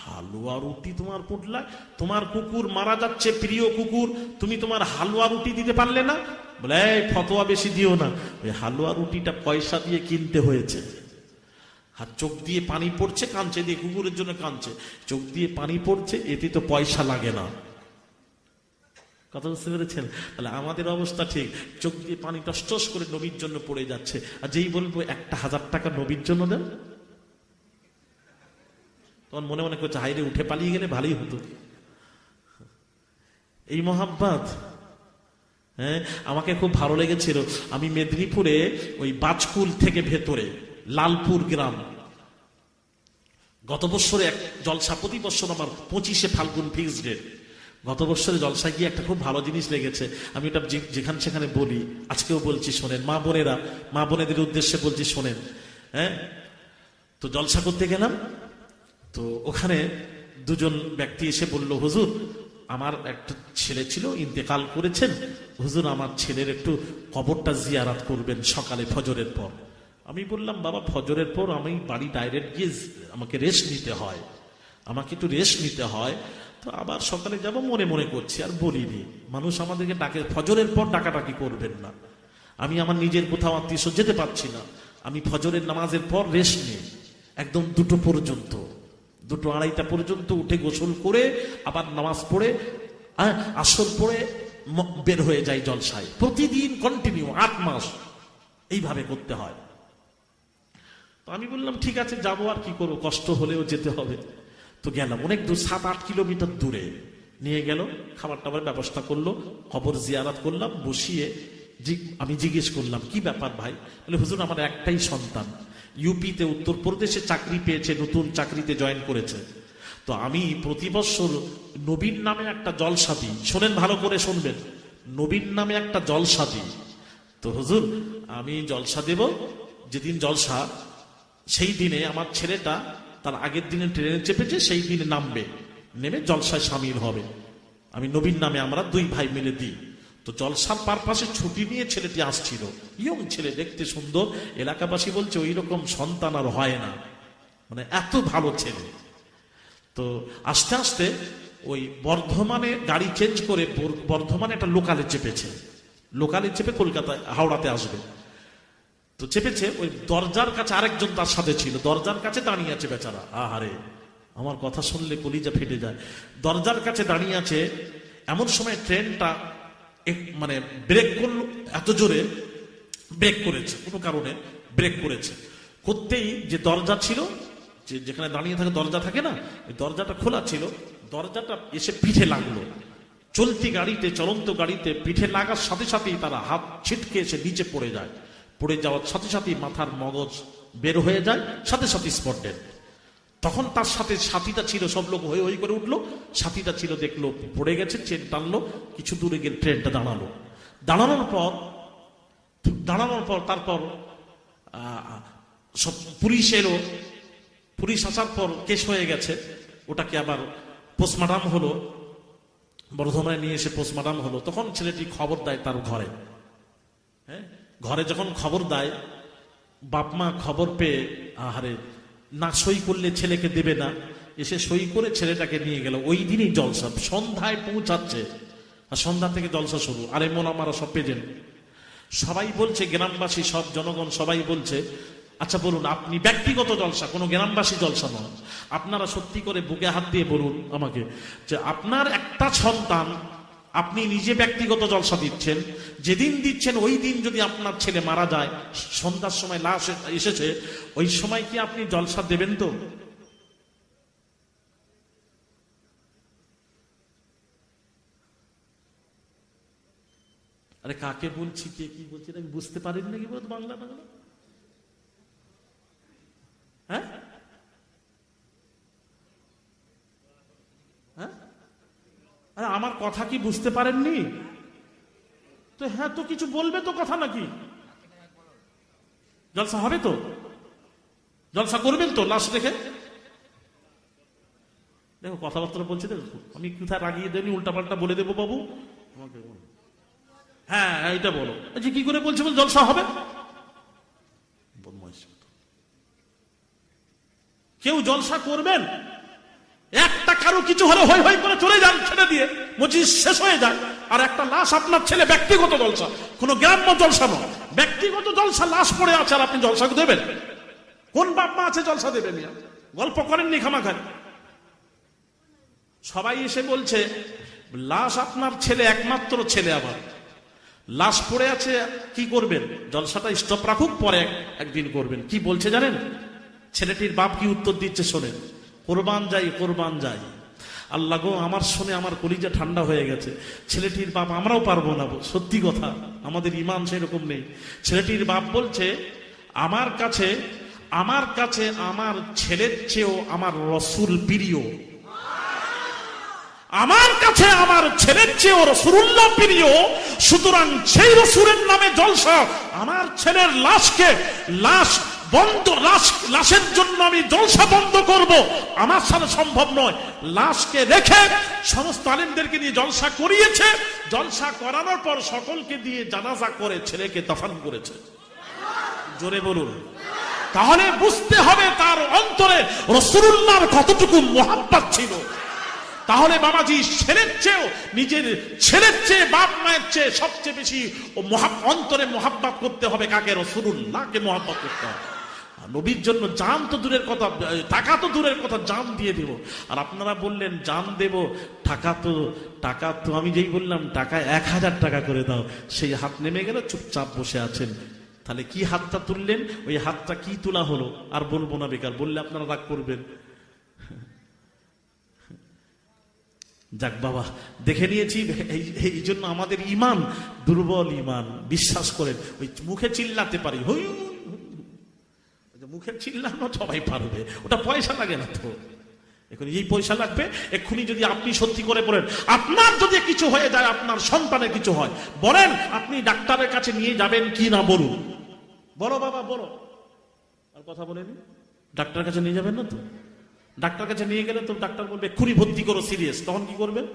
হালুয়া রুটি তোমার পুঁটলা? তোমার কুকুর মারা যাচ্ছে, প্রিয় কুকুর, তুমি তোমার হালুয়া রুটি দিতে পারলে না? বলে এই ফতোয়া বেশি দিও না, ওই হালুয়া রুটিটা পয়সা দিয়ে কিনতে হয়েছে। আর চোখ দিয়ে পানি পড়ছে, কাঁদছে, দিয়ে কুকুরের জন্য কাঁদছে, চোখ দিয়ে পানি পড়ছে, এতে তো পয়সা লাগে না। কথা বুঝতে পেরেছেন? তাহলে আমাদের অবস্থা ঠিক, চোখ দিয়ে পানি টস করে নবীর জন্য পড়ে যাচ্ছে। আর যেই বলবো 1000 টাকা নবীর জন্য দেন, তখন মনে মনে করছে হাইরে উঠে পালিয়ে গেলে ভালোই হতো। এই মহাব্বত, হ্যাঁ, আমাকে খুব ভালো লেগেছিল। আমি মেদিনীপুরে ওই বাজকুল থেকে ভেতরে লালপুর গ্রাম, গত বছরে এক জলসা, প্রতি বছর আমার 25শে ফাল্গুন ফিক্সড ডেট, গত বছরে জলসায় গিয়ে একটা খুব ভালো জিনিস লেগেছে। আমি ওটা যেখানে সেখানে বলি, আজকেও বলছি শোনেন, মা বোনেদের উদ্দেশ্যে বলছি শোনেন। হ্যাঁ, তো জলসা করতে গেলাম, তো ওখানে দুজন ব্যক্তি এসে বলল, হুজুর আমার একটা ছেলে ছিল, ইন্তেকাল করেছেন, হুজুর আমার ছেলের একটু কবরটা জিয়ারাত করবেন সকালে ফজরের পর। আমি বললাম বাবা, ফজরের পর আমি বাড়ি ডাইরেক্ট গিয়ে আমাকে রেস্ট নিতে হয়, আমাকে একটু রেস্ট নিতে হয়, তো আবার সকালে যাব মনে মনে করছি, আর বলিনি। মানুষ আমাদেরকে ডাকে, ফজরের পর ডাকাডাকি করবেন না। আমি আমার নিজের কোথাও আত্মীয় যেতে পারছি না, আমি ফজরের নামাজের পর রেস্ট নিই একদম 2টো পর্যন্ত, 2-2:30 পর্যন্ত উঠে গোসল করে আবার নামাজ পড়ে আসর পড়ে বের হয়ে যাই জলসায়। প্রতিদিন কন্টিনিউ 8 মাস এইভাবে করতে হয়। তো আমি বললাম ঠিক আছে যাবো, আর কি করবো, কষ্ট হলেও যেতে হবে। তো গেলাম অনেক দূর, 7-8 কিলোমিটার দূরে নিয়ে গেল, খাবার টাবার ব্যবস্থা করলো, কবর জিয়ারত করলাম, বসিয়ে আমি জিজ্ঞেস করলাম কি ব্যাপার ভাই? বলে হুজুর আমার একটাই সন্তান, ইউপিতে উত্তরপ্রদেশে চাকরি পেয়েছে, নতুন চাকরিতে জয়েন করেছে, তো আমি প্রতি বছর নবীন নামে একটা জলসা দিই। শোনেন ভালো করে শুনবেন, নবীন নামে একটা জলসা দিই। তো হুজুর আমি জলসা দেব, যেদিন জলসা সেই দিনে আমার ছেলেটা তার আগের দিনে ট্রেনে চেপেছে, সেই দিনে নামবে, নেমে জলসায় সামিল হবে, আমি নবীন নামে আমরা 2 ভাই মিলে দিই। তো জলসার পারপাসে ছুটি নিয়ে ছেলেটি আসছিল, ইয়ং ছেলে, দেখতে সুন্দর, এলাকাবাসী বলছে ওই রকম সন্তান আর হয় না, মানে এত ভালো ছেলে। তো আস্তে আস্তে ওই বর্ধমানে গাড়ি চেঞ্জ করে বর্ধমানে একটা লোকালে চেপেছে, লোকালে চেপে কলকাতা হাওড়াতে আসবে। তো চেপেছে, ওই দরজার কাছে আরেকজন তার সাথে ছিল, দরজার কাছে দাঁড়িয়ে আছে বেচারা। আহারে, আমার কথা শুনলে কলিজা ফেটে যায়। দরজার কাছে দাঁড়িয়ে আছে, এমন সময় ট্রেনটা মানে ব্রেক করলো, এত জোরে ব্রেক করেছে, কোনো কারণে ব্রেক করেছে, করতেই যে দরজা ছিল, যেখানে দাঁড়িয়ে থাকে দরজা থাকে না, ওই দরজাটা খোলা ছিল, দরজাটা এসে পিঠে লাগলো। চলতি গাড়িতে, চলন্ত গাড়িতে পিঠে লাগার সাথে সাথেই তারা হাত ছিটকে এসে নিচে পড়ে যায়, পড়ে যাওয়ার সাথে সাথেই মাথার মগজ বের হয়ে যায়, সাথে সাথে স্পট ডেড। তখন তার সাথে সাথীটা ছিল, সব লোক হই হই করে উঠলো, সাথীটা ছিল দেখলো পড়ে গেছে, চেন টানলো, কিছু দূরে গিয়ে ট্রেনটা দাঁড়ালো। দাঁড়ানোর পর তারপর সব পুলিশ এলো, পুলিশ আসার পর কেস হয়ে গেছে, ওটাকে আবার পোস্টমর্টম হলো, বর্ধমানে নিয়ে এসে পোস্টমর্টম হলো। তখন ছেলেটি খবর দেয় তার ঘরে, হ্যাঁ, ঘরে যখন খবর দেয়, বাপ মা খবর পেয়ে, আহারে, না সই করলে ছেলেকে দেবে না, এসে সই করে ছেলেটাকে নিয়ে গেল। ওই দিনই জলসা, সন্ধ্যায় পৌঁছাচ্ছে, আর সন্ধ্যা থেকে জলসা শুরু। আর এমন আমরা সব পেজেন্ট, সবাই বলছে, গ্রামবাসী সব জনগণ সবাই বলছে, আচ্ছা বলুন আপনি ব্যক্তিগত জলসা, কোনো গ্রামবাসী জলসা নয়, আপনারা সত্যি করে বুকে হাত দিয়ে বলুন আমাকে যে আপনার একটা সন্তান আপনি নিজে ব্যক্তিগত জলসা দিচ্ছেন, যেদিন দিচ্ছেন ওই দিন যদি আপনার ছেলে মারা যায়, সন্ধ্যার সময় লাশ এসেছে, ওই সময় কি আপনি জলসা দেবেন? তো আরে কাকে বলছি, কে কি বলছি আমি বুঝতে পারেন নাকি বাংলা? হ্যাঁ হ্যাঁ, আরে আমার কথা কি বুঝতে পারেননি? তো হ্যাঁ, তো কিছু বলবে তো, কথা নাকি? জলসা হবে তো, জলসা করবেন তো লাশ দেখে? দেখো কথাবার্তা বলছে, দেখো আমি কোথায় রাগিয়ে দেবনি, উল্টাপাল্টা বলে দেবো বাবু আমাকে। হ্যাঁ এইটা বলো, যে কি করে বলছে জলসা হবে? কেউ জলসা করবেন? একটা কারো কিছু হলে হই হই করে চলে যান, ছেড়ে দিয়ে মজলিস শেষ হয়ে যায়, আর একটা লাশ আপনার ছেলে, ব্যক্তিগত জলসা, কোনো গ্রাম্য জলসা নয়, ব্যক্তিগত জলসা, লাশ পড়ে আছে আর আপনি জলসা দেবেন? কোন বাপ মা আছে জলসা দেবেন? গল্প করেননি খামাখান। সবাই এসে বলছে লাশ আপনার ছেলে, একমাত্র ছেলে, আবার লাশ পড়ে আছে, কি করবেন? জলসাটা স্টপ রাখুক, পরে একদিন করবেন। কি বলছে জানেন ছেলেটির বাপ? কি উত্তর দিচ্ছে শোনেন, কোরবান যাই, কোরবান যাই। আল্লাহ গো, আমার শুনে আমার কলিজা ঠান্ডা হয়ে গেছে। ছেলেটির বাপ, আমরাও পারবো না, সত্যি কথা, আমাদের ঈমান সেরকম নেই। ছেলেটির বাপ বলছে, আমার কাছে আমার ছেলের চেয়েও আমার রসুল প্রিয়, আমার কাছে আমার ছেলের চেয়েও রাসূলুল্লাহ প্রিয়, সুতরাং সেই রাসূলের নামে জলসা, আমার ছেলের লাশের জন্য আমি জলসা বন্ধ করব, আমার সাথে সম্ভব নয়। লাশকে রেখে সমস্ত আলেমদেরকে নিয়ে জলসা করিয়েছে, জলসা করানোর পর সকলকে দিয়ে জানাজা করে ছেলেকে দফন করেছে। জোরে বলুন। তাহলে বুঝতে হবে তার অন্তরে রাসূলুল্লাহর কতটুকু মহব্বত ছিল। তাহলে বাবাজি, ছেলের চেয়েও, নিজের ছেলের চেয়ে, বাপ মায়ের চেয়ে সবচেয়ে বেশি অন্তরে মহব্বত করতে হবে কাকে? রাসূলুল্লাহকে মহব্বত করতে হবে। নবীর জন্য জান তো দূরের কথা, টাকা তো দূরের কথা, জান দিয়ে দেব। আর আপনারা বললেন জান দেব, টাকা তো আমি যেই বললাম টাকা 1000 টাকা করে দাও, সেই হাত নেমে গেল, চুপচাপ বসে আছেন। তাহলে কি হাতটা তুললেন? ওই হাতটা কি তোলা হলো? আর বলবো না, বেকার বললে আপনারা রাগ করবেন। যাক বাবা, দেখে নিয়েছি। এই জন্য আমাদের ইমান দুর্বল ইমান। বিশ্বাস করেন, ওই মুখে চিল্লাতে পারি, হই মুখে চিল্লানো সবাই পারবে, ওটা পয়সা লাগে না তো। এখন এই পয়সা লাগবে এক্ষুনি। যদি আপনি সত্যি করে বলেন, আপনার যদি কিছু হয়ে যায়, আপনার সন্তানের কিছু হয়, বলেন আপনি ডাক্তারের কাছে নিয়ে যাবেন কি না, বলুন। বলো বাবা বলো, আর কথা বলেনি। ডাক্তারের কাছে নিয়ে যাবেন না তো? ডাক্তার কাছে নিয়ে গেলে তো ডাক্তার বলবে এক্ষুনি ভর্তি করো, সিরিয়াস। তখন কি করবেন?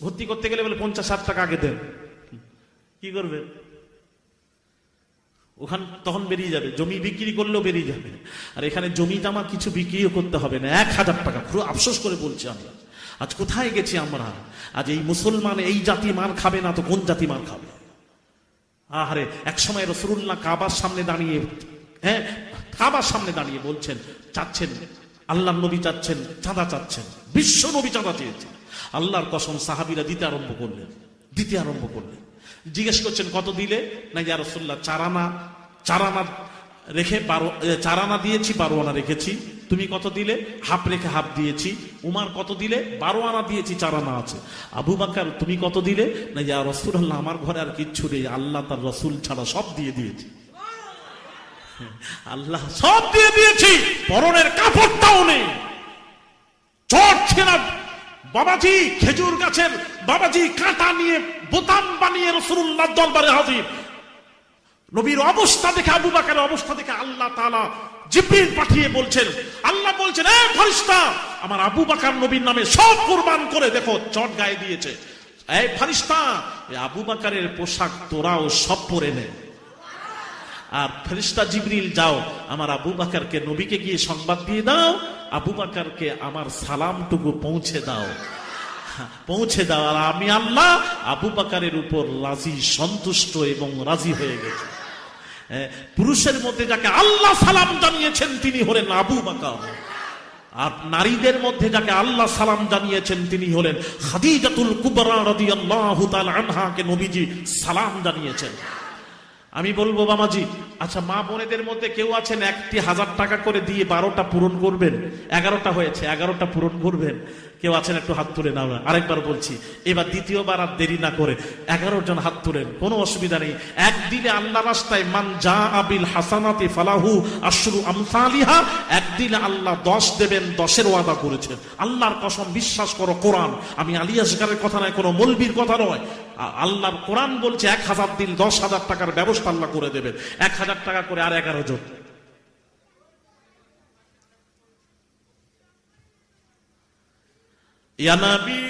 ভর্তি করতে গেলে বলে 50-60 টাকা আগে দেন। কি করবেন? ওখান তখন বেরিয়ে যাবে, জমি বিক্রি করলেও বেরিয়ে যাবে। আর এখানে জমি জামা কিছু বিক্রিও করতে হবে না, 1000 টাকা। পুরো আফসোস করে বলছি আমি, আজ কোথায় গেছি আমরা? আজ এই মুসলমান এই জাতি মার খাবে না তো কোন জাতি মার খাবে? আহারে, এক সময় রাসূলুল্লাহ কাবার সামনে দাঁড়িয়ে, কাবার সামনে দাঁড়িয়ে বলছেন, চাচ্ছেন, আল্লাহ নবী চাচ্ছেন, চাঁদা চাচ্ছেন, বিশ্ব নবী চাঁদা চেয়েছেন। আল্লাহর কসম, সাহাবীরা দিতে আরম্ভ করলেন। জিজ্ঞেস করছেন কত দিলে? না ইয়া রাসূলুল্লাহ, 4 আনা রেখে 4 আনা দিয়েছি, 12 আনা রেখেছি। তুমি কত দিলে? হাফ রেখে হাফ দিয়েছি। উমার কত দিলে? 12 আনা দিয়েছি, 4 আনা আছে। আবু বকর তুমি কত দিলে? না ইয়া রাসূলুল্লাহ, আমার ঘরে আর কিচ্ছু নেই, আল্লাহ তার রাসূল ছাড়া সব দিয়ে দিয়েছি। আল্লাহ সব দিয়ে দিয়েছি, পরনের কাপড়টাও নেই। চড়ছে না বাবাজি, খেজুর গাছের বাবাজি কাঁটা নিয়ে বোতাম বানিয়ে রাসূলুল্লাহ দরবারে হাজির। নবীর অবস্থা দেখে, আবু বকরের অবস্থা দেখে আল্লাহ তাআলা জিবরিল পাঠিয়ে বলছেন, আল্লাহ বলছেন, এ ফেরেশতা, আমার আবু বকর নবীর নামে সব কুরবান করে দেখো, চট গায়ে দিয়েছে। এই ফেরেশতা, এই আবু বকরের পোশাক তোরাও সব পরে নে। আর ফেরেশতা জিবরিল, যাও আমার আবু বকরকে, নবীকে গিয়ে সংবাদ দিয়ে দাও, আবু বকরকে আমার সালামটুকু পৌঁছে দাও। আর আমি আল্লাহ আবু বকরের উপর রাজি, সন্তুষ্ট এবং রাজি হয়ে গেছি। পুরুষের মধ্যে যাকে আল্লাহ সালাম জানিয়েছেন তিনি হলেন আবু বকর। আর নারীদের মধ্যে যাকে আল্লাহ সালাম জানিয়েছেন তিনি হলেন খাদিজাতুল কুবরা রাদিয়াল্লাহু তাআলা আনহাকে নবীজি সালাম জানিয়েছেন। আমি বলবো বাবাজি, আচ্ছা মা বোনেদের মধ্যে কেউ আছেন 1000 টাকা করে দিয়ে 12টা পূরণ করবেন? 11টা হয়েছে, 11টা পূরণ করবেন? কেউ আছেন? একটু হাত তুলে নাও। আরেকবার বলছি, এবার দ্বিতীয়বার আর দেরি না করে 11 জন হাত তুলেন, কোনো অসুবিধা নেই। একদিনে আল্লাহ রাস্তায় মান জা আবিল হাসানাতি ফালাহু আশরু আমসালিহা, একদিনে আল্লাহ 10 দেবেন, 10-এর ওয়াদা করেছেন। আল্লাহর কসম, বিশ্বাস করো, কোরআন, আমি আলী আসগারের কথা নয়, কোনো মৌলবীর কথা নয়। আল্লাহর কোরআন বলছে 1000 দিন 10,000 টাকার ব্যবস্থা আল্লাহ করে দেবেন। 1000 টাকা করে আর 11 জন। ইয়া নবী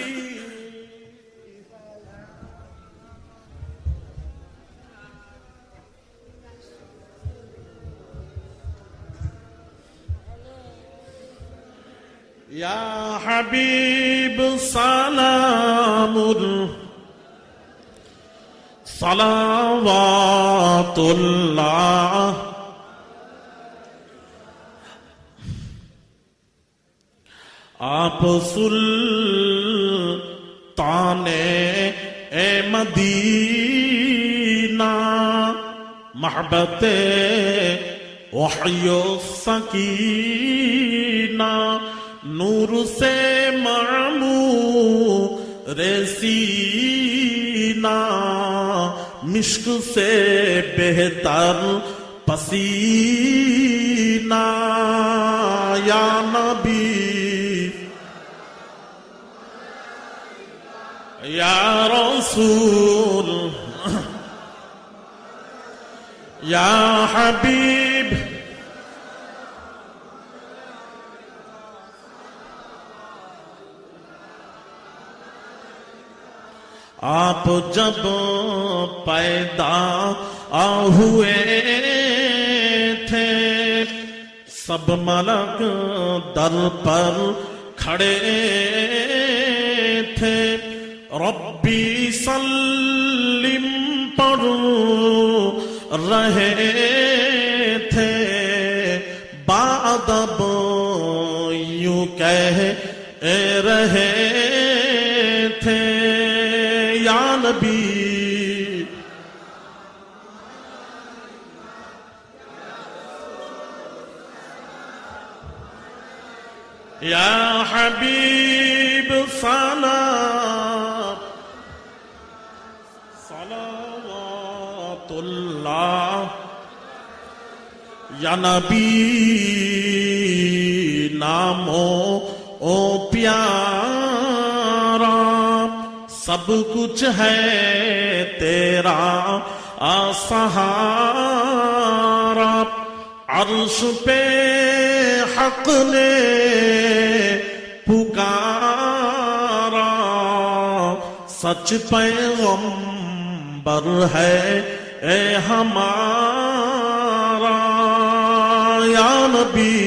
ইয়া হাবিব সালামুল সালাওয়াতুল্লাহ आप सुल्ताने ए मदीना महबते वहयो सकीना नूर से मामूर सीना मिश्क से बेहतर पसीना या नबी या रसूल या हबीब आप जब पैदा हुए थे सब मलक दर पर खड़े थे रब्बी सल्लिम पढ़ रहे थे बादब यूं कह रहे थे या नबी या हबीब सलाम सलावतुल्लाह या नबी नामो ओ प्यारा, सब कुछ है तेरा सहारा। अर्श पे हक ने पुकारा, सच पैगंबर है ए हमारा। या नबी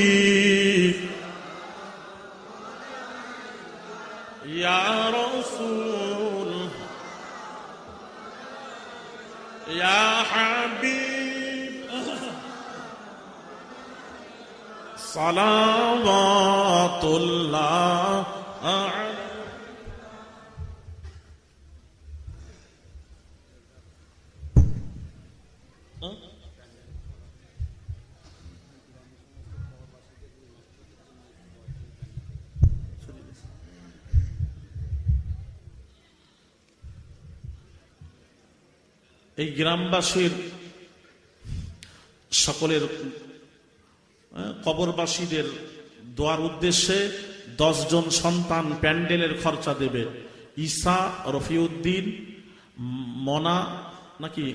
या रसूल या हबीब सलावतुल्लाह। এই গ্রামবাসীর সকলের কবরবাসীদের দোয়ার উদ্দেশ্যে 10 জন সন্তান প্যান্ডেলের খরচা দেবে। ঈসা, রফিউদ্দিন, মনা নাকি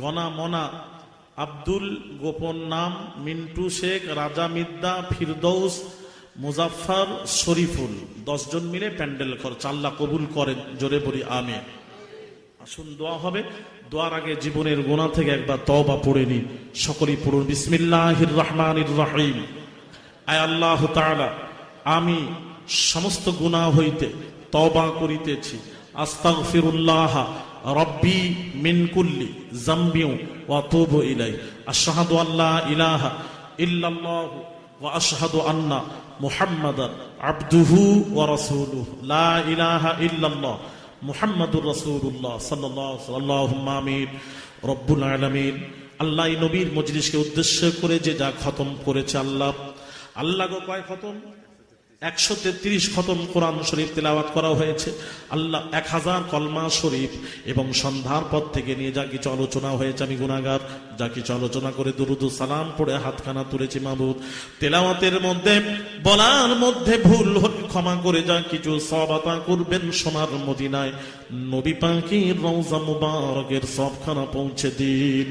গনা, মনা, আব্দুল গোপন নাম, মিন্টু শেখ, রাজা মিদ্দা, ফিরদৌস, মুজাফফর, শরীফুল, 10 জন মিলে প্যান্ডেল খরচা। আল্লাহ কবুল করেন, জোরে বলি আমিন। আসুন দোয়া হবে। দোয়ার আগে জীবনের গুনাহ থেকে একবার তওবা পড়ে নিন। সকলেই পড়ুন বিসমিল্লাহির রহমানির রহিম। আয় আল্লাহ তাআলা, আমি সমস্ত গুনাহ হইতে তওবা করিতেছি। আস্তাগফিরুল্লাহ রব্বি মিন কুল্লি যামবি ওয়া আতুবু ইলাইহি। আশহাদু আল্লা ইলাহা ইল্লাল্লাহু ওয়া আশহাদু আন্না মুহাম্মাদান আবদুহু ওয়া রাসূলুহু। লা ইলাহা ইল্লাল্লাহ মুহাম্মাদুর রাসূলুল্লাহ সাল্লাল্লাহু আমিন। রব্বুল আলামিন, আল্লাহ এই নবীর মজলিসকে উদ্দেশ্য করে যে যা খতম করেছে, আল্লাহ গো কয় খতম? 133 খতম কোরআন শরীফ তেলাওয়াত করা হয়েছে। আল্লাহ 1000 কলমা শরীফ এবং সন্ধ্যার পর থেকে নিয়ে যা কিছু আলোচনা হয়েছে, আমি গুনাহগার, যা কিছু আলোচনা করে দুরুদ ও সালাম পড়ে হাতখানা তুলেছি মাবুদ। তেলাওয়াতের মধ্যে বলার মধ্যে ভুল হলে ক্ষমা করে যা কিছু সওয়াব আতা করবেন সোনার মদিনায় নবী পাকের রওজা মুবারকের সবখানা পৌঁছে দিন।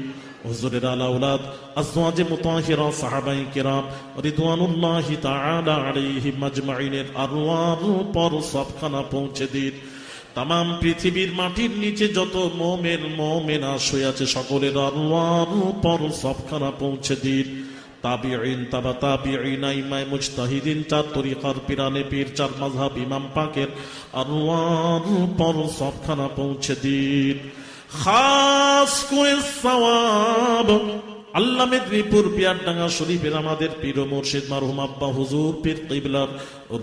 হুজুরের আলা আওলাদ, আজওয়াজে মুতাহিরা, সাহাবায়ে কেরাম রিদওয়ানুল্লাহি তাআলা আলাইহিম আজমাইনের আরওয়াহ পর সবখানা পৌঁছে দিন। তামাম পৃথিবীর মাটির নিচে যত মুমিন মুমিনা শুয়ে আছে সকলের আরওয়াহ পর সবখানা পৌঁছে দিন। তাবিঈন, তাবা তাবিঈন, ইমাম মুজতাহিদিন, 4 তরিকার পিরানে পীর, 4 মাযহাব ইমাম পাকের আরওয়াহ পর সবখানা পৌঁছে দিন। খাস করে সওয়াব আল্লাহ মেদিনীপুর পিয়ারডাঙ্গা শরীফের আমাদের পীর ও মুর্শিদ মারহুম আব্বা হুজুর পীর কিবলার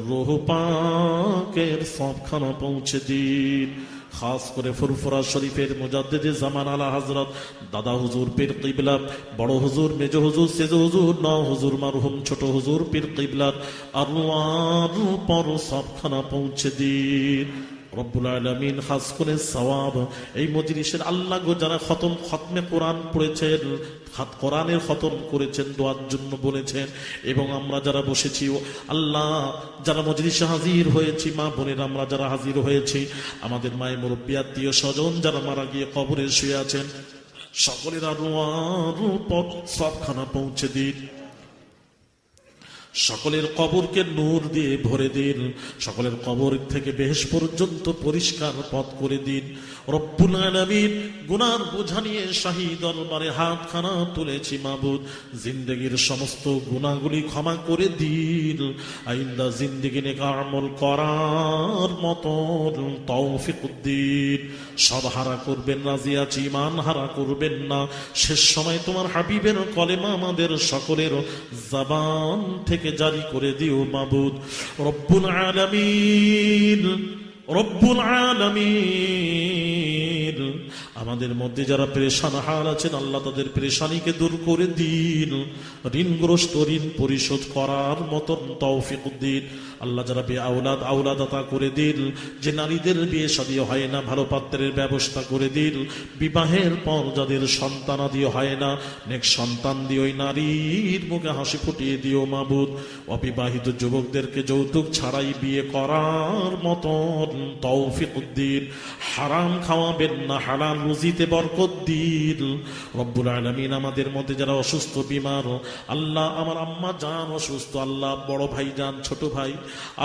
রূহ পাকের সবখানা পৌঁছে দিন। খাস করে ফুরফুরা শরীফের মুজাদ্দিদে জামান আলা হযরত দাদা হুজুর পীর কিবলা, বড় হুজুর, মেজ হুজুর, সেজ হুজুর, ন হুজুর মারহুম ছোট হুজুর পীর কিবলার আরওয়াহ পর সবখানা পৌঁছে দিন। রব্বুল আলামিন খাস করে সওয়াব এই মজলিসের আল্লাহ গো যারা খতমে কোরআন পড়েছেন, কোরআনের খতম করেছেন, দোয়ার জন্য বলেছেন, এবং আমরা যারা বসেছি আল্লাহ, যারা মজলিসে হাজির হয়েছি, মা বোনের আমরা যারা হাজির হয়েছি, আমাদের মায়ের মুরব্বী আত্মীয় স্বজন যারা মারা গিয়ে কবরে শুয়ে আছেন, সকলের আরওয়াহ পর সবখানা পৌঁছে দিন। সকলের কবরকে নূর দিয়ে ভরে দিন। সকলের কবর থেকে বেহেশ পর্যন্ত পরিষ্কার পথ করে দিন। রব্বুল আলামিন, গুনার বোঝা নিয়ে শাহী দরবারে হাতখানা তুলেছি মাবুদ, জিন্দেগির সমস্ত গুনাহগুলি ক্ষমা করে দিন। আইন্দা জিন্দেগি নেক আমল করার মতন তৌফিক দিন। সব হারা করবেন, রাজি আছি, ঈমান হারা করবেন না। শেষ সময় তোমার হাবিবের কলেমা আমাদের সকলের জবান থেকে জারি করে দিও মাবুদ। রব্বুল আলামিন, রব্বুল আলামিন, আমাদের মধ্যে যারা পেরেশান হাল আছেন আল্লাহ তাদের পেরেশানিকে দূর করে দিন, ঋণগ্রস্ত ঋণ পরিশোধ করার মতন তৌফিক দিন। আল্লাহ যারা আওলাদ আতা করে দিন, যে নারীদের বিয়ে শাদী হয় না ভালো পাত্রের ব্যবস্থা করে দিন, বিবাহের পর যাদের সন্তানাদি হয় না নেক সন্তান দিয়ে ওই নারীর মুখে হাসি ফুটিয়ে দিও মাবুদ। অবিবাহিত যুবকদেরকে যৌতুক ছাড়াই বিয়ে করার মতন তৌফিক দিন। হারাম খাওয়াবেন না, হালাল রুজিতে বরকত দিন। রব্বুল আলামিন আমাদের মধ্যে যারা অসুস্থ বিমার, আল্লাহ আমার আম্মা জান অসুস্থ, আল্লাহ বড় ভাই জান ছোট ভাই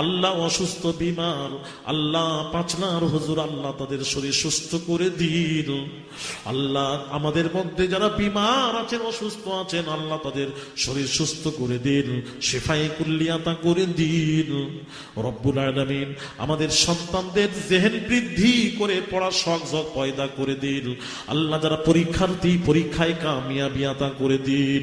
আল্লাহ অসুস্থ বিমার, আল্লাহ পাঁচনার হুজুর আল্লাহ তাদের শরীর সুস্থ করে দিন। আল্লাহ আমাদের মধ্যে যারা বিমার আছেন অসুস্থ আছেন আল্লাহ তাদের শরীর সুস্থ করে দিন, শিফায়ে কুল্লিয়াতা করে দিন। রব্বুল আলামিন আমাদের সন্তানদের জেহেন বৃদ্ধি করে পড়ার শখ পয়দা করে দিন। আল্লাহ যারা পরীক্ষার্থী পরীক্ষায় কামিয়াবি আতা করে দিন।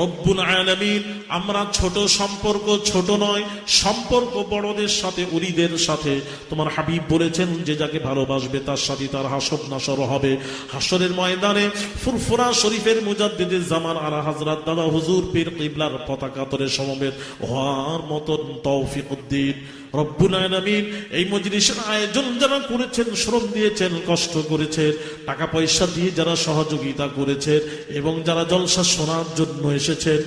রব্বুল আলামিন আমরা ছোট সম্পর্ক ছোট নয়, সম্পর্ক বড়দের সাথে উলিদের সাথে। তোমার হাবিব বলেছেন যে যাকে ভালোবাসবে তার সাথে তার হাসর নাসর হবে। হাসরের ময়দানে ফুরফুরা শরীফের মুজাদ্দিদে জামান আলা হযরত দাদা হুজুর পীর কিবলার পতাকা তলে সমবেত হওয়ার মতন তৌফিক দিন। রব্বুল আলামিন এই মজলিসের আয়োজন যারা করেছেন, শ্রম দিয়েছেন, কষ্ট করেছেন, টাকা পয়সা দিয়ে যারা সহযোগিতা করেছেন এবং যারা জলসা শোনার জন্য এসেছেন,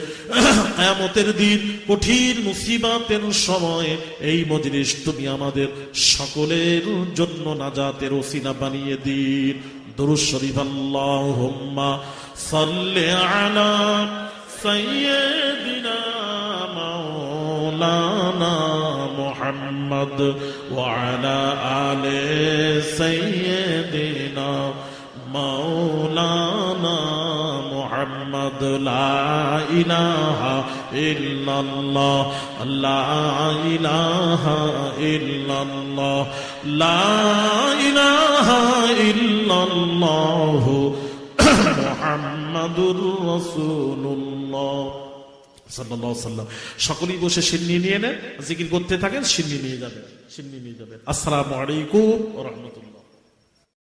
কিয়ামতের দিন কঠিন মুসিবতের সময় এই মজলিস তুমি আমাদের সকলের জন্য নাজাতের ওসিলা বানিয়ে দিন। দুরূদ শরীফ আল্লাহুম্মা সাল্লি আলা সাইয়্যিদিনা মাওলানা মুহাম্মদ ওয়া আলা আলি সাইয়্যিদিনা মাওলানা মুহাম্মদ। লা ইলাহা ইল্লাল্লাহ, লা ইলাহা ইল্লাল্লাহ, লা ইলাহা ইল্লাল্লাহ মুহাম্মাদুর রাসূলুল্লাহ সাল্লাল্লাহু আলাইহি ওয়াসাল্লাম। সকলেই বসে সিন্নি নিয়ে নেন, জিকির করতে থাকেন, সিন্নি নিয়ে যাবেন। আসসালামু আলাইকুম ওয়া রাহমাতুল্লাহ।